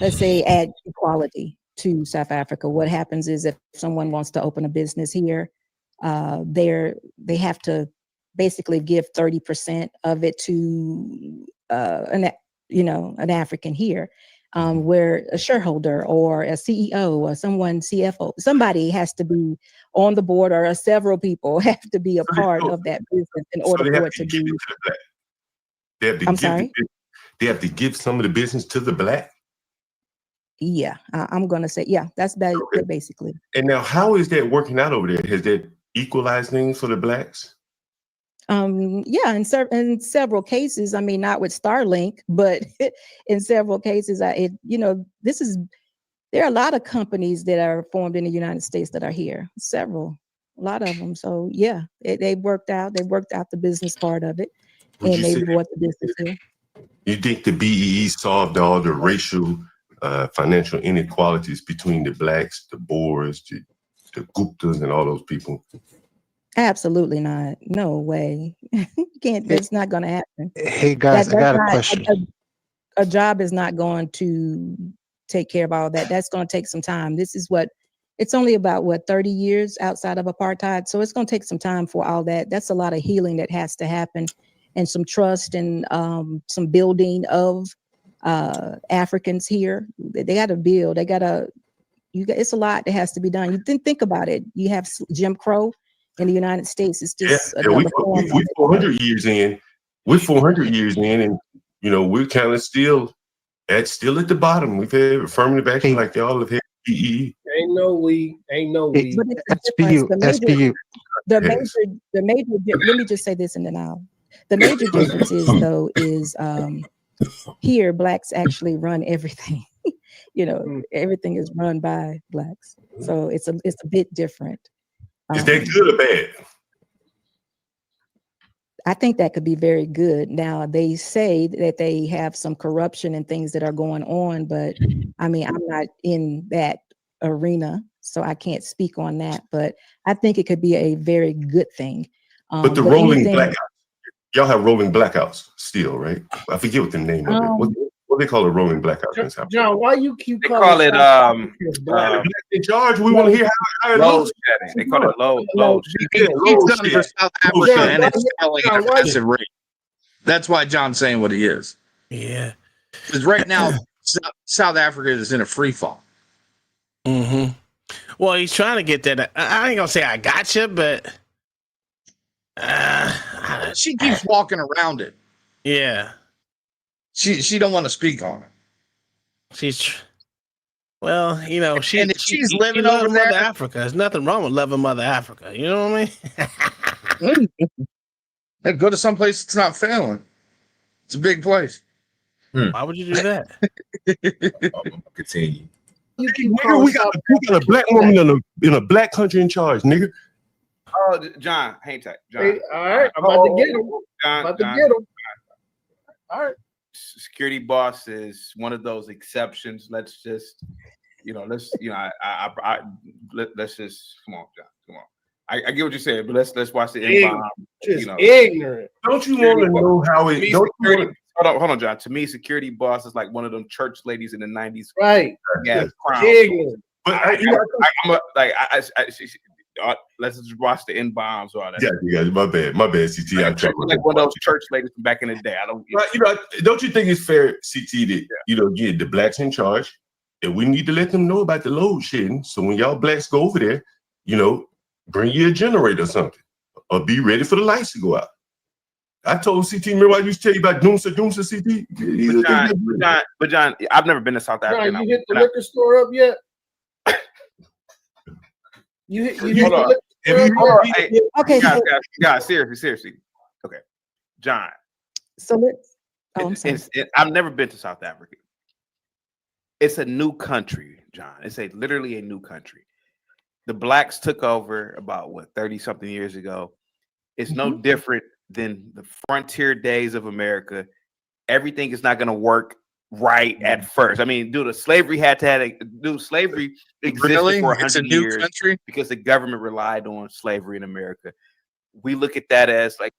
let's say, add equality to South Africa. What happens is if someone wants to open a business here, they have to basically give 30% of it to an African here, where a shareholder or a CEO or someone CFO, somebody has to be on the board, or several people have to be a part of that business in order for it to be. They have to give some of the business to the black. Yeah, I'm going to say, that's basically. And now, how is that working out over there? Has that equalized things for the blacks? In several cases. I mean, not with Starlink, but in several cases, there are a lot of companies that are formed in the United States that are here. A lot of them. So they worked out the business part of it, and they brought the business here. You think the BEE solved all the racial, financial inequalities between the blacks, the Boers, the Guptas, and all those people? Absolutely not. No way. You can't. That's not going to happen. Hey guys, I got a question. A job is not going to take care of all that. That's going to take some time. It's only about 30 years outside of apartheid. So it's going to take some time for all that. That's a lot of healing that has to happen, and some trust and some building of Africans here. They got to build. It's a lot that has to be done. You think about it. You have Jim Crow in the United States. It's just we're 400 years in. We're 400 years in, and we're kind of still at the bottom. We've had affirmative action like y'all have had. PE. Ain't no we. SPU. The major. Let me just say this, and then the major difference is here blacks actually run everything. Everything is run by blacks, so it's a bit different. Is that good or bad? I think that could be very good. Now, they say that they have some corruption and things that are going on, but I mean, I'm not in that arena, so I can't speak on that, but I think it could be a very good thing. But the rolling blackouts, y'all have rolling blackouts still, right? I forget what the name of it. What they call a rolling blackout? John, why you keep calling it black in charge? We want to hear how it looks. They call it low. He's done for South Africa, and it's selling at a massive rate. That's why John's saying what he is. Yeah, because right now South Africa is in a free fall. Mm-hmm. Well, he's trying to get that. I ain't gonna say I gotcha, but she keeps walking around it. Yeah. She don't want to speak on it. She's living over Mother Africa. There's nothing wrong with loving Mother Africa. You know what I mean? Hey, go to some place that's not failing. It's a big place. Why would you do that? Continue. Nigga, we got a black woman in a black country in charge, nigga. Oh, John, hang tight. John. Hey, all right, I'm about to get him. All right. Security boss is one of those exceptions. Let's just, let's just come on, John. Come on. I get what you're saying, but let's watch the inbound. Ignorant. Don't you want to know how it? Hold on, John. To me, security boss is like one of them church ladies in the 90s. Right. Yeah. Ignorant. But let's just watch the inbounds or all that. Yeah, my bad, CT. Like one of those church ladies from back in the day. Don't you think it's fair, CT, that the blacks in charge, and we need to let them know about the load shedding. So when y'all blacks go over there, bring you a generator or something, or be ready for the lights to go out. I told CT, remember I used to tell you about Doomsa CT? But John, I've never been to South Africa. John, you hit the liquor store up yet? You hit the liquor store up yet? Okay. Guys, seriously. Okay. John. So let's. Oh, I'm sorry. I've never been to South Africa. It's a new country, John. It's literally a new country. The blacks took over about 30-something years ago. It's no different than the frontier days of America. Everything is not going to work right at first. I mean, slavery slavery existed for 100 years country? Because the government relied on slavery in America. We look at that as like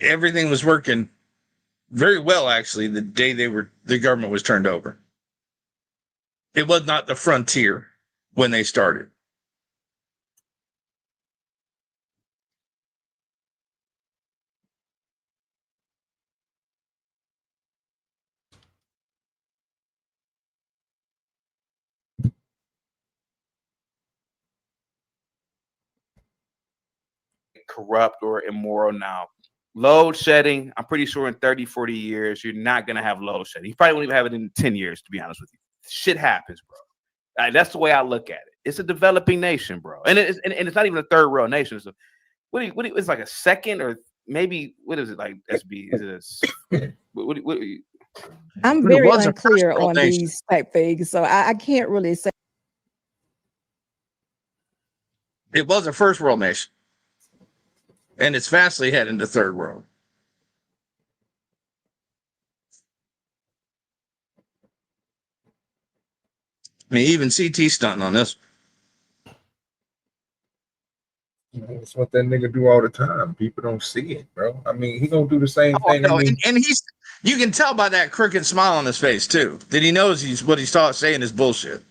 everything was working very well, actually, the day the government was turned over. It was not the frontier when they started. corrupt or immoral now. Load shedding, I'm pretty sure in 30, 40 years, you're not going to have load shedding. You probably won't even have it in 10 years, to be honest with you. Shit happens, bro. That's the way I look at it. It's a developing nation, bro. And it's not even a third world nation. So it's like a second or maybe, what is it like, SB? Is it I'm very unclear on these type things, so I can't really say. It was a first world nation. And it's vastly heading to third world. I mean, even CT stunting on this. That's what that nigga do all the time. People don't see it, bro. I mean, he gonna do the same thing. No, and you can tell by that crooked smile on his face too that he knows what he's saying is bullshit.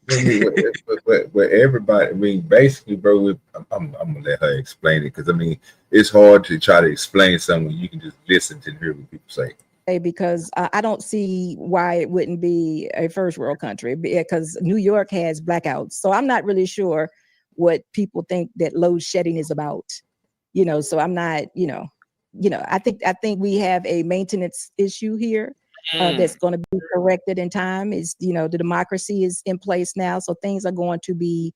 but everybody, I mean, basically, bro, I'm gonna let her explain it because I mean, it's hard to try to explain something when you can just listen to hear what people say. Because I don't see why it wouldn't be a first world country, because New York has blackouts. So I'm not really sure what people think that load shedding is about, so I'm not, I think we have a maintenance issue here that's going to be corrected in time. Is, the democracy is in place now. So things are going to be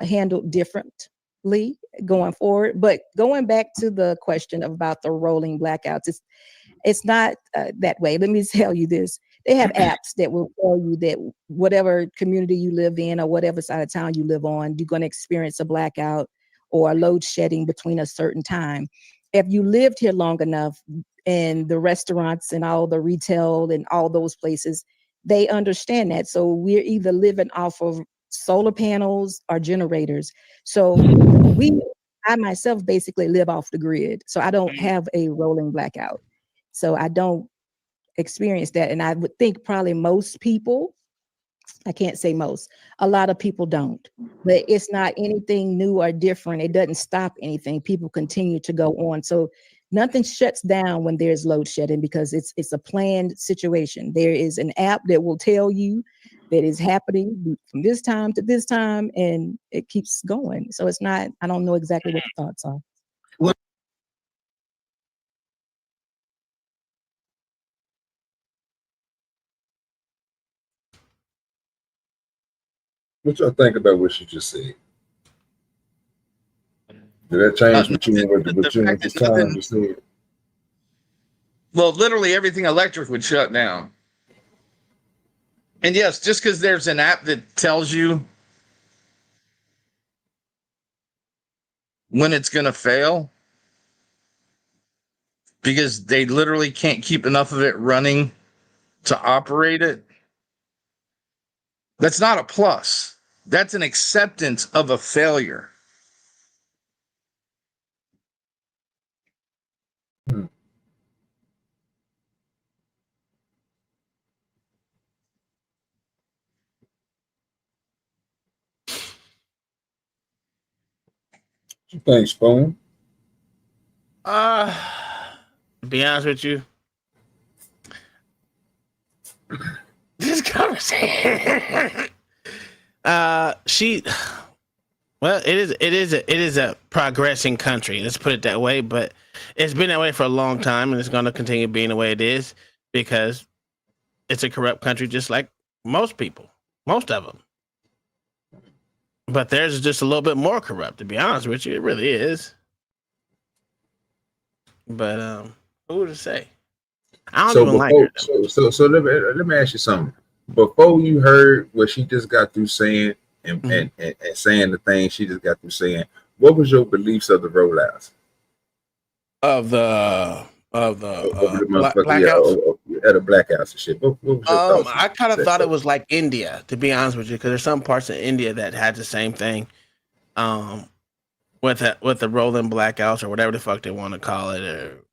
handled differently going forward. But going back to the question about the rolling blackouts, it's not that way. Let me tell you this. They have apps that will tell you that whatever community you live in or whatever side of town you live on, you're going to experience a blackout or a load shedding between a certain time. If you lived here long enough, and the restaurants and all the retail and all those places, they understand that. So we're either living off of solar panels or generators. So I myself basically live off the grid. So I don't have a rolling blackout. So I don't experience that. And I would think probably most people, I can't say most, a lot of people don't, but it's not anything new or different. It doesn't stop anything. People continue to go on. So nothing shuts down when there's load shedding because it's a planned situation. There is an app that will tell you that is happening from this time to this time, and it keeps going. So it's not, I don't know exactly what the thoughts are. What y'all think about what she just said? Did that change what you want the time to say? Well, literally everything electric would shut down. And yes, just because there's an app that tells you when it's going to fail, because they literally can't keep enough of it running to operate it, that's not a plus. That's an acceptance of a failure. You think, Spoon? To be honest with you, this conversation, Well, it is a progressing country. Let's put it that way. But it's been that way for a long time, and it's going to continue being the way it is because it's a corrupt country, just like most people, most of them. But theirs is just a little bit more corrupt. To be honest with you, it really is. But who would say? I don't So even like her. so let me ask you something. Before you heard what she just got through saying and saying the things she just got through saying, what was your beliefs of the rollouts? Of the blackouts? At the blackouts and shit. What was your thoughts? I kind of thought it was like India, to be honest with you, because there's some parts of India that had the same thing, with the rolling blackouts or whatever the fuck they want to call it. Or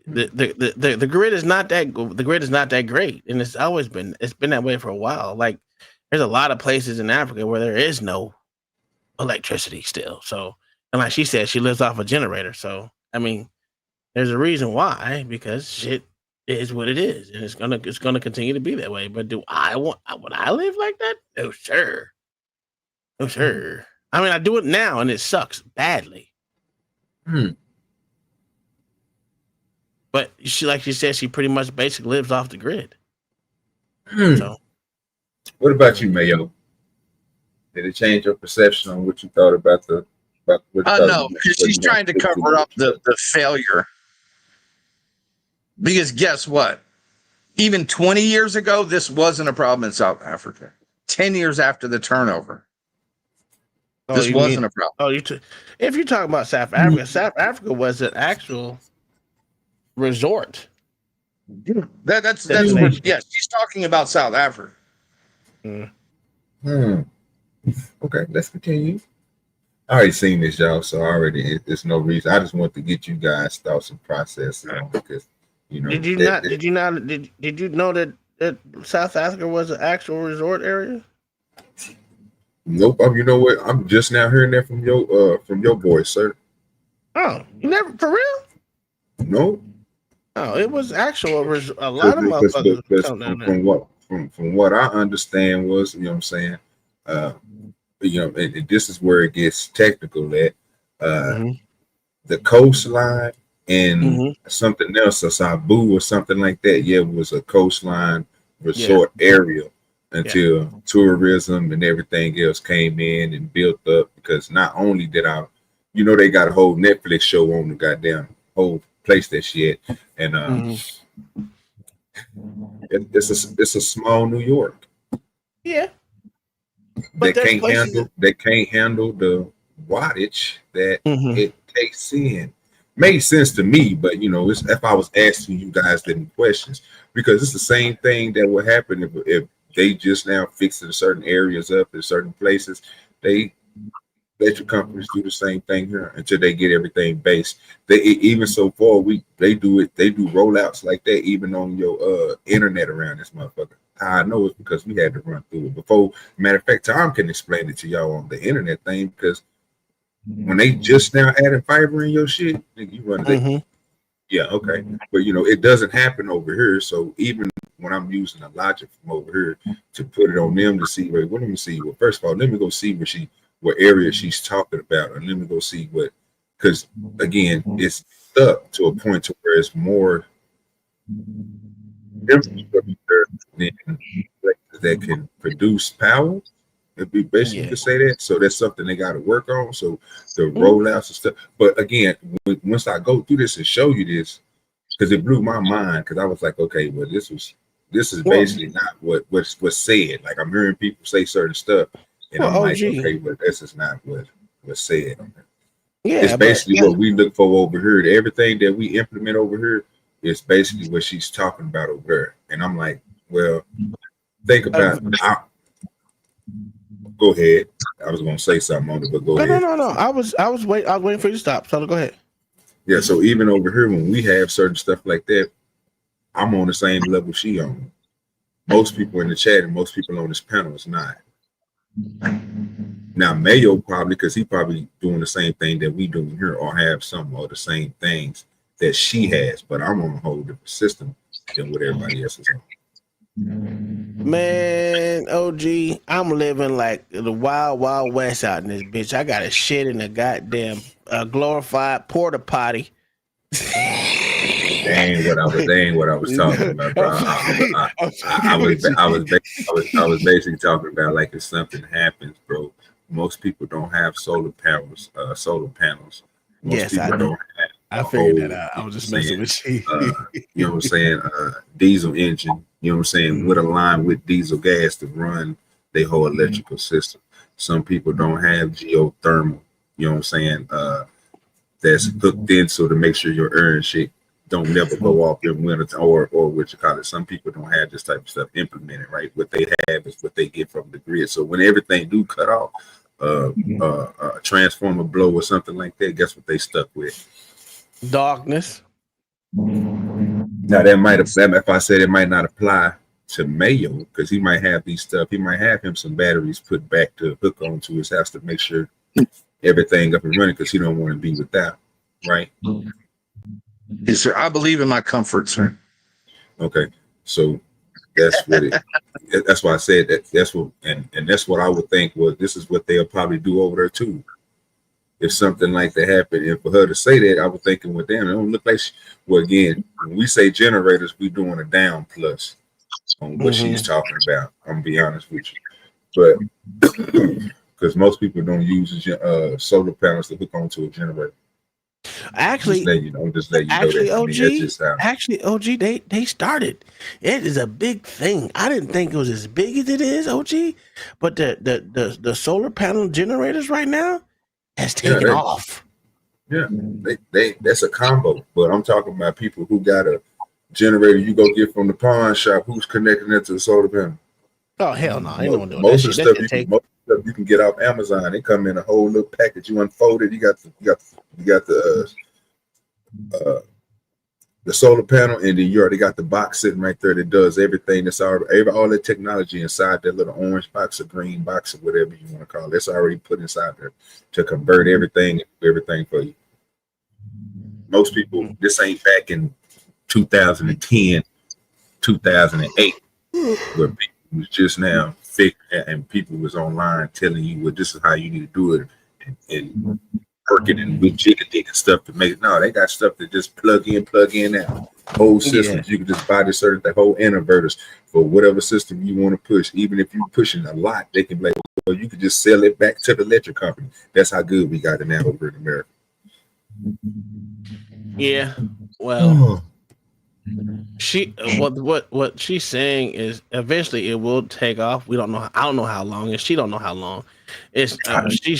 the grid is not that great, and it's been that way for a while. Like there's a lot of places in Africa where there is no electricity still. So, and like she said, she lives off a generator. So, I mean, there's a reason why, because shit is what it is, and it's gonna continue to be that way. But would I live like that? No, sir. No, sir. I mean, I do it now, and it sucks badly. But like she said, she pretty much basically lives off the grid. So, what about you, Mayo? Did it change your perception on what you thought about no, because she's trying to cover up the failure. Because guess what? Even 20 years ago, this wasn't a problem in South Africa. 10 years after the turnover, this wasn't a problem. If you're talking about South Africa, South Africa was an actual resort. That's yes. She's talking about South Africa. Okay, let's continue. I already seen this, y'all, so there's no reason. I just want to get you guys' thoughts and processes on because Did you know that South Africa was an actual resort area? Nope. You know what? I'm just now hearing that from your voice, sir. Oh, you never for real? No. Oh, it was actual. A lot of motherfuckers. From what I understand was, you know what I'm saying, and this is where it gets technical at the coastline and something else, a Sabu or something like that. Yeah, it was a coastline resort area until tourism and everything else came in and built up. Because not only did they got a whole Netflix show on the goddamn whole place that shit, and it's a small New York. Yeah. They can't handle the wattage that it takes in. Made sense to me, but it's if I was asking you guys any questions, because it's the same thing that would happen if they just now fixing certain areas up in certain places. They electric companies do the same thing here until they get everything based. Even so far, they do rollouts like that even on your internet around this motherfucker. How I know is because we had to run through it before. Matter of fact, Tom can explain it to y'all on the internet thing, because when they just now adding fiber in your shit, you run it. Yeah, okay. But it doesn't happen over here. So even when I'm using the logic from over here to put it on them to see let me see. Well, first of all, let me go see what area she's talking about, and let me go see because again, it's stuck to a point to where it's more infrastructure than that can produce power. It'd be basically to say that. So that's something they got to work on. So the rollouts and stuff. But again, once I go through this and show you this, because it blew my mind, because I was like, okay, well, this is basically not what's said. Like I'm hearing people say certain stuff, and I'm like, okay, but this is not what's said. Yeah, it's basically what we look for over here. Everything that we implement over here is basically what she's talking about over there. And I'm like, well, think about go ahead. I was gonna say something on it, but go ahead. No. I was waiting for you to stop. So go ahead. Yeah, so even over here, when we have certain stuff like that, I'm on the same level she on. Most people in the chat and most people on this panel is not. Now Mayo probably, because he probably doing the same thing that we doing here, or have some of the same things that she has, but I'm on a whole different system than what everybody else is on. Man, OG, I'm living like the wild, wild west out in this bitch. I got a shit in a goddamn glorified porta potty. They ain't what I was talking about, bro. I was basically talking about like if something happens, bro. Most people don't have solar panels. Most Yes, people I don't know. have I a figured whole, that out. I was just you know messing what I'm with you. saying, you know what I'm saying, diesel engine, you know what I'm saying, with a line with diesel gas to run their whole electrical system. Some people don't have geothermal, you know what I'm saying, that's hooked in so to make sure your iron shit don't never go off in winter or what you call it. Some people don't have this type of stuff implemented, right? What they have is what they get from the grid. So when everything do cut off, a transformer blow or something like that, guess what they stuck with? Darkness. Now that might have, if I said it might not apply to Mayo, because he might have these stuff, he might have him some batteries put back to hook onto his house to make sure everything up and running, because he don't want to be without, right? Yes, sir. I believe in my comfort, sir. Okay, so that's what it. That's why I said that. That's what, and that's what I would think was. This is what they'll probably do over there too. If something like that happened, and for her to say that, I was thinking, well, damn, it don't look like. Well, again, when we say generators, we doing a down plus on what she's talking about. I'm gonna be honest with you, but because most people don't use solar panels to hook onto a generator. Actually, just let you know that. OG, that's just how. OG, they started. It is a big thing. I didn't think it was as big as it is, OG, but the solar panel generators right now has taken off. Yeah, they that's a combo. But I'm talking about people who got a generator you go get from the pawn shop. Who's connecting that to the solar panel? Oh hell no! Ain't no one doing Most that of shit. the stuff you can get off Amazon. They come in a whole little package. You unfold it. You got the solar panel, and then you already got the box sitting right there that does everything. That's already all the technology inside that little orange box or green box or whatever you want to call it. That's already put inside there to convert everything for you. Most people, this ain't back in 2010, 2008, where people was just now and people was online telling you, well, this is how you need to do it, and working and with jigga and stuff to make it. No, they got stuff that just plug in out. Whole systems. You can just buy the whole inverters for whatever system you want to push. Even if you're pushing a lot, they can be like, well, you can just sell it back to the electric company. That's how good we got it now over in America. Yeah. Well, what she's saying is eventually it will take off. We don't know. I don't know how long, and she don't know how long. It's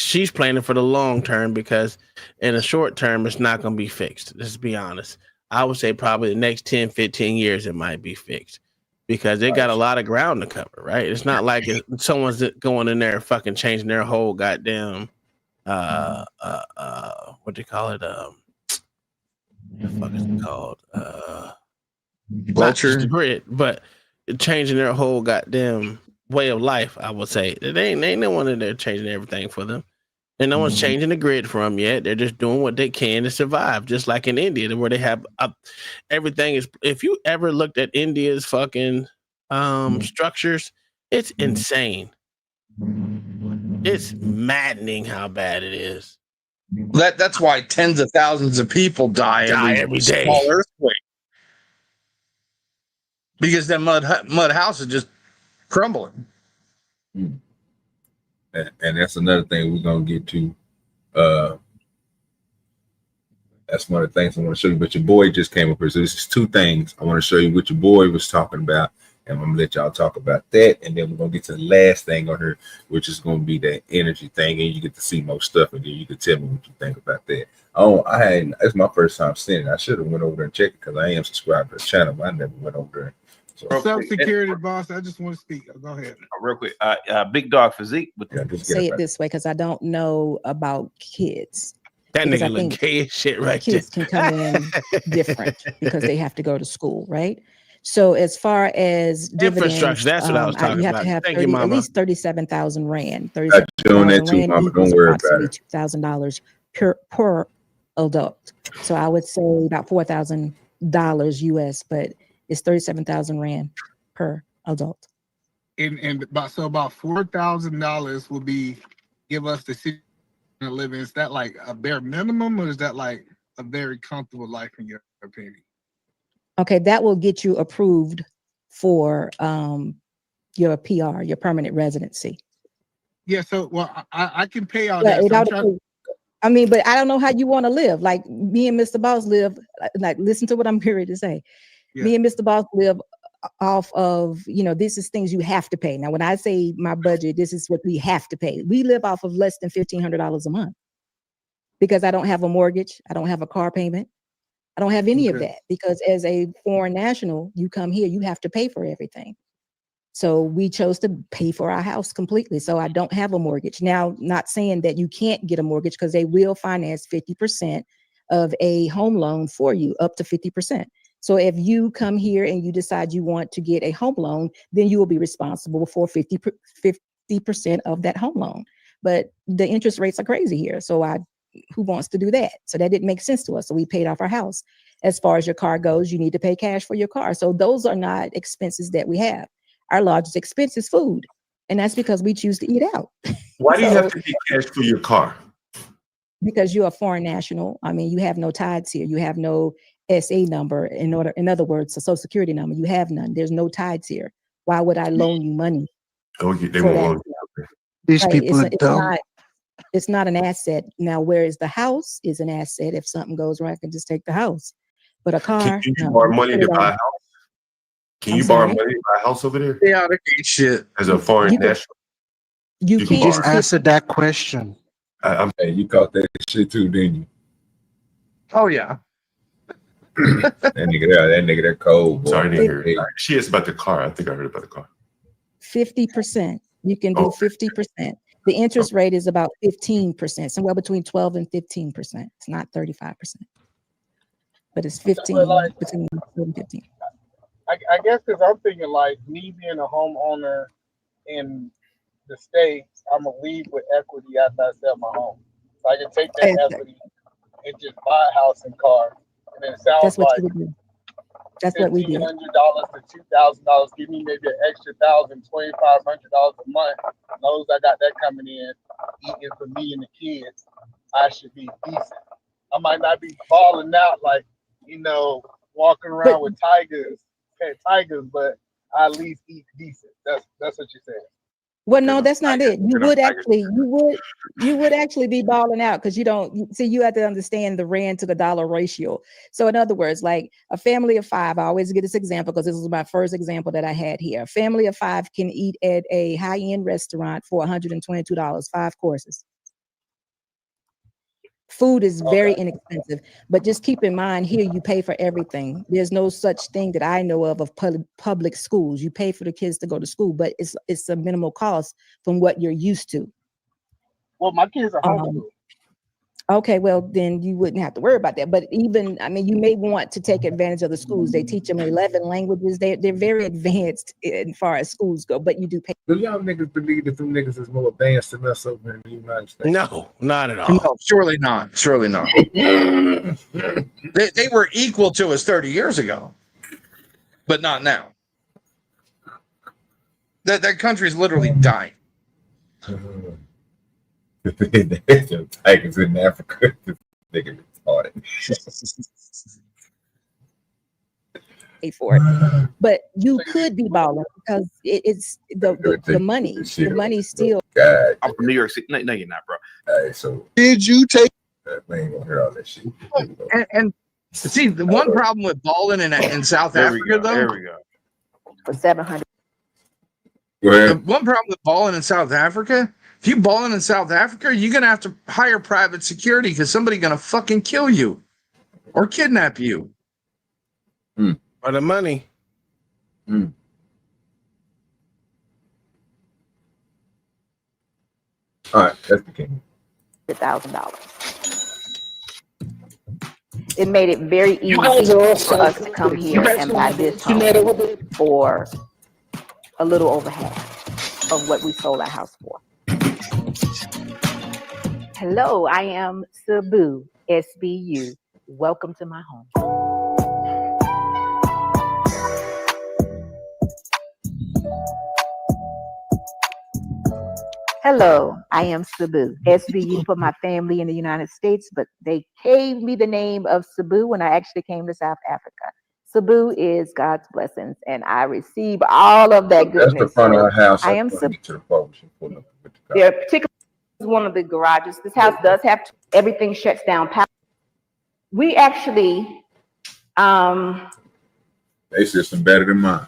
she's planning for the long term, because in the short term it's not going to be fixed. Let's be honest. I would say probably the next 10, 15 years it might be fixed, because they got a lot of ground to cover. Right? It's not like someone's going in there fucking changing their whole goddamn what do you call it? The fuck is it called? Not just the grid, but changing their whole goddamn way of life. I would say they ain't no one in there changing everything for them, and no one's changing the grid for them yet. They're just doing what they can to survive, just like in India, where they have everything is. If you ever looked at India's fucking structures, it's insane. It's maddening how bad it is. That's why tens of thousands of people die every day. Small earthquake. Because that mud house is just crumbling. And that's another thing we're gonna get to. That's one of the things I want to show you. But your boy just came up here. So this is two things. I want to show you what your boy was talking about. And I'm gonna let y'all talk about that. And then we're gonna get to the last thing on here, which is gonna be that energy thing. And you get to see more stuff, and then you can tell me what you think about that. It's my first time seeing it. I should have went over there and checked it, because I am subscribed to the channel, but I never went over there. So, self-security, boss. I just want to speak. Go ahead. Real quick. Big dog physique. Say it this way, because I don't know about kids. That nigga look gay as shit right there. Kids can come in different because they have to go to school, right? So as far as infrastructure, that's what I was talking you have about. to have Thank you, Mama. at least 37,000 rand. Got you on that too, Mama. Don't worry about it. $2,000 per adult. So I would say about $4,000 US, but it's 37,000 rand per adult. and about $4,000 will be give us the city to live in. Is that like a bare minimum, or is that like a very comfortable life in your opinion? Okay, that will get you approved for your PR, your permanent residency. Yeah, so well, I can pay all Yeah, that. I mean, but I don't know how you want to live. Like me and Mr. Boss live. Like, listen to what I'm here to say. Yeah. Me and Mr. Boss live off of, this is things you have to pay. Now, when I say my budget, this is what we have to pay. We live off of less than $1,500 a month because I don't have a mortgage. I don't have a car payment. I don't have any of that because as a foreign national, you come here, you have to pay for everything. So we chose to pay for our house completely. So I don't have a mortgage. Now, not saying that you can't get a mortgage because they will finance 50% of a home loan for you, up to 50%. So if you come here and you decide you want to get a home loan, then you will be responsible for 50% of that home loan. But the interest rates are crazy here. So who wants to do that? So that didn't make sense to us. So we paid off our house. As far as your car goes, you need to pay cash for your car. So those are not expenses that we have. Our largest expense is food. And that's because we choose to eat out. Why do you have to pay cash for your car? Because you're a foreign national. I mean, you have no tithes here. You have no SA number. In other words, a social security number. You have none. There's no tithes here. Why would I loan you money? Oh, they won't loan you. These people are dumb. It's not an asset. Now, whereas the house is an asset. If something goes wrong, I can just take the house. But a car, Can you borrow money to buy a house? Can you borrow money to buy a house over there? Yeah, they ain't shit. As a foreign national? You can just answer that question. Hey, you caught that shit too, didn't you? Oh yeah. that nigga, that cold. Boy. Sorry, I didn't hear it. She asked about the car. I think I heard about the car. 50%. You can do 50%. The interest rate is about 15%, somewhere between 12 and 15%. It's not 35%, but it's 15 between 12 and 15. I guess because I'm thinking like me being a homeowner in the States, I'm gonna leave with equity after I sell my home. So I can take that equity and just buy a house and car. And it sounds That's what like you would do. That's what we do. $1,500 to $2,000, give me maybe an extra $1,000, $2,500 a month. As long as I got that coming in, eating for me and the kids, I should be decent. I might not be balling out like, walking around with tigers, but I at least eat decent. That's what you said. Well, no, that's not it. You would actually be balling out because you have to understand the rand to the dollar ratio. So in other words, like a family of 5, I always get this example because this was my first example that I had here. A family of 5 can eat at a high-end restaurant for $122, 5 courses. Food is very inexpensive, but just keep in mind here, you pay for everything. There's no such thing that I know of public schools. You pay for the kids to go to school, but it's a minimal cost from what you're used to. Well, my kids are homeschooled. Okay, well, then you wouldn't have to worry about that. But even, you may want to take advantage of the schools. They teach them 11 languages. They're very advanced as far as schools go, but you do pay. Do y'all niggas believe that them niggas is more advanced than us over in the United States? No, not at all. No, surely not. Surely not. they were equal to us 30 years ago, but not now. That country's literally dying. The tigers in Africa. Nigga retarded. For it, but you could be balling because it's the money. The money still. God. I'm from New York City. No, you're not, bro. All right, so did you take? Man, ain't gonna hear all that shit. And see, the one problem with balling in South Africa, though. There we go. For 700. The one problem with balling in South Africa, if you balling in South Africa, you're gonna have to hire private security because somebody's gonna fucking kill you or kidnap you. For the money. All right, that's the king. $1,000. It made it very easy for us to come here and buy this home for a little over half of what we sold our house for. Hello, I am Sabu, SBU. Welcome to my home. Hello, I am Sabu. SBU for my family in the United States, but they gave me the name of Sabu when I actually came to South Africa. Sabu is God's blessings, and I receive all of that That's the goodness. front of So her house. I I am want to Sabu. get to the phone. She pulled up with the car. There, particularly is one of the garages. This house does have everything shuts down. We actually, They system better than mine.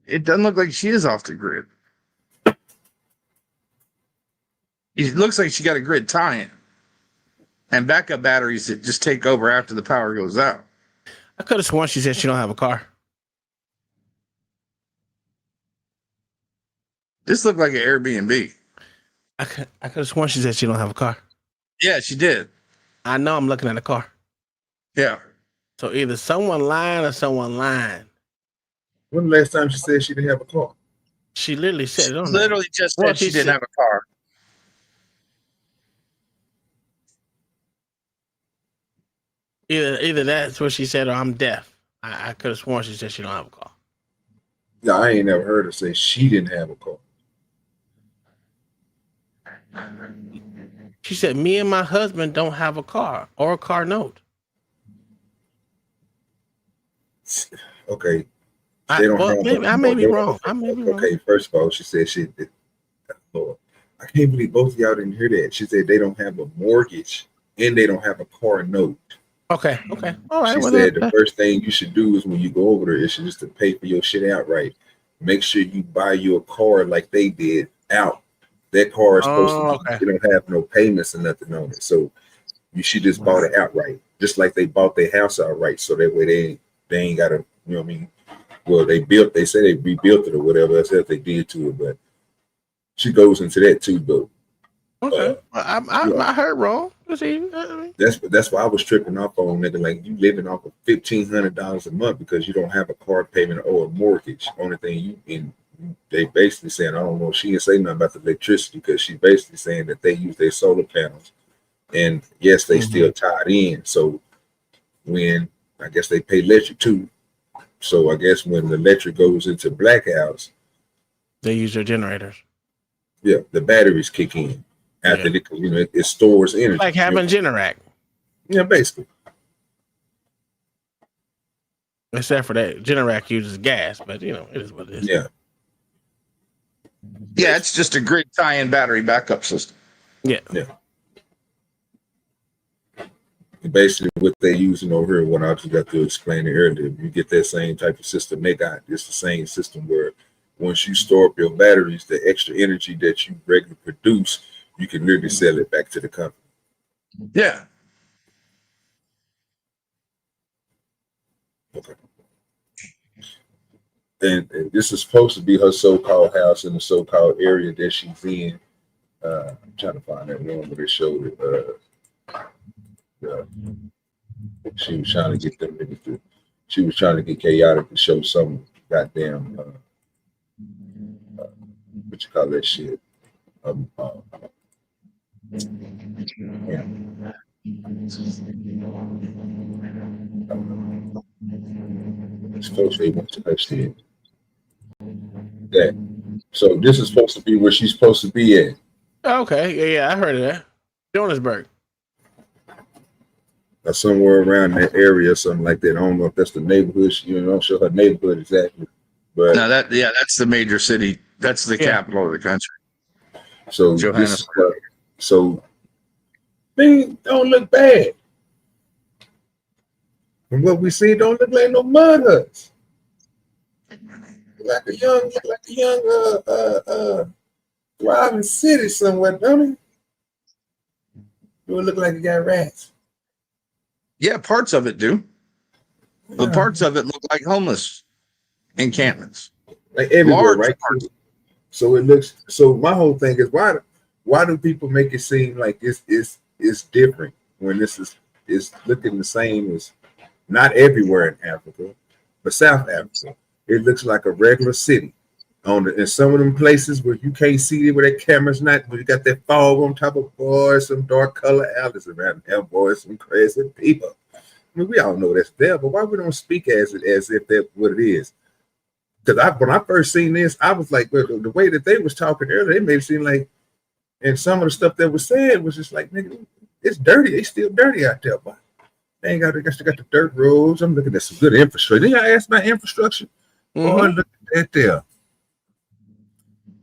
It doesn't look like she is off the grid. It looks like she got a grid tie-in and backup batteries that just take over after the power goes out. I could have sworn she said she don't have a car. This looked like an Airbnb. I could have sworn she said she don't have a car. Yeah, she did. I know I'm looking at a car. Yeah. So either someone lying or someone lying. When the last time she said she didn't have a car? She literally said it on there. Literally just said she didn't have a car. Either that's what she said or I'm deaf. I could have sworn she said she don't have a car. No, I ain't never heard her say she didn't have a car. She said, me and my husband don't have a car or a car note. Okay. They don't have I may be wrong. I may be wrong. Okay, first of all, she said she did. Lord, I can't believe both of y'all didn't hear that. She said they don't have a mortgage and they don't have a car note. Okay. All right. She said the first thing you should do is when you go over there is just to pay for your shit outright. Make sure you buy you a car like they did out. That car is supposed to be, they don't have no payments or nothing on it. So you should just bought it outright. Just like they bought their house outright. So that way they ain't gotta, you know what I mean? Well, they say they rebuilt it or whatever else they did to it, but she goes into that too, though. Okay. I heard wrong. That's why I was tripping off on, nigga. Like, you living off of $1,500 a month because you don't have a car payment or a mortgage. Only thing they basically saying, I don't know, she didn't say nothing about the electricity because she basically saying that they use their solar panels. And yes, they still tied in. So when I guess they pay electric too. So I guess when the electric goes into blackouts, they use their generators. Yeah, the batteries kick in after it stores energy. Like having Generac. Yeah, basically. Except for that, Generac uses gas, but it is what it is. Yeah. Yeah, it's just a grid tie-in battery backup system. Yeah. Basically, what they're using over here, what I just got to explain it earlier, you get that same type of system they got. It's the same system where once you store up your batteries, the extra energy that you regularly produce, you can literally sell it back to the company. Yeah. Okay. And this is supposed to be her so-called house in the so-called area that she's in. I'm trying to find that one where they showed it. She was trying to get them niggas to. She was trying to get Chaotic to show some goddamn. What you call that shit? It's supposed to be what's that shit? That. So this is supposed to be where she's supposed to be at. Okay, yeah, I heard of that. Johannesburg. Or somewhere around that area or something like that. I don't know if that's the neighborhood. Don't show her neighborhood exactly. But no, that's the major city. That's the capital of the country. So Johannesburg. Things don't look bad. From what we see, don't look like no mud huts. Like a young thriving city somewhere, don't it? Do it look like it got rats? Yeah, parts of it do. But parts of it look like homeless encampments. Like everywhere, right? So it looks. So my whole thing is why do people make it seem like it's different when this is looking the same as not everywhere in Africa, but South Africa. It looks like a regular city. In some of them places where you can't see it, where that camera's not, where you got that fog on top of boys, some dark color alleys around there, boys, some crazy people. I mean, we all know that's there, but why we don't speak as if that's what it is? Because when I first seen this, I was like, well, the way that they was talking earlier, it made it seem like, and some of the stuff that was said was just like, nigga, it's dirty. They still dirty out there, but they ain't got. They got the dirt roads. I'm looking at some good infrastructure. Then y'all asked about infrastructure. Boy, look at that there.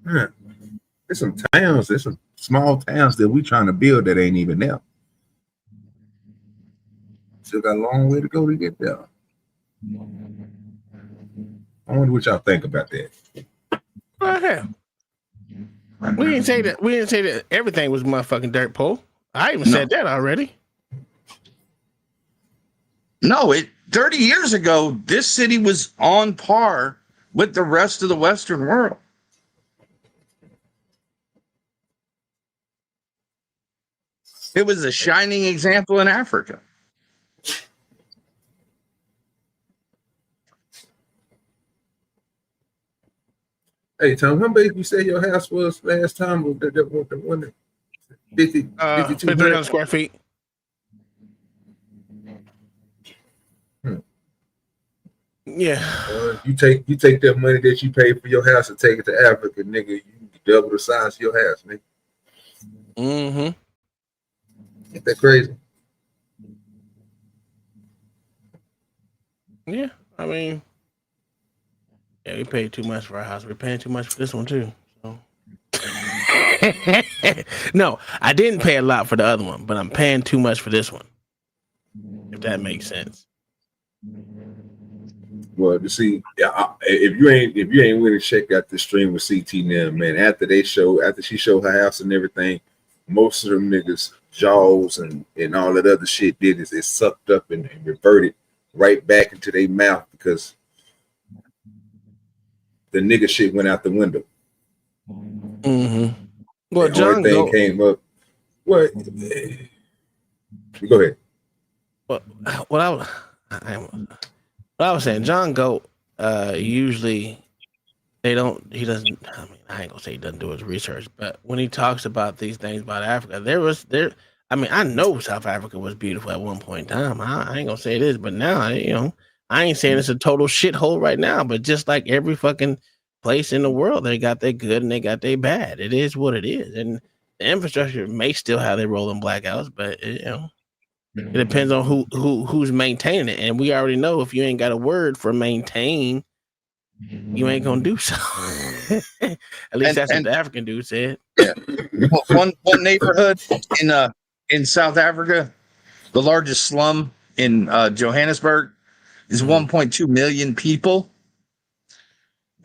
Huh. There's some towns. There's some small towns that we trying to build that ain't even there. Still got a long way to go to get there. I wonder what y'all think about that. Hell. We didn't say that. We didn't say that everything was motherfucking dirt poor. I even said that already. No, 30 years ago, this city was on par with the rest of the Western world. It was a shining example in Africa. Hey, Tom, how big you say your house was last time? Was the one 5,200 square feet. Yeah. You take that money that you pay for your house and take it to Africa, nigga. You double the size of your house, nigga. Mm-hmm. Ain't that crazy? Yeah, I mean, yeah, we paid too much for our house. We're paying too much for this one too. So. No, I didn't pay a lot for the other one, but I'm paying too much for this one. If that makes sense. Well, you see, if you ain't willing to check out the stream with CT now, man, after she showed her house and everything, most of them niggas jaws and all that other shit did is it sucked up and reverted right back into their mouth because the nigga shit went out the window. Mm-hmm. Well, the John only thing came up. What? Go ahead. What I was saying, John Goat, usually he doesn't, I mean, I ain't gonna say he doesn't do his research, but when he talks about these things about Africa, I know South Africa was beautiful at one point in time. I ain't gonna say it is, but now, I ain't saying it's a total shithole right now, but just like every fucking place in the world, they got their good and they got their bad. It is what it is. And the infrastructure may still have their rolling blackouts, but it depends on who's maintaining it. And we already know if you ain't got a word for maintain, you ain't gonna do so. At least that's what the African dude said. Yeah. One neighborhood in South Africa, the largest slum in Johannesburg, is 1.2 million people.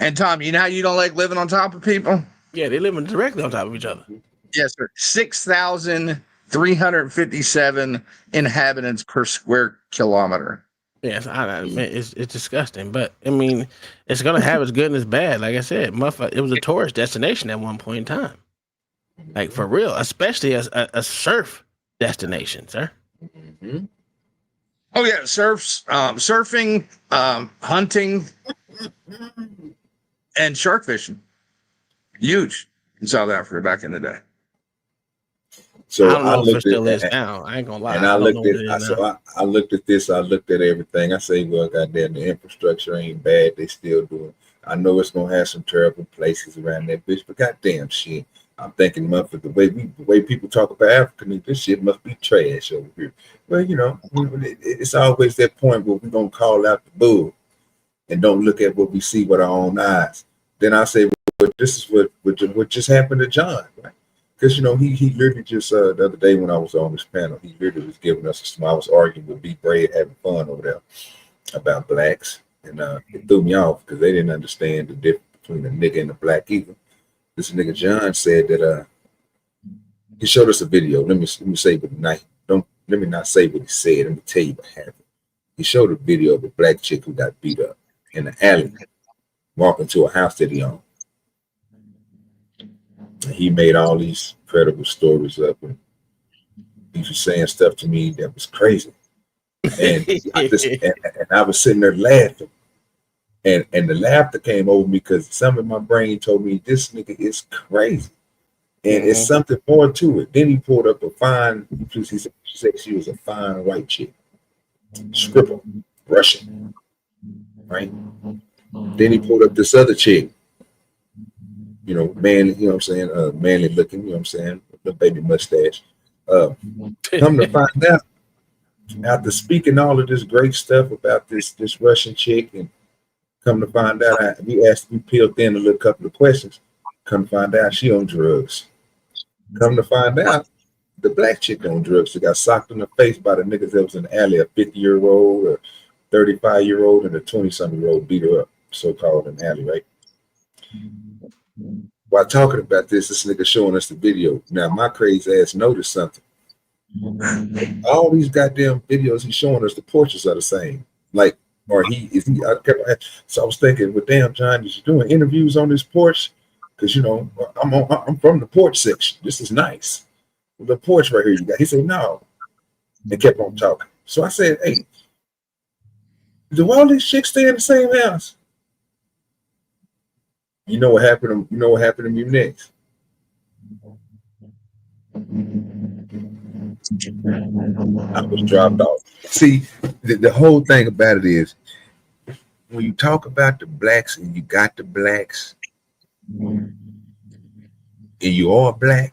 And Tom, you know how you don't like living on top of people? Yeah, they living directly on top of each other. Yes, sir. 6,357 inhabitants per square kilometer. Yes, it's disgusting, but I mean, it's gonna have its good and its bad. Like I said, it was a tourist destination at one point in time, like for real, especially as a surf destination, sir. Mm-hmm. Oh yeah, surfing, hunting, and shark fishing, huge in South Africa back in the day. So I don't know if it still is now. I ain't gonna lie. And I looked at this. I looked at everything. I say, well, goddamn, the infrastructure ain't bad. They still doing. I know it's gonna have some terrible places around that bitch, but goddamn shit. I'm thinking, motherfucker, the way people talk about Africa, this shit must be trash over here. Well, it's always that point where we're gonna call out the bull and don't look at what we see with our own eyes. Then I say, well, this is what just happened to John, right? Because he literally just the other day when I was on this panel, he literally was giving us I was arguing with B Braid, having fun over there about blacks, and it threw me off because they didn't understand the difference between a nigga and a black either. This nigga John said that he showed us a video. Let me say what let me not say what he said. Let me tell you what happened. He showed a video of a black chick who got beat up in an alley, walking to a house that he owned. He made all these incredible stories up, and he was saying stuff to me that was crazy. And I was sitting there laughing, and the laughter came over me because some of my brain told me this nigga is crazy, and it's something more to it. Then he pulled up a fine. She said she was a fine white chick, scribble, Russian, right? Then he pulled up this other chick, you know, manly, you know what I'm saying, manly looking, you know what I'm saying, the baby mustache. Come to find out, after speaking all of this great stuff about this Russian chick, and come to find out, we peeled in a little couple of questions. Come to find out, she on drugs. Come to find out, the black chick on drugs. She got socked in the face by the niggas that was in the alley. A 50-year-old, a 35-year-old, and a 20-something-year-old beat her up, so-called in the alley, right? While talking about this nigga showing us the video. Now, my crazy ass noticed something. All these goddamn videos he's showing us, the portraits are the same. Like, or so I was thinking, well, damn, John, is you doing interviews on this porch? Because, you know, I'm from the porch section. This is nice. The porch right here you got. He said, no. And kept on talking. So I said, hey, do all these chicks stay in the same house? You know what happened to me next? I was dropped off. See, the whole thing about it is, when you talk about the blacks and you got the blacks, and you are black,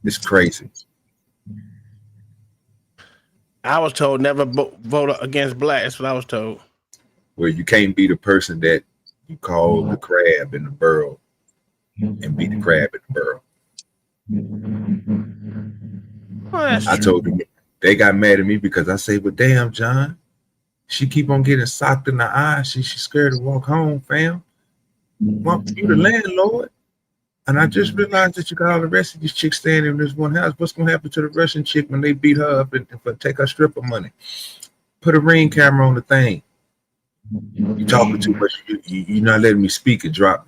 it's crazy. I was told never vote against black. That's what I was told. Where you can't be the person that you call the crab in the burrow and be the crab in the burrow. I told them, they got mad at me because I say, well, damn, John, she keep on getting socked in the eye. She's scared to walk home, fam. Well, you the landlord. And I just realized that you got all the rest of these chicks staying in this one house. What's gonna happen to the Russian chick when they beat her up and take her stripper money? Put a ring camera on the thing. You talking too much. You're not letting me speak and drop.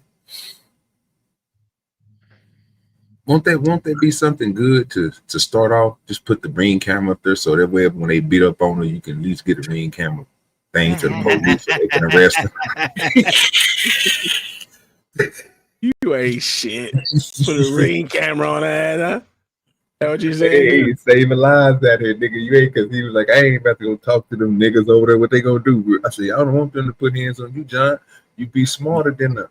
Won't there be something good to start off? Just put the ring camera up there so that way when they beat up on her, you can at least get a ring camera thing to the police so they can arrest her. You ain't shit. Put a ring camera on that, huh? That what you saying? Hey, he saving lives out here, nigga. You ain't, because he was like, I ain't about to go talk to them niggas over there. What they gonna do? I said, I don't want them to put hands on you, John. You be smarter than the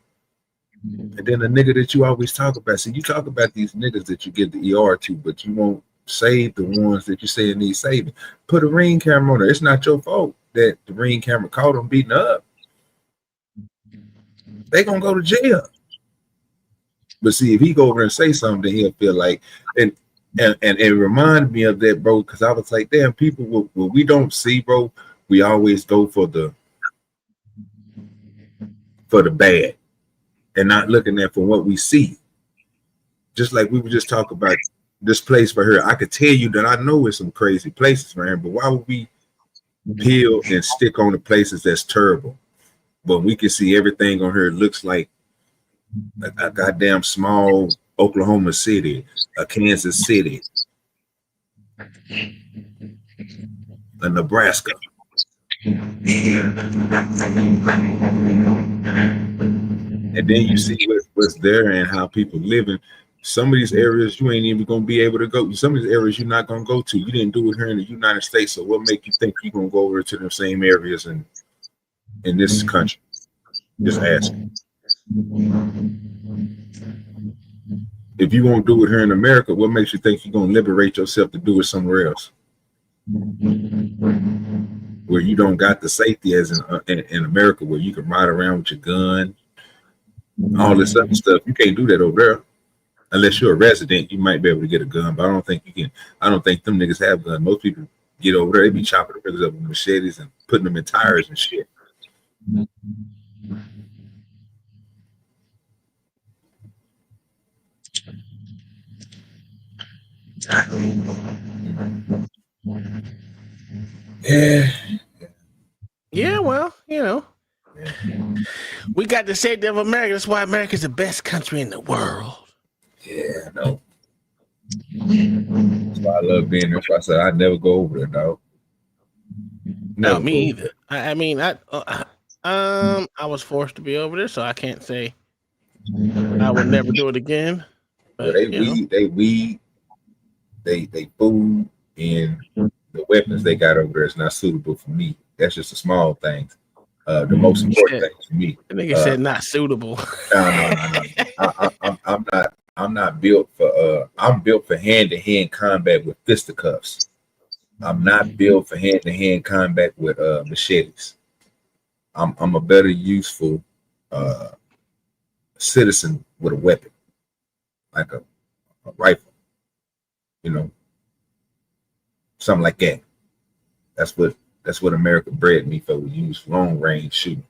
nigga that you always talk about. See, you talk about these niggas that you get the ER to, but you won't save the ones that you say need saving. Put a ring camera on her. It's not your fault that the ring camera caught them beating her up. They gonna go to jail. But see, if he go over and say something, then he'll feel like, and it reminded me of that, bro, because I was like, damn, people, what we don't see, bro, we always go for the bad and not looking at for what we see. Just like we were just talking about this place for her. I could tell you that I know it's some crazy places, man, but why would we peel and stick on the places that's terrible? But we can see everything on her looks like a goddamn small Oklahoma City, a Kansas City, a Nebraska. And then you see what's there and how people living. Some of these areas you ain't even gonna be able to go. Some of these areas you're not gonna go to. You didn't do it here in the United States, so what make you think you're gonna go over to the same areas in this country? Just ask. If you won't do it here in America, what makes you think you're gonna liberate yourself to do it somewhere else, where you don't got the safety as in America, where you can ride around with your gun, all this other stuff? You can't do that over there unless you're a resident. You might be able to get a gun, but I don't think you can. I don't think them niggas have guns. Most people get over there, they be chopping the niggas up with machetes and putting them in tires and shit. Yeah, well, you know, we got the safety of America. That's why America's the best country in the world. Yeah, I know. That's why I love being there. So I said I'd never go over there, dog. No, me either. I mean, I was forced to be over there, so I can't say I would never do it again. But, they weed, they food, and the weapons they got over there is not suitable for me. That's just the small things. the most important thing to me. The nigga said not suitable. No. I'm not built for. I'm built for hand-to-hand combat with fisticuffs. I'm not built for hand-to-hand combat with machetes. I'm a better useful citizen with a weapon, like a rifle, something like that. That's what America bred me for. We use long range shooting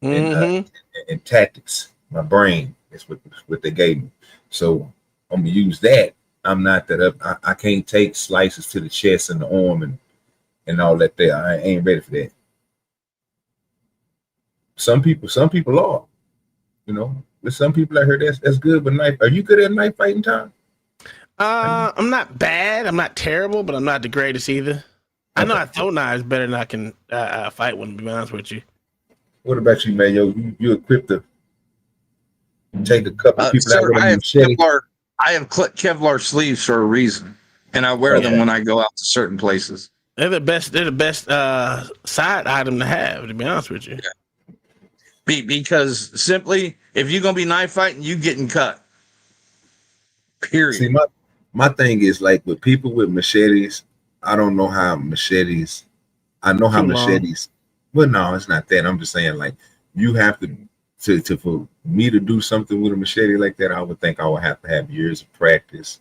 and tactics. My brain is what they gave me. So I'm gonna use that. I'm not that up. I can't take slices to the chest and the arm and all that there. I ain't ready for that. Some people are. With some people I heard that's good with knife. Are you good at knife fighting, Tom? I'm not bad. I'm not terrible, but I'm not the greatest either. I know I throw knives better than I can fight one, to be honest with you. What about you, man? You equipped to take a couple people Sir, out with a machete? I have Kevlar sleeves for a reason, and I wear them when I go out to certain places. They're the best. They're the best side item to have, to be honest with you. Yeah. Because simply, if you're gonna be knife fighting, you getting cut. Period. See, my thing is like with people with machetes. I don't know how machetes. I know how machetes. Well, no, it's not that. I'm just saying like you have to for me to do something with a machete like that. I would think I would have to have years of practice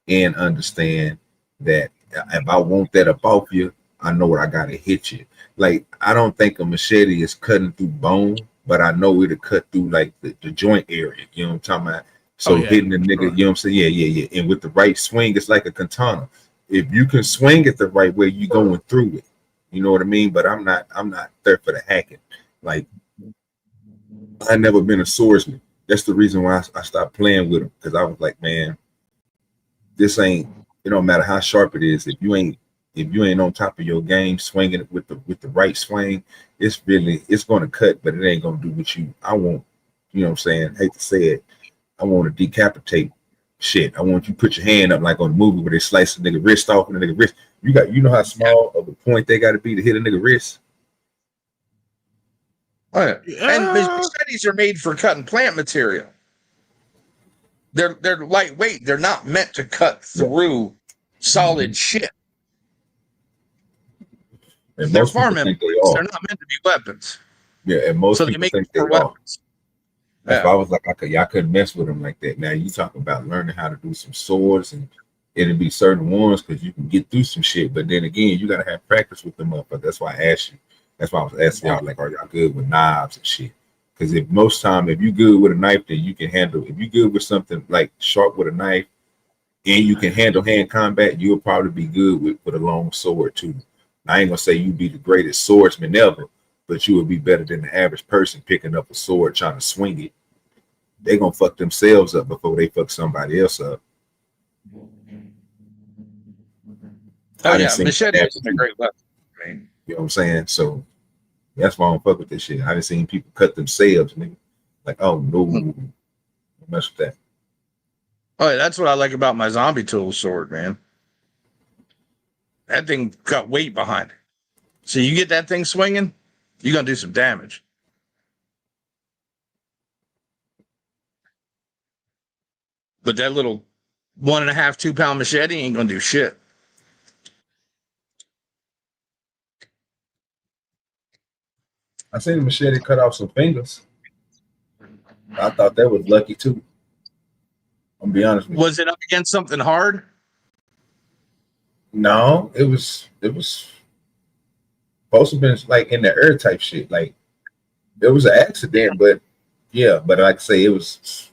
and understand that if I want that up off you, I know what I gotta hit you. Like I don't think a machete is cutting through bone, but I know it'll cut through like the joint area. You know what I'm talking about? So hitting the nigga, you know what I'm saying? Yeah. And with the right swing, it's like a katana. If you can swing it the right way, you going through it. You know what I mean? But I'm not there for the hacking. Like I never been a swordsman. That's the reason why I stopped playing with them, because I was like, man, this ain't. It don't matter how sharp it is. If you ain't on top of your game, swinging it with the right swing, it's going to cut, but it ain't going to do what I want. You know what I'm saying? I hate to say it. I want to decapitate shit. I want you to put your hand up like on the movie where they slice a nigga wrist off and the nigga wrist. You know how small of a point they got to be to hit a nigga wrist? Oh, yeah. And machetes are made for cutting plant material. They're lightweight. They're not meant to cut through solid shit. And they're most people think they are. They're not meant to be weapons. Yeah, and most so people they make think them for they are. weapons. That's why I was like, I couldn't mess with them like that. Now you talking about learning how to do some swords, and it'll be certain ones because you can get through some shit. But then again, you gotta have practice with them up. But that's why I asked you. That's why I was asking y'all, like, are y'all good with knives and shit? Because if you good with a knife, then you can handle. If you good with something like sharp with a knife, and you can handle hand combat, you'll probably be good with a long sword too. I ain't gonna say you be the greatest swordsman ever, but you would be better than the average person picking up a sword trying to swing it. They gonna fuck themselves up before they fuck somebody else up. Oh yeah, machete is a great weapon. You know what I'm saying? So that's why I don't fuck with this shit. I done seen people cut themselves, nigga. Like, oh no, don't mess with that. Oh, yeah, that's what I like about my zombie tool sword, man. That thing got weight behind it. So you get that thing swinging, you're gonna do some damage. But that little 1.5, 2 pound machete ain't gonna do shit. I seen the machete cut off some fingers. I thought that was lucky too. I'm gonna be honest with you. Was it up against something hard? No, it was supposed to have been like in the air type shit. Like it was an accident, but like I say, it was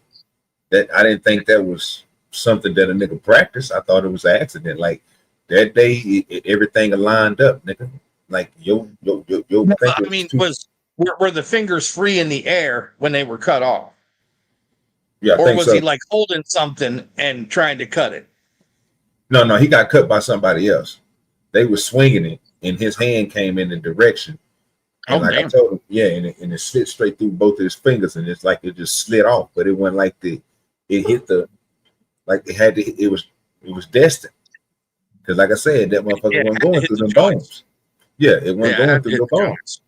that I didn't think that was something that a nigga practiced. I thought it was an accident. Like that day, everything aligned up, nigga. Like yo. I mean, were the fingers free in the air when they were cut off? Yeah, or was he like holding something and trying to cut it? No, he got cut by somebody else. They were swinging it, and his hand came in the direction. And I told him, and it slid straight through both of his fingers, and it's like it just slid off, but it wasn't like it hit it was destined. Because like I said, that motherfucker wasn't going through them bones. Yeah, it wasn't going through the bones.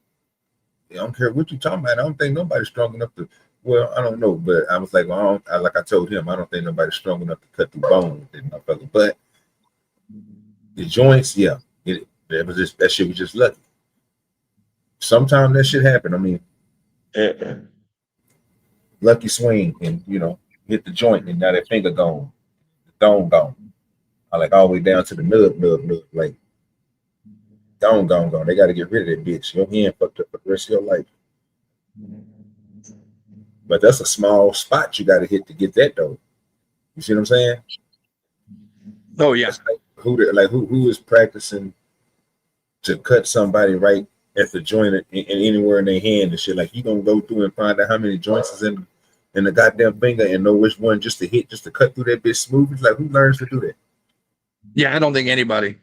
I don't care what you talking about. I don't think nobody's strong enough to. Well, I don't know, but I was like, well, like I told him, I don't think nobody's strong enough to cut through bone with that motherfucker. But the joints, yeah, that was just that shit was just lucky. Sometimes that shit happen. I mean, lucky swing and hit the joint and now that finger gone, the thumb gone. I like all the way down to the nub, like gone. They got to get rid of that bitch. Your hand fucked up for the rest of your life. But that's a small spot you got to hit to get that though. You see what I'm saying? Oh yeah. Like who is practicing to cut somebody right at the joint and anywhere in their hand and shit? Like you gonna go through and find out how many joints is in the goddamn finger and know which one just to hit, just to cut through that bitch smooth. It's like who learns to do that? Yeah, I don't think anybody.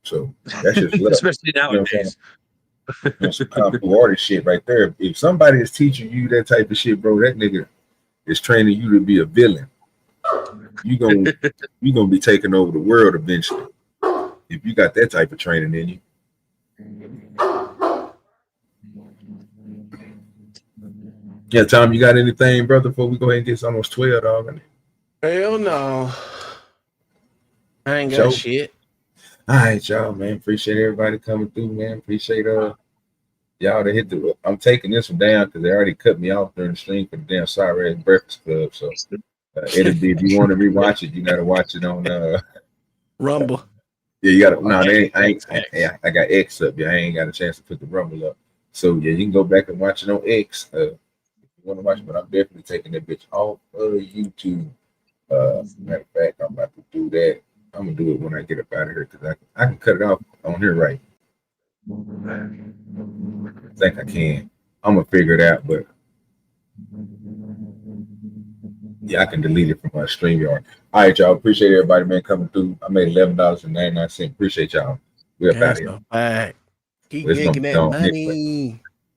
So that's just especially nowadays. Some comfortable artist shit right there. If somebody is teaching you that type of shit, bro, that nigga is training you to be a villain. You gonna be taking over the world eventually. If you got that type of training in you. Yeah, Tom, you got anything, brother, before we go ahead and get almost 12, dog? Hell no. I ain't got shit. All right, y'all, man. Appreciate everybody coming through, man. Appreciate y'all to hit the. I'm taking this one down because they already cut me off during the stream for the damn Sorry Ass Breakfast Club. So it'll be, if you want to rewatch it, you gotta watch it on Rumble. Yeah, you gotta. No, I got X up. Yeah, I ain't got a chance to put the Rumble up. So yeah, you can go back and watch it on X if you want to watch it. But I'm definitely taking that bitch off of YouTube. Matter of fact, I'm about to do that. I'm gonna do it when I get up out of here because I can cut it off on here, right? I think I can. I'm gonna figure it out, but yeah, I can delete it from my StreamYard. All right, y'all. Appreciate everybody, man, coming through. I made $11.99. Appreciate y'all. We're up out of here. Keep making that money.